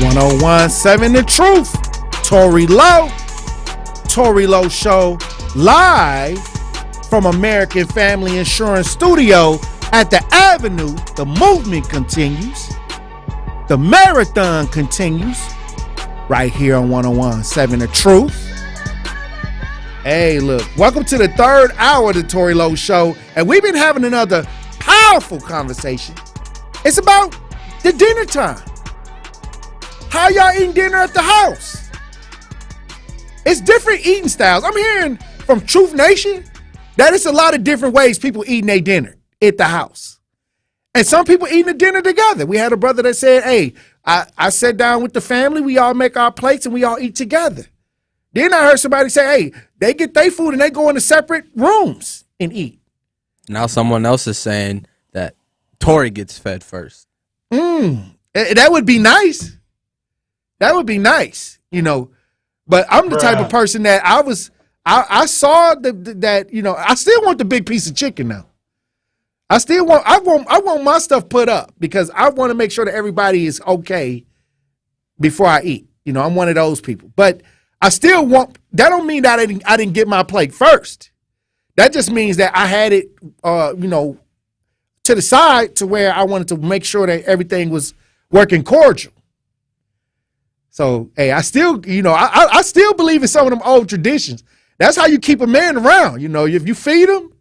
1017 The Truth. Tori Lowe Show, live from American Family Insurance Studio at the Avenue. The movement continues. The marathon continues. Right here on 1017 The Truth. Hey, look, welcome to the 3rd hour of the Tori Lowe Show. And we've been having another powerful conversation. It's about the dinner time. How y'all eating dinner at the house? It's different eating styles. I'm hearing from Truth Nation that it's a lot of different ways people eating their dinner at the house. And some people eating the dinner together. We had a brother that said, hey, I sat down with the family, we all make our plates and we all eat together. Then I heard somebody say, hey, they get their food and they go into separate rooms and eat. Now someone else is saying that Tori gets fed first. That would be nice. That would be nice, you know. But I'm the type of person that I saw that, you know, I still want the big piece of chicken now. I want my stuff put up because I want to make sure that everybody is okay before I eat. You know, I'm one of those people. But I still want, that don't mean that I didn't get my plate first. That just means that I had it, you know, to the side to where I wanted to make sure that everything was working cordial. So, hey, I still, you know, I still believe in some of them old traditions. That's how you keep a man around. You know, if you feed him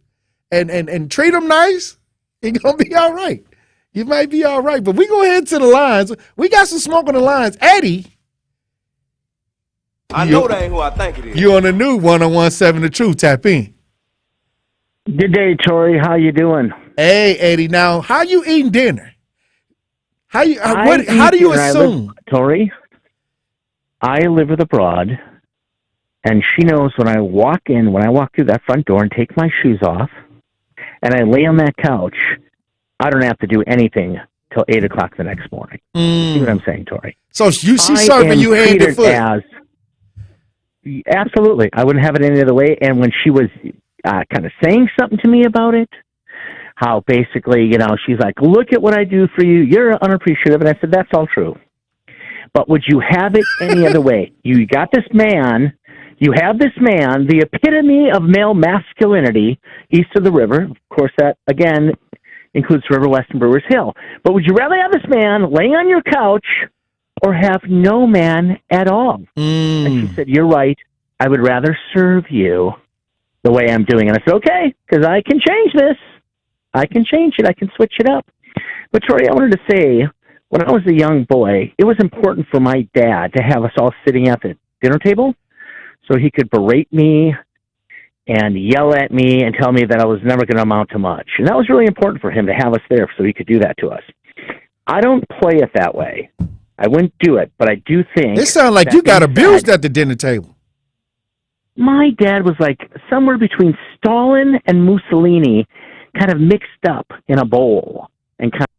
and treat him nice, he's going to be all right. You might be all right. But we go ahead to the lines. We got some smoke on the lines. Eddie. I know that ain't who I think it is. You on the new 1017 The Truth. Tap in. Good day, Tori. How you doing? Hey, Eddie. Now, how you eating dinner? How do you assume? Tori, I live with abroad, and she knows when I walk through that front door and take my shoes off, and I lay on that couch, I don't have to do anything till 8 o'clock the next morning. See what I'm saying, Tori? So she's serving you hand and foot. Absolutely. I wouldn't have it any other way. And when she was kind of saying something to me about it, how basically, she's like, look at what I do for you. You're unappreciative. And I said, that's all true. But would you have it any other way? You got this man. You have this man, the epitome of male masculinity, east of the river. Of course, that, again, includes River West and Brewers Hill. But would you rather have this man laying on your couch or have no man at all? And she said, you're right. I would rather serve you the way I'm doing. And I said, okay, because I can change this. I can change it. I can switch it up. But, Tori, I wanted to say, when I was a young boy, it was important for my dad to have us all sitting at the dinner table so he could berate me and yell at me and tell me that I was never going to amount to much. And that was really important for him to have us there so he could do that to us. I don't play it that way. I wouldn't do it, but I do think... It sounds like you got abused at the dinner table. My dad was like somewhere between Stalin and Mussolini, kind of mixed up in a bowl and kind of,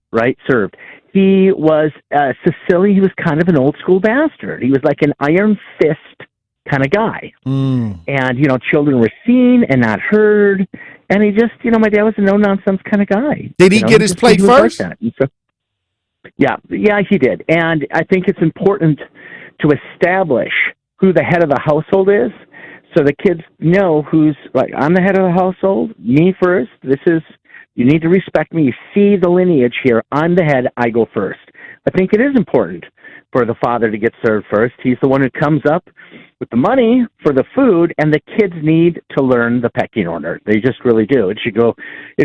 served. He was Sicilian. He was kind of an old school bastard. He was like an iron fist kind of guy. And, children were seen and not heard. And he just, my dad was a no-nonsense kind of guy. Did he get his plate first? Like yeah, he did. And I think it's important to establish who the head of the household is so the kids know who's, like, I'm the head of the household, me first. You need to respect me. You see the lineage here. I'm the head. I go first. I think it is important for the father to get served first. He's the one who comes up with the money for the food, and the kids need to learn the pecking order. They just really do. It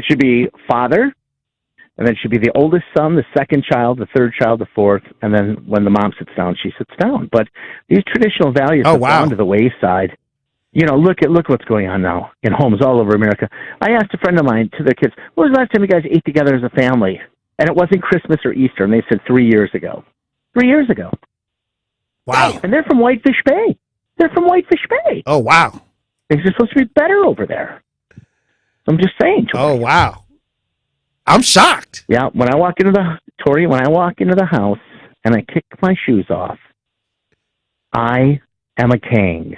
should be father, and then it should be the oldest son, the second child, the third child, the fourth, and then when the mom sits down, she sits down. But these traditional values have gone to the wayside. Look what's going on now in homes all over America. I asked a friend of mine to their kids, when was the last time you guys ate together as a family? And it wasn't Christmas or Easter, and they said 3 years ago. 3 years ago. Wow. And they're from Whitefish Bay. Oh, wow. Things are supposed to be better over there. I'm just saying. Oh, wow. I'm shocked. Yeah, when I walk into the house and I kick my shoes off, I am a Kangs.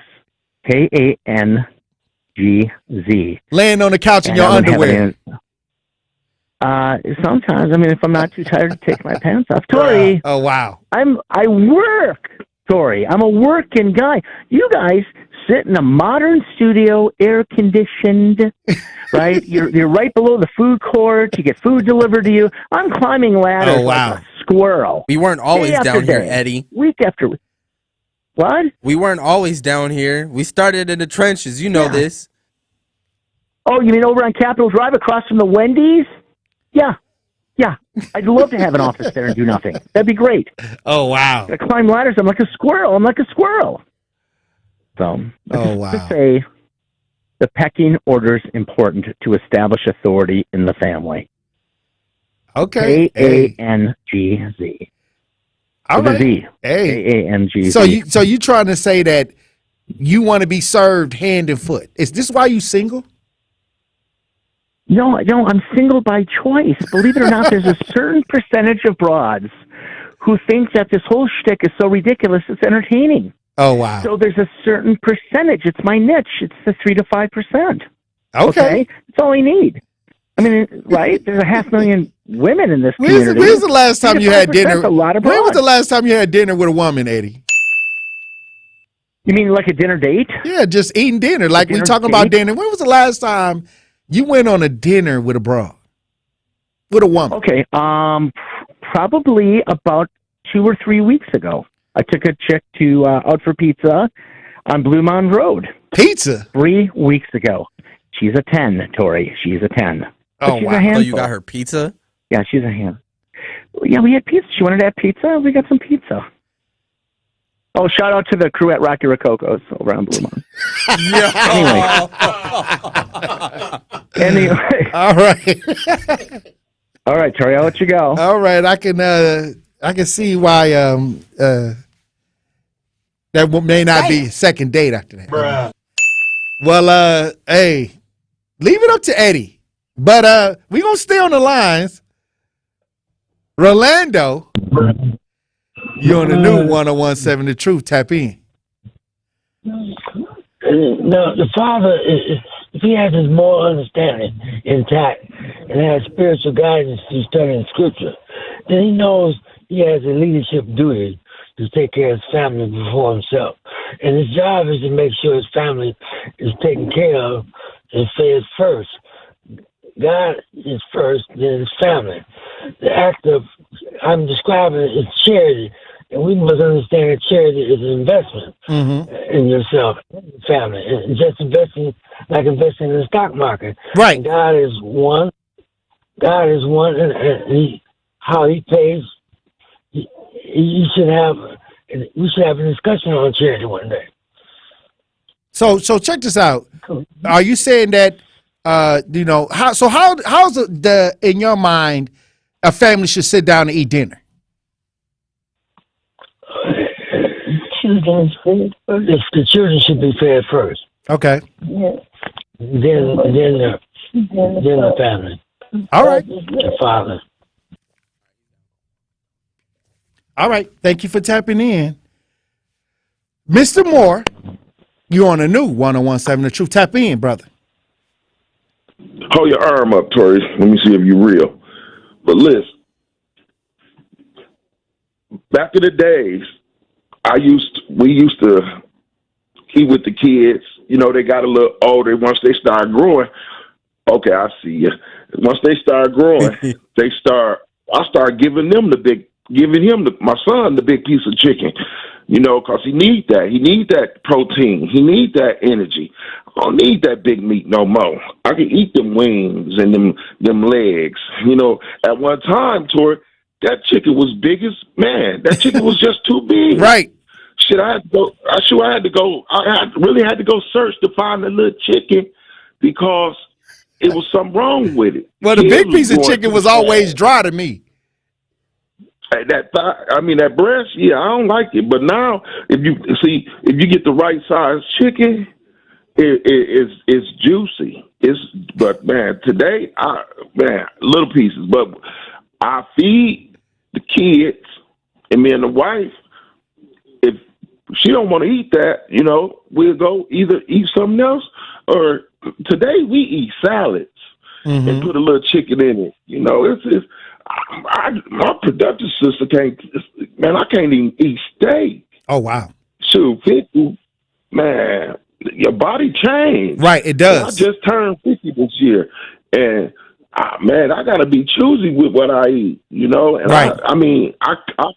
Kangz. Laying on the couch in your underwear. Sometimes, if I'm not too tired to take my pants off. Tori. Oh, wow. I work, Tori. I'm a working guy. You guys sit in a modern studio, air conditioned, right? You're right below the food court. You get food delivered to you. I'm climbing ladders like a squirrel. We weren't always down here, Eddie. Week after week. What? We weren't always down here. We started in the trenches. You know this. Oh, you mean over on Capitol Drive across from the Wendy's? Yeah. I'd love to have an office there and do nothing. That'd be great. Oh, wow. I climb ladders. I'm like a squirrel. So, to say the pecking order is important to establish authority in the family. Okay. Kangz. All right. Z. Kangz. So you trying to say that you want to be served hand and foot? Is this why you single? No, I'm single by choice. Believe it or not, there's a certain percentage of broads who think that this whole shtick is so ridiculous it's entertaining. Oh, wow. So there's a certain percentage. It's my niche. It's the 3 to 5%. Okay. That's all I need. Right? There's 500,000 women in this community. When's the last time you had dinner? A lot of when was the last time you had dinner with a woman, Eddie? You mean like a dinner date? Yeah, just eating dinner. Like we talking about dinner. When was the last time you went on a dinner with a broad? With a woman? Okay. Probably about 2 or 3 weeks ago. I took a chick to out for pizza on Blue Mountain Road. Pizza? 3 weeks ago. She's a 10, Tori. She's a 10. Oh, wow. So you got her pizza? Yeah, she's a hand. Yeah, we had pizza. She wanted to have pizza. We got some pizza. Oh, shout out to the crew at Rocky Rococo's over on Blue Mountain. Anyway. All right. All right, Tori, I'll let you go. All right, I can see why that may not be second date after that. Bruh. Well, hey, leave it up to Eddie. But we gonna stay on the lines. Rolando, you're on the new 101.7 The Truth. Tap in. Now, the father, if he has his moral understanding intact and has spiritual guidance through studying scripture, then he knows he has a leadership duty to take care of his family before himself. And his job is to make sure his family is taken care of and fed first. God is first, then his family. The act of I'm describing is charity. And we must understand that charity is an investment in yourself, in your family. And just investing like investing in the stock market. Right. And God is one. God is one, and how he pays. We should have a discussion on charity one day. So check this out. Are you saying that how's the in your mind a family should sit down and eat dinner? The children should be fed first. Okay. Then the family. All right. The father. All right. Thank you for tapping in. Mr. Moore, you're on the new 101.7 The Truth. Tap in, brother. Hold your arm up, Tori. Let me see if you're real. But listen, back in the days, we used to eat with the kids. You know, they got a little older. Once they start growing, okay, I see you. Once they start growing, I start giving him my son the big piece of chicken. You know, because he needs that. He needs that protein. He needs that energy. I don't need that big meat no more. I can eat them wings and them legs. You know, at one time, Tori, that chicken was big as, man, that chicken was just too big. Right. Shit, I really had to go search to find the little chicken because it was something wrong with it. Well, the big piece of chicken was always dry to me. That breast, yeah, I don't like it. But now, if you get the right size chicken, it's juicy. But man, today, little pieces. But I feed the kids and me and the wife. If she don't want to eat that, you know, we'll go either eat something else or today we eat salads and put a little chicken in it. You know, my productive sister I can't even eat steak. Oh, wow. Shoot, 50, man, your body changed. Right, it does. I just turned 50 this year, and I got to be choosy with what I eat, you know? And right. I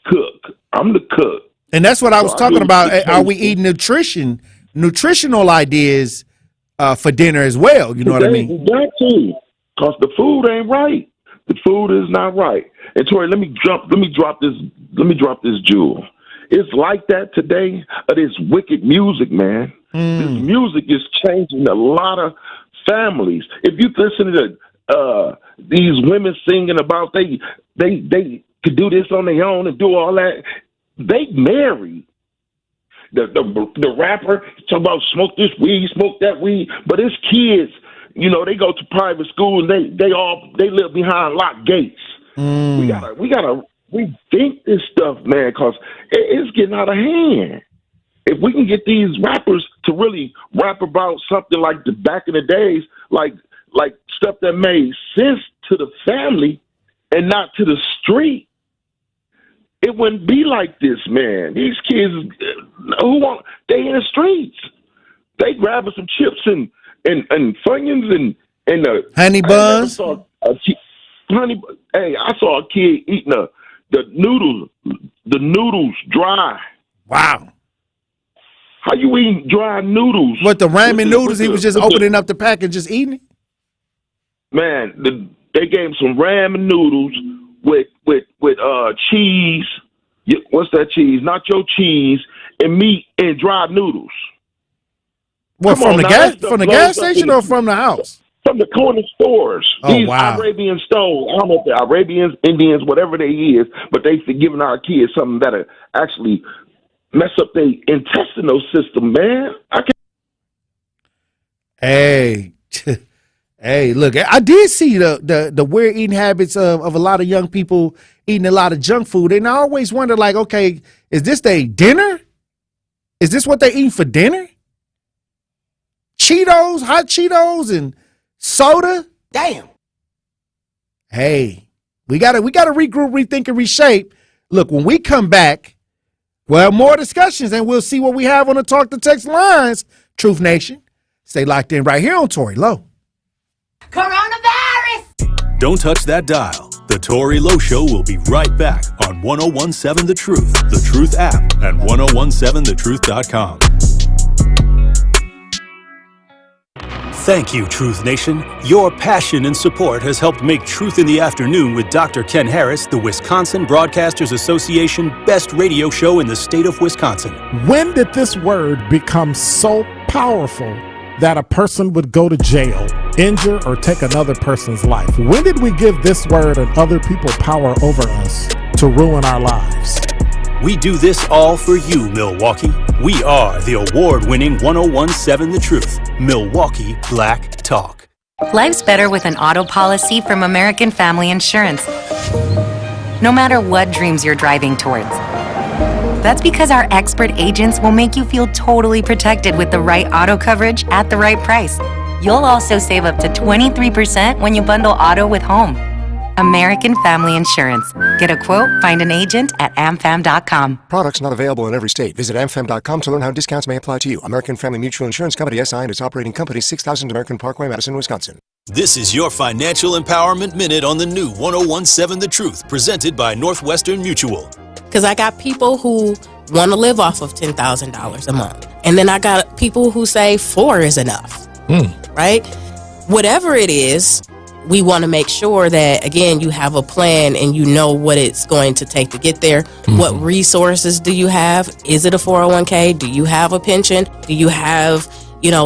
cook. I'm the cook. And that's what I was talking about. Are we eating nutritional ideas for dinner as well? You know what I mean? You got to, because the food ain't right. The food is not right. And Tori, let me drop this jewel. It's like that today of this wicked music, man. This music is changing a lot of families. If you listen to these women singing about they could do this on their own and do all that, they married. The rapper talk about smoke this weed, smoke that weed, but his kids, you know, they go to private school and they live behind locked gates. We gotta rethink this stuff, man, because it's getting out of hand. If we can get these rappers to really rap about something like the back in the days, like stuff that made sense to the family and not to the street, it wouldn't be like this, man. These kids, they in the streets. They grabbing some chips and Funyuns and honey buns. I saw a kid eating the noodles dry. Wow. How you eating dry noodles? What, the ramen noodles? He was just opening up the pack and just eating it? Man, they gave him some ramen noodles with cheese. What's that cheese? Nacho cheese and meat and dry noodles. What, from the gas station or from the house? From the corner stores. Oh, These wow. Arabian stoves. I don't know if they're Arabians, Indians, whatever they is, but they giving our kids something that'll actually mess up their intestinal system, man. Hey, Hey, look, I did see the weird eating habits of a lot of young people eating a lot of junk food. And I always wonder, like, okay, is this their dinner? Is this what they eating for dinner? Cheetos, hot Cheetos, and soda? Damn. Hey, we gotta regroup, rethink, and reshape. Look, when we come back, well, more discussions, and we'll see what we have on the Talk to Text lines. Truth Nation, stay locked in right here on Tory Lowe. Coronavirus! Don't touch that dial. The Tory Lowe Show will be right back on 1017 The Truth, The Truth app, and 1017thetruth.com. Thank you, Truth Nation. Your passion and support has helped make Truth in the Afternoon with Dr. Ken Harris the Wisconsin Broadcasters Association best radio show in the state of Wisconsin. When did this word become so powerful that a person would go to jail, injure, or take another person's life? When did we give this word and other people power over us to ruin our lives? We do this all for you, Milwaukee. We are the award-winning 1017 The Truth, Milwaukee Black Talk. Life's better with an auto policy from American Family Insurance. No matter what dreams you're driving towards. That's because our expert agents will make you feel totally protected with the right auto coverage at the right price. You'll also save up to 23% when you bundle auto with home. American Family Insurance. Get a quote, find an agent at amfam.com. Products not available in every state. Visit amfam.com to learn how discounts may apply to you. American Family Mutual Insurance Company, SI, and its operating company, 6000 American Parkway, Madison, Wisconsin. This is your Financial Empowerment Minute on the new 1017 The Truth, presented by Northwestern Mutual. Because I got people who want to live off of $10,000 a month. And then I got people who say 4 is enough, right? Whatever it is, we want to make sure that, again, you have a plan and you know what it's going to take to get there. What resources do you have? Is it a 401k? Do you have a pension? Do you have,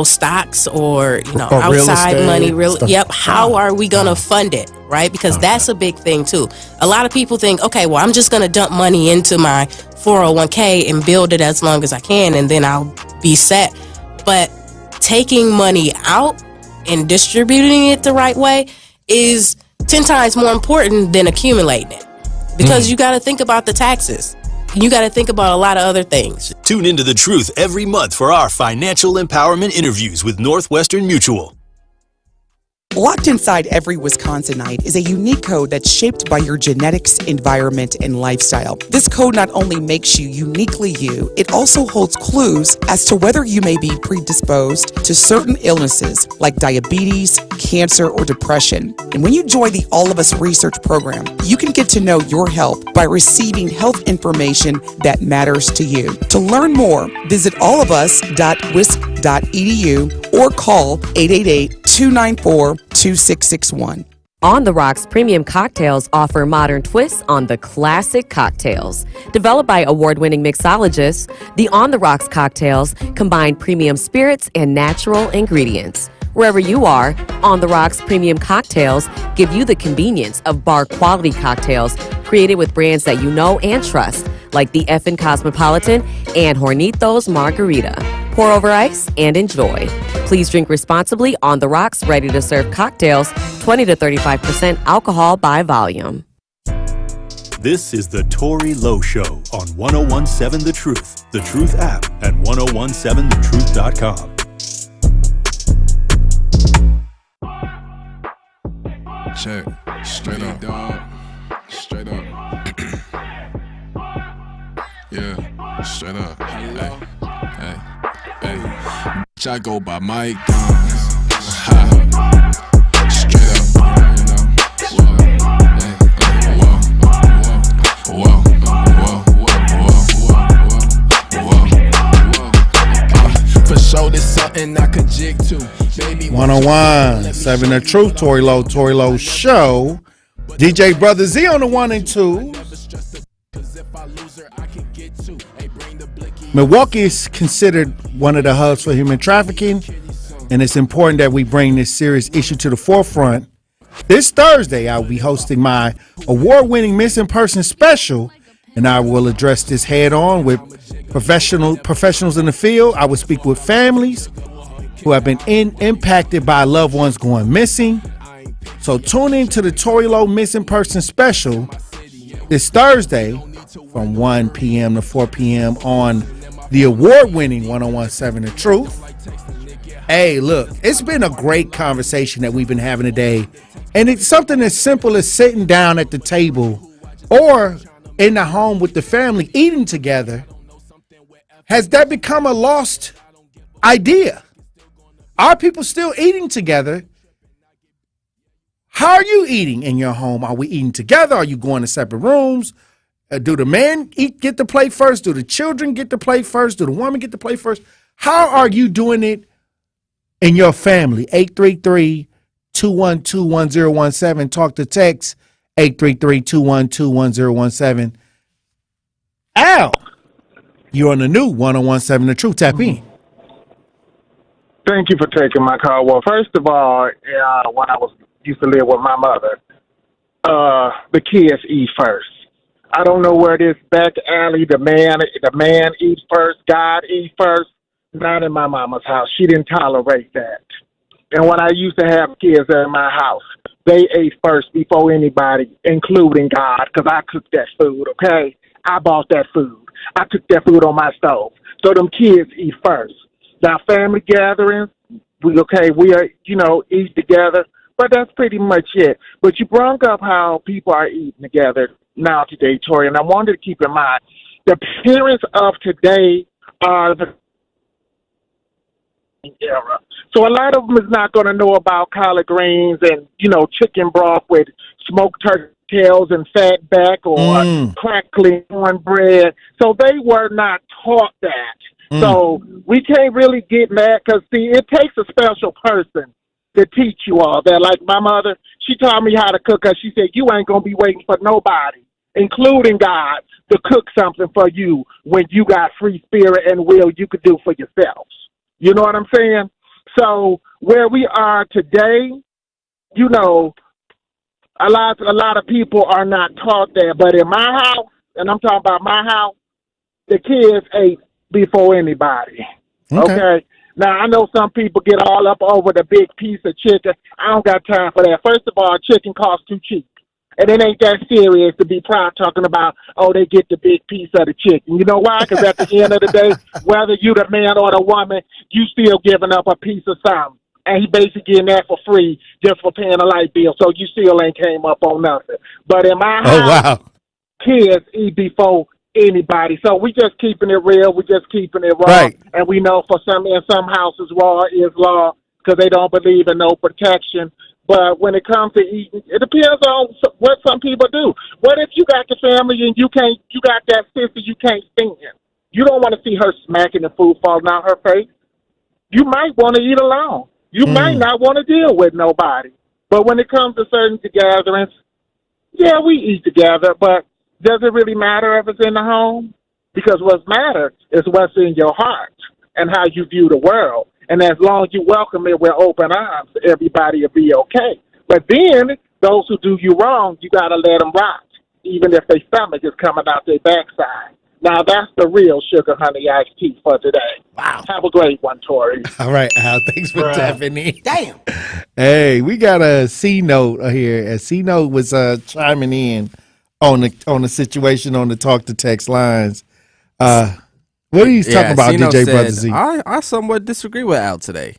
stocks or, outside money? How are we going to fund it? Right? Because that's a big thing too. A lot of people think, okay, well, I'm just going to dump money into my 401k and build it as long as I can, and then I'll be set. But taking money out and distributing it the right way is 10 times more important than accumulating it. Because you got to think about the taxes. You got to think about a lot of other things. Tune into The Truth every month for our financial empowerment interviews with Northwestern Mutual. Locked inside every Wisconsinite is a unique code that's shaped by your genetics, environment, and lifestyle. This code not only makes you uniquely you, it also holds clues as to whether you may be predisposed to certain illnesses like diabetes, cancer, or depression. And when you join the All of Us research program, you can get to know your health by receiving health information that matters to you. To learn more, visit allofus.wisc.edu or call 888-294-2661. On the Rocks Premium Cocktails offer modern twists on the classic cocktails. Developed by award-winning mixologists, the On the Rocks cocktails combine premium spirits and natural ingredients. Wherever you are, On the Rocks Premium Cocktails give you the convenience of bar-quality cocktails created with brands that you know and trust, like the Effin' Cosmopolitan and Hornitos Margarita. Pour over ice and enjoy. Please drink responsibly. On the Rocks ready-to-serve cocktails, 20 to 35% alcohol by volume. This is the Tory Lowe Show on 1017 The Truth, The Truth app, and 1017thetruth.com. Check. Straight up, dog. Straight up. Yeah, straight up. Hey. I go by Mike Dons. Straight up. For sure, this something I could jig to. 1017 The Truth, Tory Lowe Show. DJ Brother Z on the 1 and 2. Milwaukee is considered one of the hubs for human trafficking, and it's important that we bring this serious issue to the forefront. This Thursday, I'll be hosting my award-winning Missing Person Special, and I will address this head-on with professionals in the field. I will speak with families, who have been impacted by loved ones going missing. So tune in to the Tory Lowe Missing Person Special this Thursday from 1 p.m. to 4 p.m. on the award-winning 1017 The Truth. Hey, look, it's been a great conversation that we've been having today. And it's something as simple as sitting down at the table or in the home with the family eating together. Has that become a lost idea? Are people still eating together? How are you eating in your home? Are we eating together? Are you going to separate rooms? Do the men get to play first? Do the children get to play first? Do the woman get to play first? How are you doing it in your family? 833-212-1017. Talk to text 833-212-1017. Al, you're on the new 1017 The Truth. Tap in. Thank you for taking my call. Well, first of all, when I used to live with my mother, the kids eat first. I don't know where this back alley, the man eats first, God eats first. Not in my mama's house. She didn't tolerate that. And when I used to have kids in my house, they ate first before anybody, including God, because I cooked that food, okay? I bought that food. I cooked that food on my stove. So them kids eat first. Now, family gatherings, we are, eat together, but that's pretty much it. But you brought up how people are eating together now today, Tori, and I wanted to keep in mind, the parents of today are the era. So a lot of them is not going to know about collard greens and, chicken broth with smoked turkey tails and fat back or crackling cornbread. So they were not taught that. So we can't really get mad because, see, it takes a special person to teach you all that. Like my mother, she taught me how to cook because she said, you ain't going to be waiting for nobody, including God, to cook something for you when you got free spirit and will you could do for yourselves. You know what I'm saying? So where we are today, a lot of people are not taught that. But in my house, and I'm talking about my house, the kids ate before anybody. Okay? Now, I know some people get all up over the big piece of chicken. I don't got time for that. First of all, chicken costs too cheap. And it ain't that serious to be proud talking about, they get the big piece of the chicken. You know why? Because at the end of the day, whether you the man or the woman, you still giving up a piece of something. And he basically getting that for free just for paying a light bill. So you still ain't came up on nothing. But in my house, kids eat before anybody. So we just keeping it real. We just keeping it raw. Right. And we know in some houses, raw is law because they don't believe in no protection. But when it comes to eating, it depends on what some people do. What if you got the family and you got that sister you can't stand? You don't want to see her smacking the food falling out her face. You might want to eat alone. You might not want to deal with nobody. But when it comes to certain gatherings, yeah, we eat together, but does it really matter if it's in the home? Because what matters is what's in your heart and how you view the world. And as long as you welcome it with open arms, everybody will be okay. But then, those who do you wrong, you got to let them rot, even if their stomach is coming out their backside. Now, that's the real sugar honey iced tea for today. Wow. Have a great one, Tori. All right, Al. Thanks for tapping in. Damn. Hey, we got a C-Note here. A C-Note was chiming in on the situation on the talk to text lines. What are you talking about, C-Note DJ said, Brother Z? I somewhat disagree with Al today.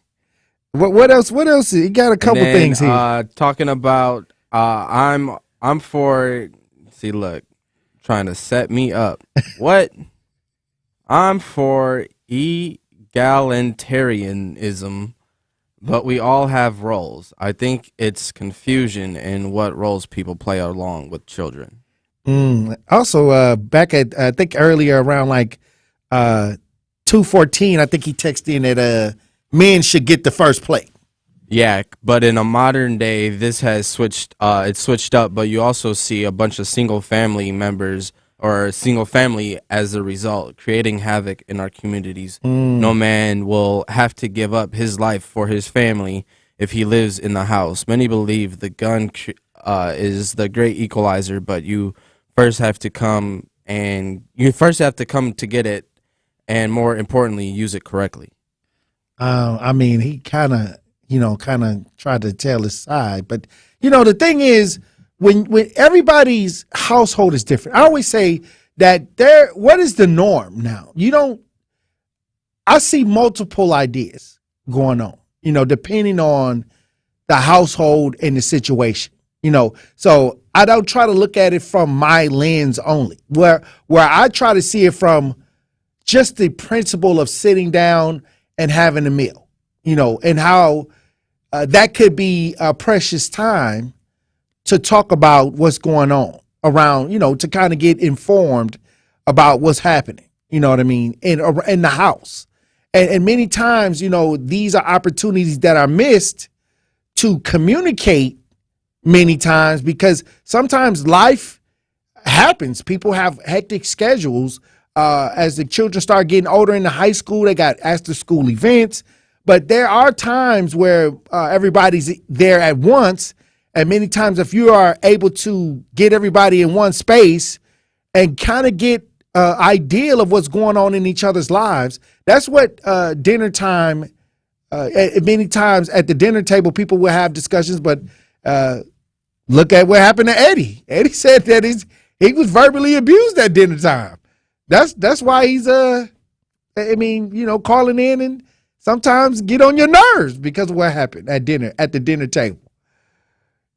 What else? What else? You got a couple things here. Talking about I'm for. See, look, trying to set me up. What? I'm for egalitarianism, but we all have roles. I think it's confusion in what roles people play along with children. Also, back at I think earlier around like 2:14, I think he texted in that men should get the first plate. Yeah, but in a modern day, this has switched. It's switched up, but you also see a bunch of single family members or single family as a result, creating havoc in our communities. No man will have to give up his life for his family if he lives in the house. Many believe the gun is the great equalizer, but you first have to come to get it, and more importantly, use it correctly. I mean, he kind of tried to tell his side. But, the thing is, when everybody's household is different, I always say that what is the norm now? I see multiple ideas going on, depending on the household and the situation, so I don't try to look at it from my lens only, where I try to see it from just the principle of sitting down and having a meal, and how that could be a precious time to talk about what's going on around, to kind of get informed about what's happening, you know what I mean, in the house. And many times, these are opportunities that are missed to communicate many times, because sometimes life happens. People have hectic schedules. As the children start getting older into high school, they got after school events. But there are times where everybody's there at once. And many times, if you are able to get everybody in one space and kind of get ideal of what's going on in each other's lives, that's what dinner time, many times at the dinner table, people will have discussions. But look at what happened to Eddie. Eddie said that he was verbally abused at dinner time. That's why he's calling in and sometimes get on your nerves because of what happened at the dinner table.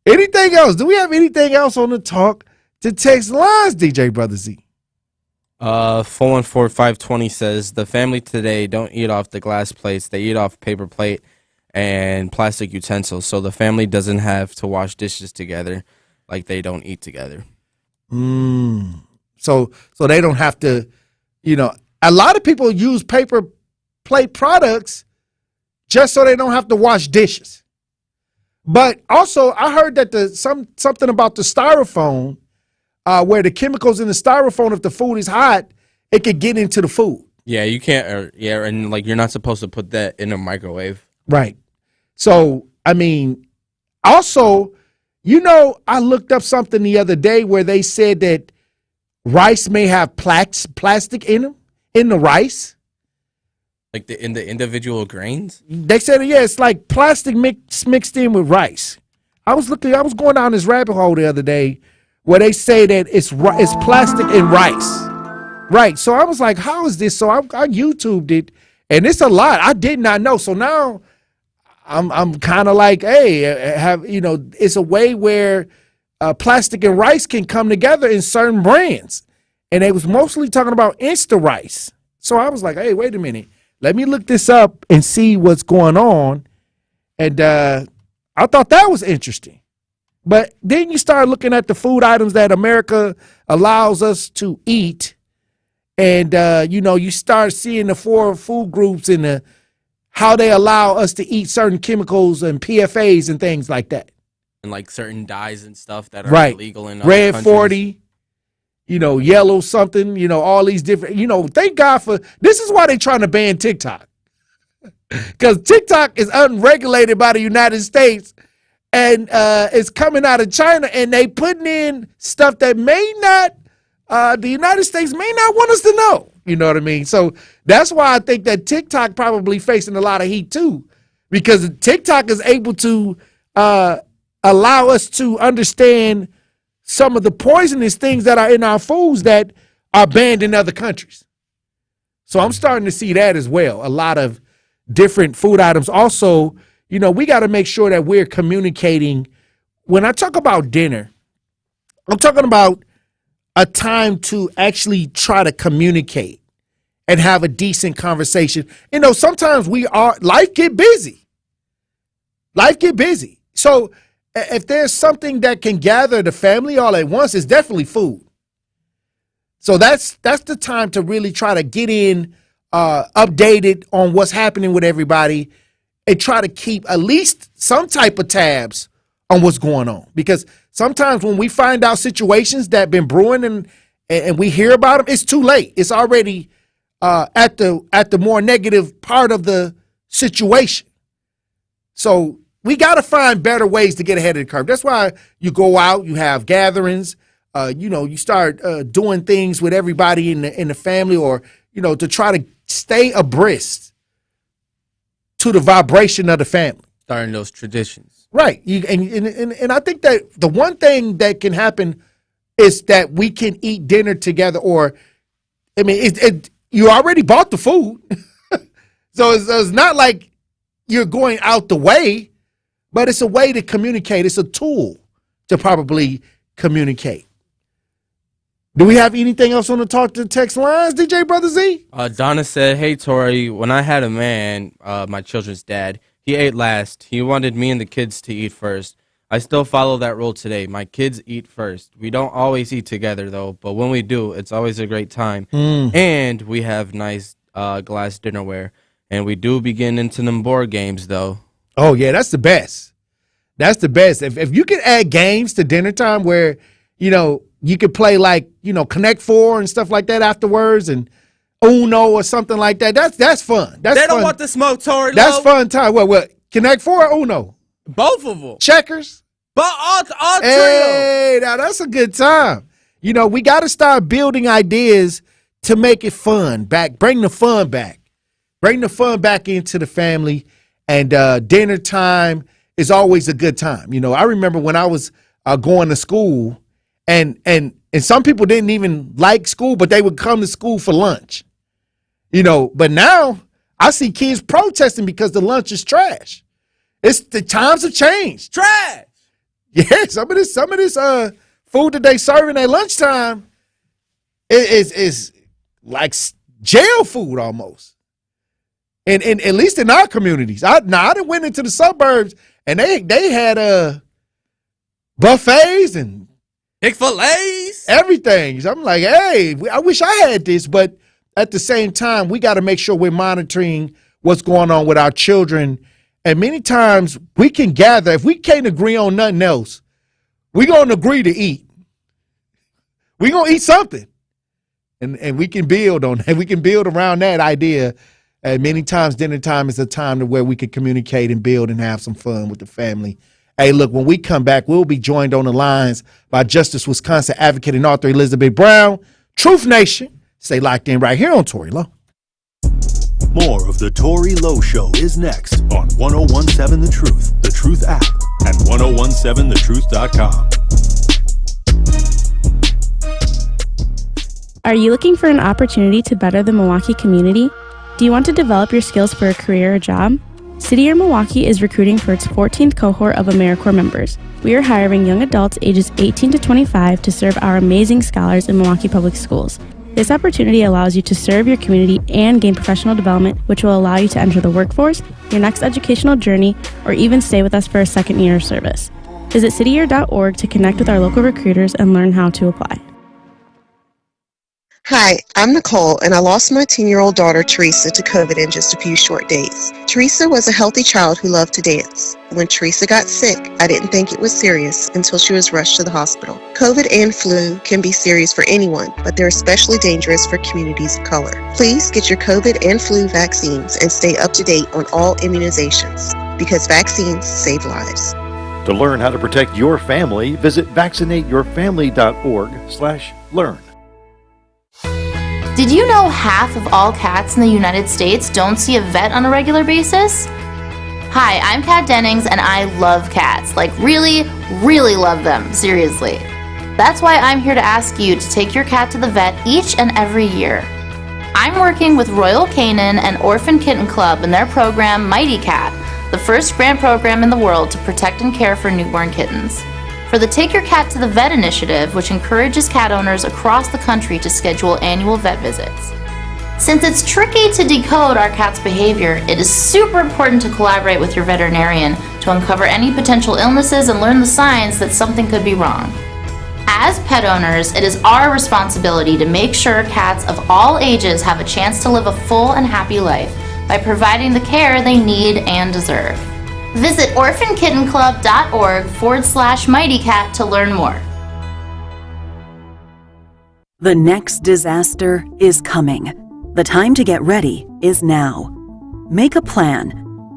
Anything else? Do we have anything else on the talk to text lines, DJ Brother Z? 414520 says the family today don't eat off the glass plates. They eat off paper plate and plastic utensils. So the family doesn't have to wash dishes together, like they don't eat together. So they don't have to, a lot of people use paper plate products just so they don't have to wash dishes. But also, I heard that something about the styrofoam, where the chemicals in the styrofoam, if the food is hot, it could get into the food. Yeah, you can't. And like you're not supposed to put that in a microwave. Right. So I mean, also, I looked up something the other day where they said that rice may have plastic in them, in the rice. Like in the individual grains? They said, it's like plastic mixed in with rice. I was going down this rabbit hole the other day where they say that it's plastic in rice. Right. So I was like, how is this? So I YouTubed it, and it's a lot. I did not know. So now I'm kind of like, hey, it's a way where plastic and rice can come together in certain brands. And they was mostly talking about Insta rice. So I was like, hey, wait a minute. Let me look this up and see what's going on. And I thought that was interesting. But then you start looking at the food items that America allows us to eat. And, you start seeing the four food groups and how they allow us to eat certain chemicals and PFAs and things like that. And like certain dyes and stuff that are illegal in other Red countries. 40. Yellow something, all these different, thank God for, this is why they're trying to ban TikTok. Because TikTok is unregulated by the United States and it's coming out of China, and they putting in stuff that the United States may not want us to know. You know what I mean? So that's why I think that TikTok probably facing a lot of heat too, because TikTok is able to allow us to understand some of the poisonous things that are in our foods that are banned in other countries. So I'm starting to see that as well. A lot of different food items. Also, we got to make sure that we're communicating. When I talk about dinner, I'm talking about a time to actually try to communicate and have a decent conversation. Sometimes life get busy. So if there's something that can gather the family all at once, it's definitely food. So that's the time to really try to get in updated on what's happening with everybody and try to keep at least some type of tabs on what's going on. Because sometimes when we find out situations that have been brewing and we hear about them, it's too late. It's already at the more negative part of the situation. So we got to find better ways to get ahead of the curve. That's why you go out, you have gatherings, you start doing things with everybody in the family, or to try to stay abreast to the vibration of the family. Starting those traditions. Right. And I think that the one thing that can happen is that we can eat dinner together, or, I mean, you already bought the food. So it's not like you're going out the way, but it's a way to communicate. It's a tool to probably communicate. Do we have anything else on the talk to text lines, DJ Brother Z? Donna said, "Hey, Tori, when I had a man, my children's dad, he ate last. He wanted me and the kids to eat first. I still follow that rule today. My kids eat first. We don't always eat together, though, but when we do, it's always a great time. And we have nice glass dinnerware. And we do begin into them board games, though." Oh, yeah, that's the best. That's the best. If you can add games to dinner time where, you could play like, Connect Four and stuff like that afterwards, and Uno or something like that. That's fun. They don't want the smoke, Tori. That's fun time. What? Connect Four or Uno? Both of them. Checkers? But all trio. Hey, now that's a good time. We got to start building ideas to make it fun. Bring the fun back. Bring the fun back into the family. And dinner time is always a good time. I remember when I was going to school, and some people didn't even like school, but they would come to school for lunch. But now I see kids protesting because the lunch is trash. The times have changed. Trash. Yeah, some of this food that they serving at lunchtime is like jail food almost. And at least in our communities. I done went into the suburbs and they had buffets and Chick-fil-A's, everything. So I'm like, hey, I wish I had this, but at the same time, we got to make sure we're monitoring what's going on with our children. And many times we can gather, if we can't agree on nothing else, we're going to agree to eat. We're going to eat something. And we can build on that. We can build around that idea. And many times dinner time is a time to where we can communicate and build and have some fun with the family. Hey, look, when we come back, we'll be joined on the lines by Justice Wisconsin advocate and author Elizabeth Brown. Truth Nation. Stay locked in right here on Tory Lowe. More of the Tory Lowe Show is next on 1017 The Truth, The Truth app, and 1017thetruth.com. Are you looking for an opportunity to better the Milwaukee community? Do you want to develop your skills for a career or job? City Year Milwaukee is recruiting for its 14th cohort of AmeriCorps members. We are hiring young adults ages 18 to 25 to serve our amazing scholars in Milwaukee Public Schools. This opportunity allows you to serve your community and gain professional development, which will allow you to enter the workforce, your next educational journey, or even stay with us for a second year of service. Visit cityyear.org to connect with our local recruiters and learn how to apply. Hi, I'm Nicole, and I lost my 10-year-old daughter, Teresa, to COVID in just a few short days. Teresa was a healthy child who loved to dance. When Teresa got sick, I didn't think it was serious until she was rushed to the hospital. COVID and flu can be serious for anyone, but they're especially dangerous for communities of color. Please get your COVID and flu vaccines and stay up to date on all immunizations, because vaccines save lives. To learn how to protect your family, visit vaccinateyourfamily.org/learn. Did you know half of all cats in the United States don't see a vet on a regular basis? Hi, I'm Kat Dennings and I love cats. Like really, really love them, seriously. That's why I'm here to ask you to take your cat to the vet each and every year. I'm working with Royal Canin and Orphan Kitten Club in their program Mighty Cat, the first grant program in the world to protect and care for newborn kittens. For the Take Your Cat to the Vet initiative, which encourages cat owners across the country to schedule annual vet visits. Since it's tricky to decode our cat's behavior, it is super important to collaborate with your veterinarian to uncover any potential illnesses and learn the signs that something could be wrong. As pet owners, it is our responsibility to make sure cats of all ages have a chance to live a full and happy life by providing the care they need and deserve. Visit orphankittenclub.org/mightycat to learn more. The next disaster is coming. The time to get ready is now. Make a plan.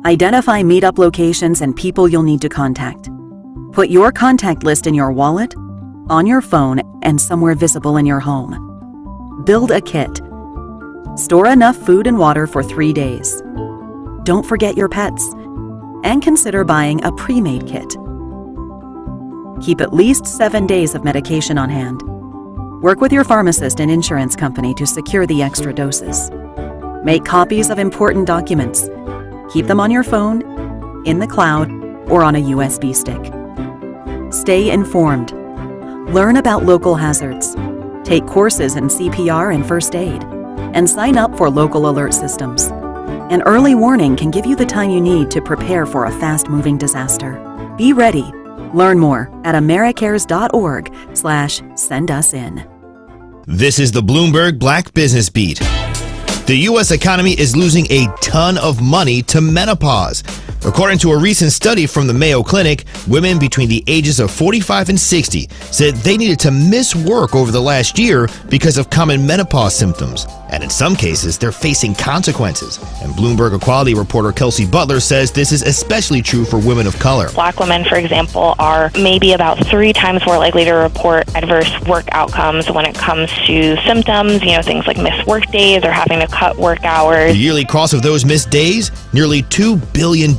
Identify meetup locations and people you'll need to contact. Put your contact list in your wallet, on your phone, and somewhere visible in your home. Build a kit. Store enough food and water for 3 days. don't forget your pets. And consider buying a pre-made kit. Keep at least 7 days of medication on hand. Work with your pharmacist and insurance company to secure the extra doses. Make copies of important documents. Keep them on your phone, in the cloud, or on a USB stick. Stay informed. Learn about local hazards. Take courses in CPR and first aid. And sign up for local alert systems. An early warning can give you the time you need to prepare for a fast-moving disaster. Be ready. Learn more at americares.org/send-us-in. This is the Bloomberg Black Business Beat. The U.S. economy is losing a ton of money to menopause. According to a recent study from the Mayo Clinic, women between the ages of 45 and 60 said they needed to miss work over the last year because of common menopause symptoms. And in some cases, they're facing consequences. And Bloomberg Equality reporter Kelsey Butler says this is especially true for women of color. Black women, for example, are maybe about 3 times more likely to report adverse work outcomes when it comes to symptoms, things like missed work days or having to cut work hours. The yearly cost of those missed days, nearly $2 billion.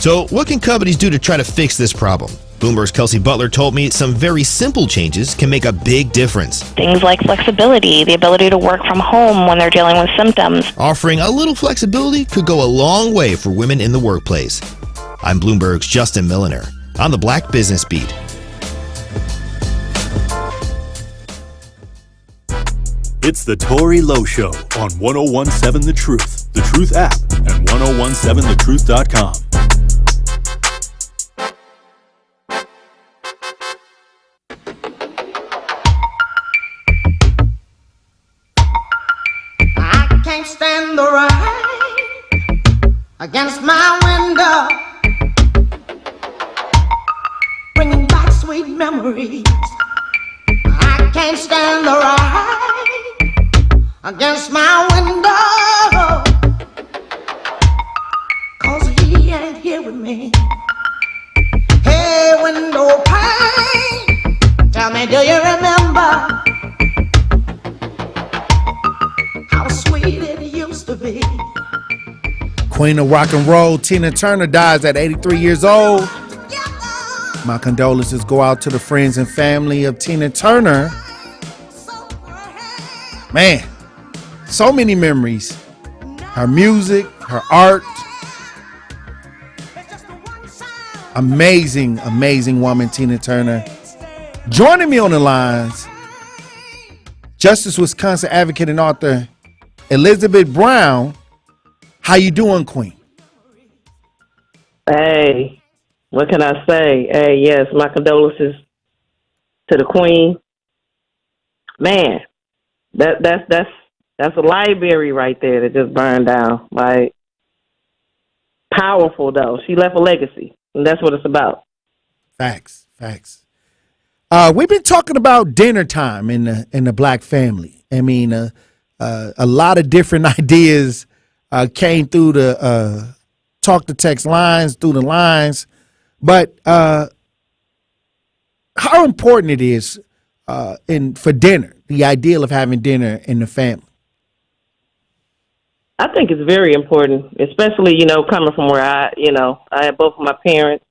So what can companies do to try to fix this problem? Bloomberg's Kelsey Butler told me some very simple changes can make a big difference. Things like flexibility, the ability to work from home when they're dealing with symptoms. Offering a little flexibility could go a long way for women in the workplace. I'm Bloomberg's Justin Milliner on the Black Business Beat. It's the Tory Lowe Show on 1017 The Truth, The Truth app, and 1017thetruth.com. I can't stand the rain against my window, bringing back sweet memories. I can't stand the rain against my window, 'cause he ain't here with me. Hey, window pane, tell me, do you remember how sweet it used to be? Queen of rock and roll, Tina Turner, dies at 83 years old. My condolences go out to the friends and family of Tina Turner. Man, so many memories. Her music, her art. Amazing, amazing woman, Tina Turner. Joining me on the lines, Justice Wisconsin advocate and author Elizabeth Brown. How you doing, Queen? Hey, what can I say? Hey, yes, my condolences to the Queen. Man, that's a library right there that just burned down. Like, powerful though. She left a legacy, and that's what it's about. Facts. We've been talking about dinner time in the Black family. I mean, a lot of different ideas came through the talk to text lines, through the lines, but how important it is for dinner, the ideal of having dinner in the family. I think it's very important, especially, coming from where I had both of my parents.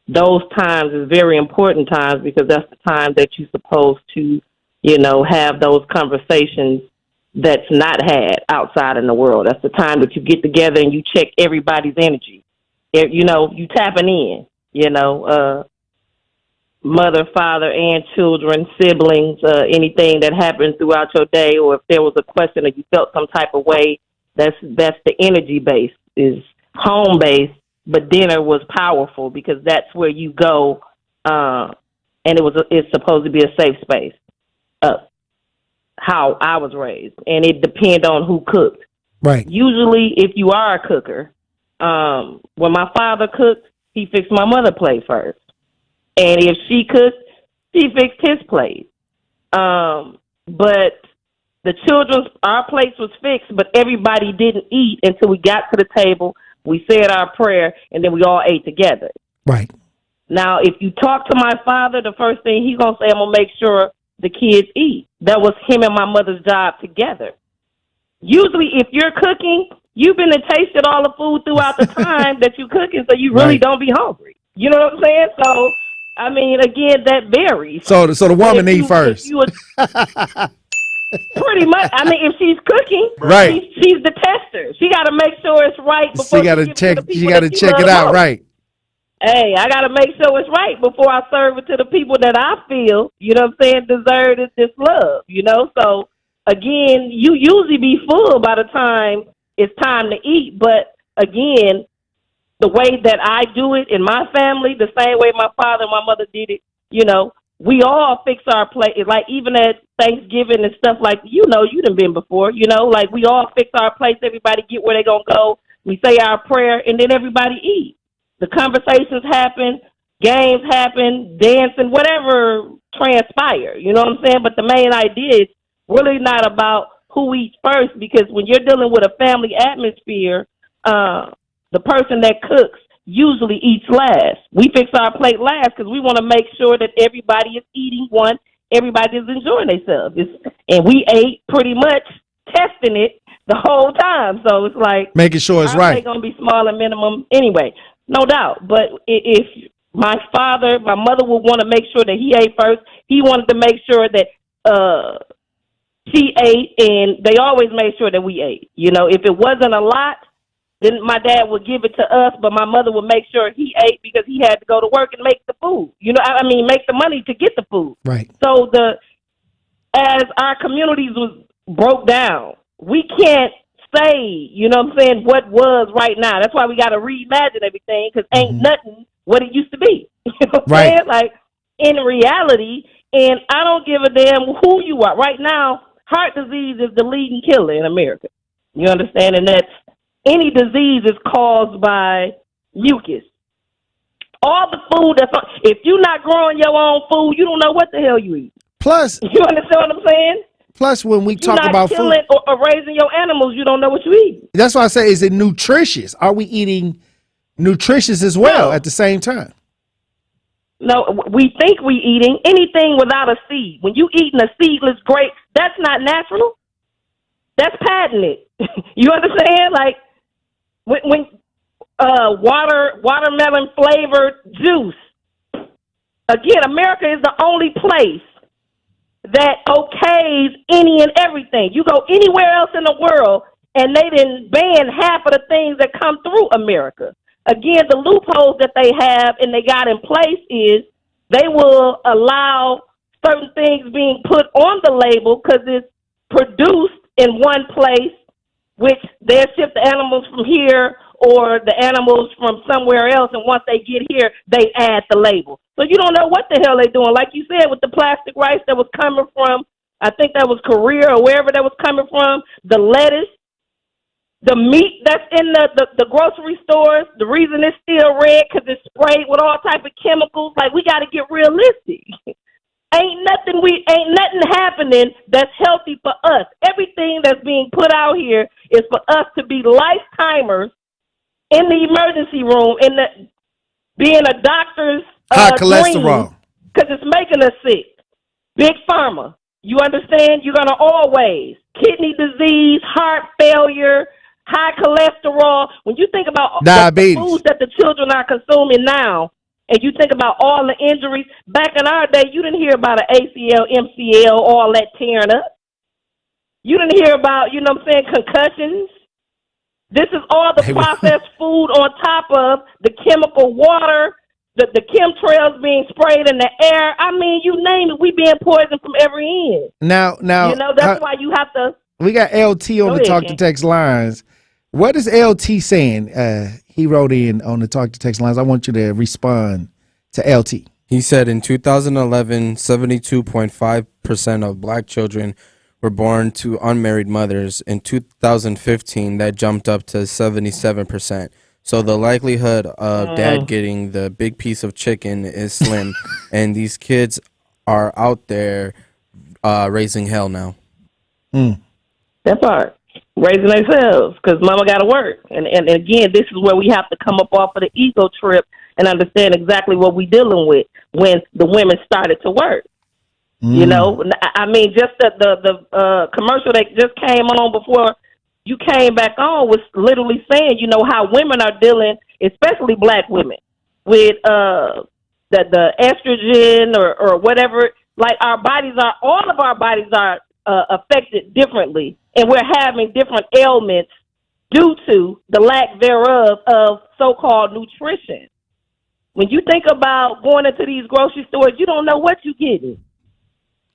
Those times is very important times because that's the time that you're supposed to, have those conversations that's not had outside in the world. That's the time that you get together and you check everybody's energy. You tapping in, mother, father, and children, siblings, anything that happened throughout your day, or if there was a question or you felt some type of way, that's the energy base, is home base, but dinner was powerful because that's where you go, and it's supposed to be a safe space. How I was raised, and it depends on who cooked. Right. Usually, if you are a cooker, when my father cooked, he fixed my mother's plate first. And if she cooked, he fixed his plate. But our plates was fixed, but everybody didn't eat until we got to the table. We said our prayer, and then we all ate together. Right. Now, if you talk to my father, the first thing he's going to say, I'm going to make sure the kids eat. That was him and my mother's job together. Usually, if you're cooking you've been and tasted all the food throughout the time that you cooking, so you really Right. don't be hungry. You know what I'm saying? So, I mean, again, that varies. So the woman If eat you- first. if you would- pretty much. I mean, if she's cooking, Right. she's the tester. She got to make sure it's right before She got to give it check. to the She people got that to she check love it out, most. right? Hey, I got to make sure it's right before I serve it to the people that I feel, you know what I'm saying, deserve this love, you know? So, again, you usually be full by the time it's time to eat. But, again, the way that I do it in my family, the same way my father and my mother did it, you know, we all fix our plate. Like, even at Thanksgiving and stuff like, you know, you done been before, you know, like we all fix our plates. Everybody get where they going to go. We say our prayer, and then everybody eat. The conversations happen, games happen, dancing, whatever transpire. You know what I'm saying? But the main idea is really not about who eats first, because when you're dealing with a family atmosphere, the person that cooks usually eats last. We fix our plate last because we want to make sure that everybody is eating one, everybody is enjoying themselves. And we ate pretty much testing it the whole time. So it's like Making sure it's our right. plate going to be small and minimum anyway. No doubt. But if my mother would want to make sure that he ate first, he wanted to make sure that she ate, and they always made sure that we ate. You know, if it wasn't a lot, then my dad would give it to us, but my mother would make sure he ate because he had to go to work and make the food. You know, I mean, make the money to get the food. Right. So as our communities was broke down, we can't say, you know what I'm saying, what was right now. That's why we got to reimagine everything, because ain't nothing what it used to be. You know what I'm Right. saying? Like, in reality, and I don't give a damn who you are. Right now, heart disease is the leading killer in America. You understand? And that's any disease is caused by mucus. All the food if you're not growing your own food, you don't know what the hell you eat. Plus, you understand what I'm saying? Plus, when we You're talk not about food, killing or raising your animals, you don't know what you eat. that's why I say, is it nutritious? Are we eating nutritious as well at the same time? No, we think we eating anything without a seed. When you eating a seedless grape, that's not natural. That's patented. You understand? Like when watermelon flavored juice. Again, America is the only place that okays any and everything. You go anywhere else in the world, and they didn't ban half of the things that come through America. Again, the loopholes that they have and they got in place is they will allow certain things being put on the label because it's produced in one place, which they'll ship the animals from here or the animals from somewhere else, and once they get here, they add the label. So you don't know what the hell they're doing. Like you said, with the plastic rice that was coming from, I think that was Korea or wherever that was coming from, the lettuce, the meat that's in the grocery stores, the reason it's still red because it's sprayed with all type of chemicals. Like, we got to get realistic. Ain't nothing happening that's healthy for us. Everything that's being put out here is for us to be lifetimers in the emergency room, being a doctor's high cholesterol, because it's making us sick. Big pharma, you understand? You're gonna always kidney disease, heart failure, high cholesterol. When you think about diabetes, the foods that the children are consuming now, and you think about all the injuries, back in our day, you didn't hear about an ACL, MCL, all that tearing up. You didn't hear about, you know what I'm saying, concussions. This is all the processed food on top of the chemical water, the chemtrails being sprayed in the air. I mean, you name it, we being poisoned from every end. Now, you know, that's why you have to. We got LT on the Talk to Text lines. What is LT saying? He wrote in on the Talk to Text lines. I want you to respond to LT. He said in 2011, 72.5% of black children were born to unmarried mothers. In 2015, that jumped up to 77%. So the likelihood of dad getting the big piece of chicken is slim, and these kids are out there raising hell now. That part. Raising themselves because mama got to work. And again, this is where we have to come up off of the ego trip and understand exactly what we're dealing with when the women started to work. You know, I mean, just the commercial that just came on before you came back on was literally saying, you know, how women are dealing, especially black women, with the estrogen or whatever. Like all of our bodies are affected differently, and we're having different ailments due to the lack thereof of so-called nutrition. When you think about going into these grocery stores, you don't know what you're getting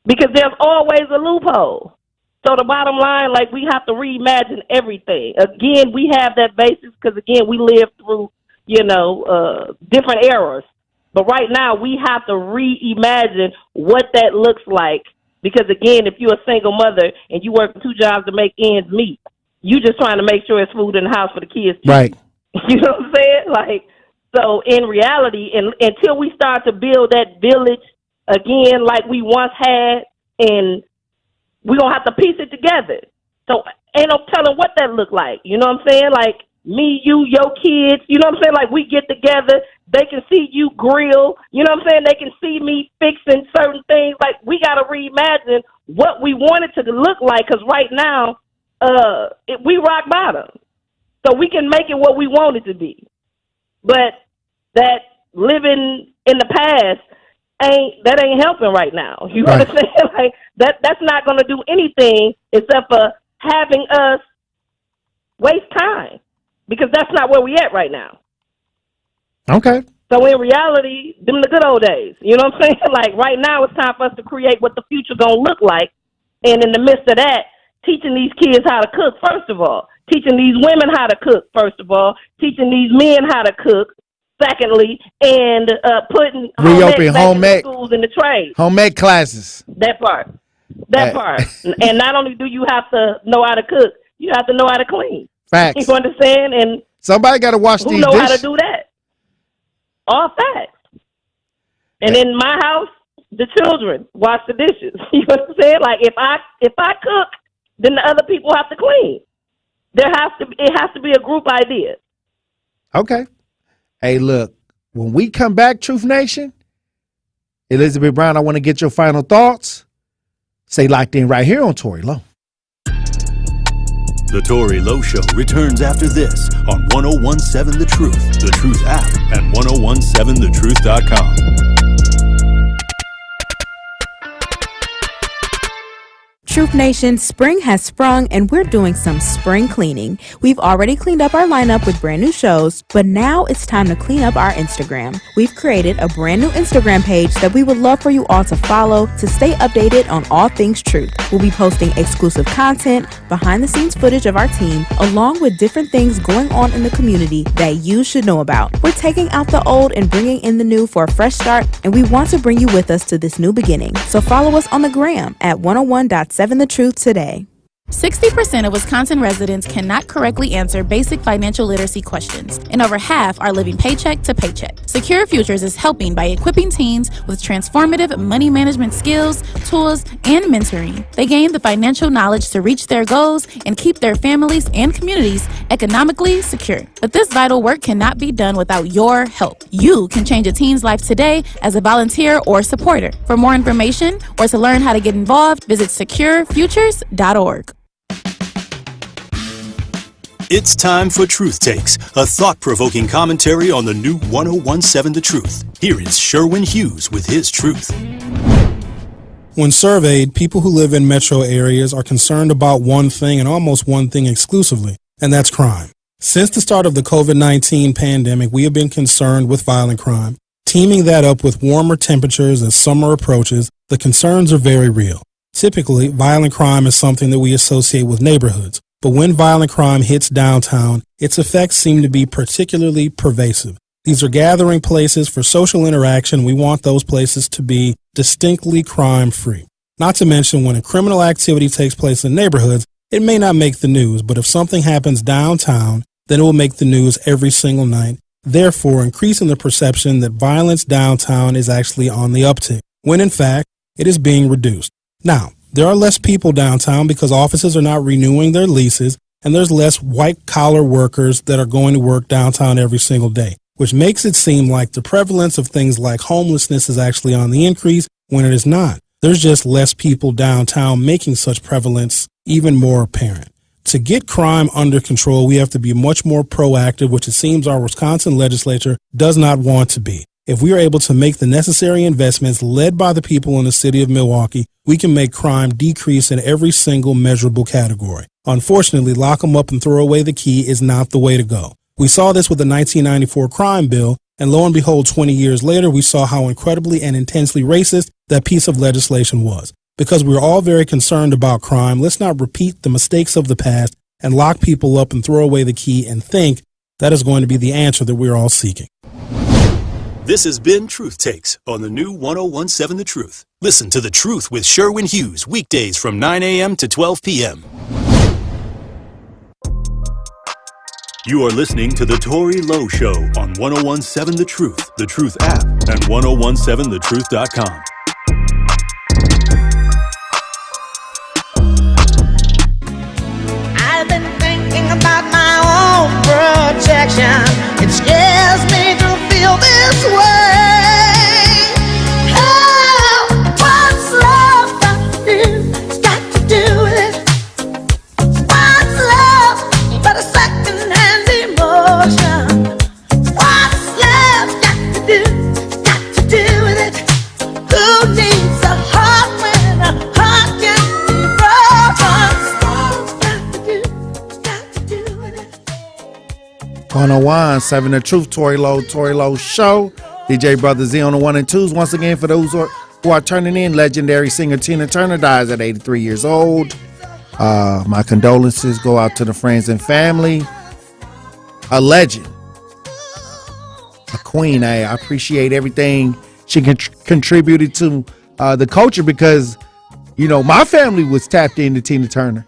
because there's always a loophole. So the bottom line, like, we have to reimagine everything. Again, we have that basis because, again, we live through, you know, different eras. But right now, we have to reimagine what that looks like because, again, if you're a single mother and you work 2 jobs to make ends meet, you just trying to make sure it's food in the house for the kids. Right. You know what I'm saying? Like, so in reality, until we start to build that village again like we once had, and we're going to have to piece it together. So ain't no telling what that look like. You know what I'm saying? Like, me, you, your kids, you know what I'm saying? Like, we get together, they can see you grill, you know what I'm saying? They can see me fixing certain things. Like, we got to reimagine what we want it to look like, because right now, we rock bottom. So we can make it what we want it to be. But that living in the past ain't helping right now. You Right. understand? Like, that's not going to do anything except for having us waste time, because that's not where we at right now. Okay. So in reality, them the good old days. You know what I'm saying? Like, right now it's time for us to create what the future gonna look like. And in the midst of that, teaching these kids how to cook, first of all. Teaching these women how to cook, first of all. Teaching these men how to cook, secondly. And putting homemade schools in the trade. Homemade classes. That part. And not only do you have to know how to cook, you have to know how to clean. Facts. You understand? And somebody got to wash who these know dishes. how to do that? All facts. And in my house, the children wash the dishes. You know what I'm saying? Like, if I cook, then the other people have to clean. It has to be a group idea. Okay. Hey, look, when we come back, Truth Nation, Elizabeth Brown, I want to get your final thoughts. Stay locked in right here on Tory Lowe. The Tory Lowe Show returns after this on 1017 The Truth, The Truth app, and 1017thetruth.com. Truth Nation, spring has sprung and we're doing some spring cleaning. We've already cleaned up our lineup with brand new shows, but now it's time to clean up our Instagram. We've created a brand new Instagram page that we would love for you all to follow to stay updated on all things truth. We'll be posting exclusive content, behind the scenes footage of our team, along with different things going on in the community that you should know about. We're taking out the old and bringing in the new for a fresh start, and we want to bring you with us to this new beginning. So follow us on the gram at 101.7 The Truth today. 60% of Wisconsin residents cannot correctly answer basic financial literacy questions, and over half are living paycheck to paycheck. Secure Futures is helping by equipping teens with transformative money management skills, tools, and mentoring. They gain the financial knowledge to reach their goals and keep their families and communities economically secure. But this vital work cannot be done without your help. You can change a teen's life today as a volunteer or supporter. For more information or to learn how to get involved, visit securefutures.org. It's time for Truth Takes, a thought-provoking commentary on the new 1017 The Truth. Here is Sherwin Hughes with his truth. When surveyed, people who live in metro areas are concerned about one thing and almost one thing exclusively, and that's crime. Since the start of the COVID-19 pandemic, we have been concerned with violent crime. Teaming that up with warmer temperatures as summer approaches, the concerns are very real. Typically, violent crime is something that we associate with neighborhoods. But when violent crime hits downtown, its effects seem to be particularly pervasive. These are gathering places for social interaction. We want those places to be distinctly crime-free. Not to mention, when a criminal activity takes place in neighborhoods, it may not make the news, but if something happens downtown, then it will make the news every single night, therefore increasing the perception that violence downtown is actually on the uptick, when in fact, it is being reduced. Now, there are less people downtown because offices are not renewing their leases, and there's less white-collar workers that are going to work downtown every single day, which makes it seem like the prevalence of things like homelessness is actually on the increase when it is not. There's just less people downtown, making such prevalence even more apparent. To get crime under control, we have to be much more proactive, which it seems our Wisconsin legislature does not want to be. If we are able to make the necessary investments led by the people in the city of Milwaukee, we can make crime decrease in every single measurable category. Unfortunately, lock them up and throw away the key is not the way to go. We saw this with the 1994 crime bill, and lo and behold, 20 years later, we saw how incredibly and intensely racist that piece of legislation was. Because we're all very concerned about crime, let's not repeat the mistakes of the past and lock people up and throw away the key and think that is going to be the answer that we're all seeking. This has been Truth Takes on the new 1017 The Truth. Listen to The Truth with Sherwin Hughes weekdays from 9 a.m. to 12 p.m. You are listening to The Tory Lowe Show on 1017 The Truth app, and 1017thetruth.com. I've been thinking about my own protection. It scares me to feel this way. Oh, what's love got to do? It's got to do with it. What's love but a second-hand emotion? What's love got to do? It's got to do with it. Who needs a heart when a heart can be broken? 1017 The Truth, Tory Lowe Show. DJ Brother Z on the 1 and 2s. Once again, for those who are turning in, legendary singer Tina Turner dies at 83 years old. My condolences go out to the friends and family. A legend. A queen. I appreciate everything she contributed to the culture because, you know, my family was tapped into Tina Turner.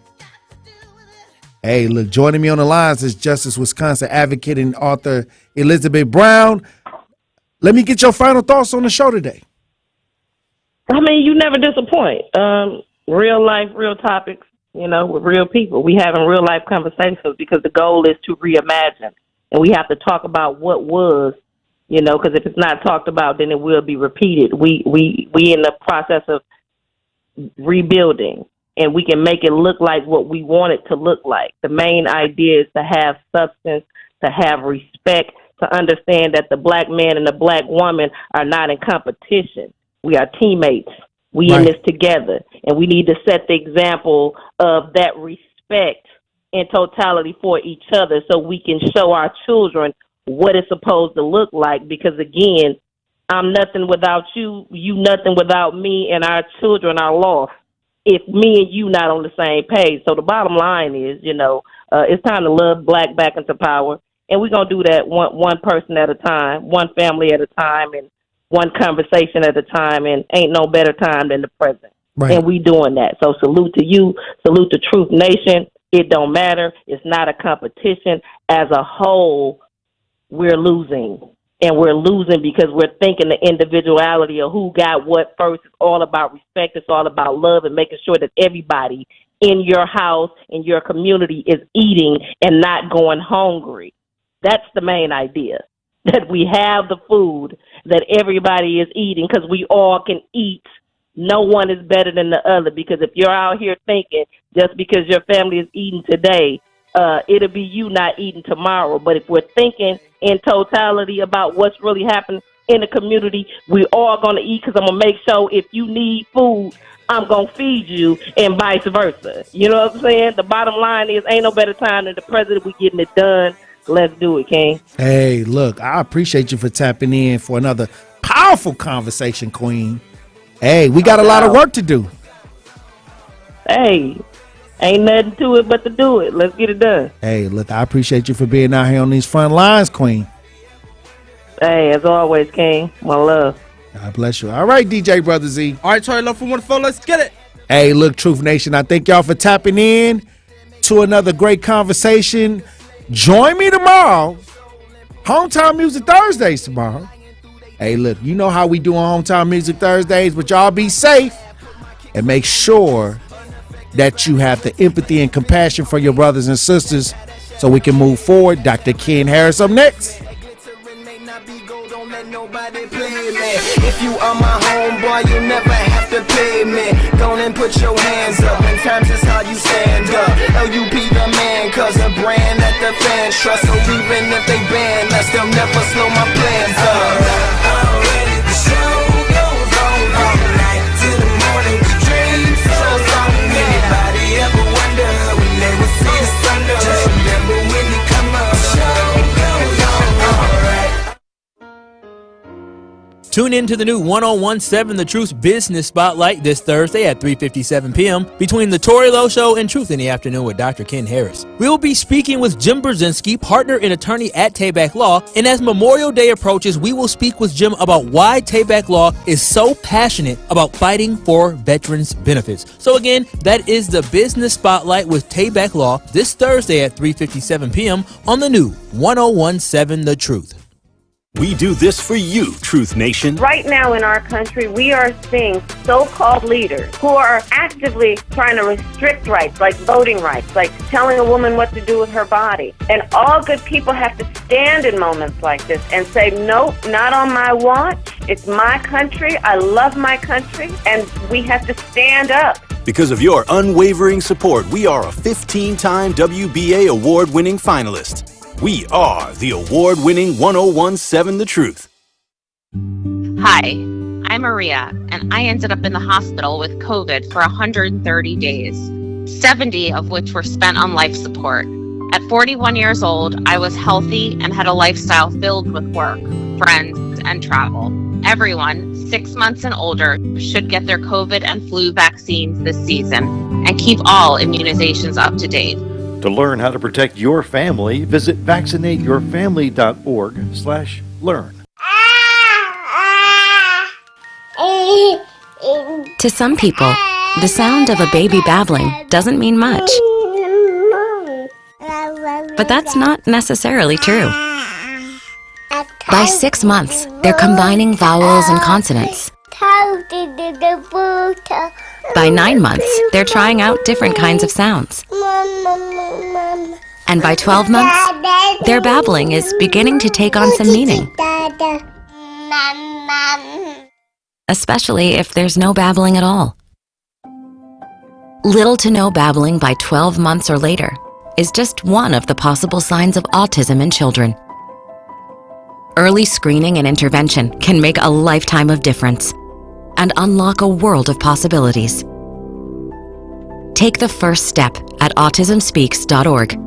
Hey, look, joining me on the lines is Justice Wisconsin advocate and author Elizabeth Brown. Let me get your final thoughts on the show today. I mean, you never disappoint. Real life, real topics, you know, with real people. We having real life conversations because the goal is to reimagine. And we have to talk about what was, you know, because if it's not talked about, then it will be repeated. We in the process of rebuilding, and we can make it look like what we want it to look like. The main idea is to have substance, to have respect, to understand that the black man and the black woman are not in competition. We are teammates. We in this together, and we need to set the example of that respect in totality for each other so we can show our children what it's supposed to look like. Because, again, I'm nothing without you, you nothing without me, and our children are lost if me and you not on the same page. So the bottom line is, you know, it's time to love black back into power. And we're going to do that one person at a time, one family at a time, and one conversation at a time. And ain't no better time than the present. Right. And we doing that. So salute to you. Salute to Truth Nation. It don't matter. It's not a competition. As a whole, we're losing. And we're losing because we're thinking the individuality of who got what first. It's all about respect. It's all about love and making sure that everybody in your house, in your community is eating and not going hungry. That's the main idea, that we have the food, that everybody is eating because we all can eat. No one is better than the other, because if you're out here thinking just because your family is eating today, it'll be you not eating tomorrow. But if we're thinking in totality about what's really happening in the community, we all going to eat, because I'm going to make sure if you need food, I'm going to feed you, and vice versa. You know what I'm saying? The bottom line is ain't no better time than the president. We getting it done. Let's do it, King. Hey, look, I appreciate you for tapping in for another powerful conversation, Queen. Hey, we got a lot of work to do. Hey, ain't nothing to it but to do it. Let's get it done. Hey, look, I appreciate you for being out here on these front lines, Queen. Hey, as always, King, my love. God bless you. All right, DJ Brother Z. All right, Tory Lowe from 1-4, let's get it. Hey, look, Truth Nation, I thank y'all for tapping in to another great conversation. Join me tomorrow. Hometown Music Thursdays tomorrow. Hey, look, you know how we do on Hometown Music Thursdays, but y'all be safe and make sure that you have the empathy and compassion for your brothers and sisters so we can move forward. Dr. Ken Harris up next. Don't let nobody play me. If you are my homeboy, you'll never have to pay me. Go and put your hands up. In terms is how you stand up. LUP the man, cause a brand that the fans trust. So even if they ban us, they'll never slow my plans up. Already the show goes on all night till the morning we dream. So long, anybody ever wonder when they will see the sun? Just remember when you come up. Show goes on, alright. Tune in to the new 1017 The Truth Business Spotlight this Thursday at 3:57 p.m. between The Tori Lowe Show and Truth in the Afternoon with Dr. Ken Harris. We will be speaking with Jim Brzezinski, partner and attorney at Tayback Law, and as Memorial Day approaches, we will speak with Jim about why Tayback Law is so passionate about fighting for veterans' benefits. So again, that is the Business Spotlight with Tayback Law this Thursday at 3:57 p.m. on the new 1017 The Truth. We do this for you, Truth Nation. Right now in our country, we are seeing so-called leaders who are actively trying to restrict rights, like voting rights, like telling a woman what to do with her body. And all good people have to stand in moments like this and say, nope, not on my watch. It's my country. I love my country. And we have to stand up. Because of your unwavering support, we are a 15-time WBA award-winning finalist. We are the award-winning 1017 The Truth. Hi, I'm Maria, and I ended up in the hospital with COVID for 130 days, 70 of which were spent on life support. At 41 years old, I was healthy and had a lifestyle filled with work, friends, and travel. Everyone 6 months and older should get their COVID and flu vaccines this season and keep all immunizations up to date. To learn how to protect your family, visit vaccinateyourfamily.org/learn. To some people, the sound of a baby babbling doesn't mean much. But that's not necessarily true. By 6 months, they're combining vowels and consonants. By 9 months, they're trying out different kinds of sounds. And by 12 months, their babbling is beginning to take on some meaning. Especially if there's no babbling at all. Little to no babbling by 12 months or later is just one of the possible signs of autism in children. Early screening and intervention can make a lifetime of difference and unlock a world of possibilities. Take the first step at autismspeaks.org.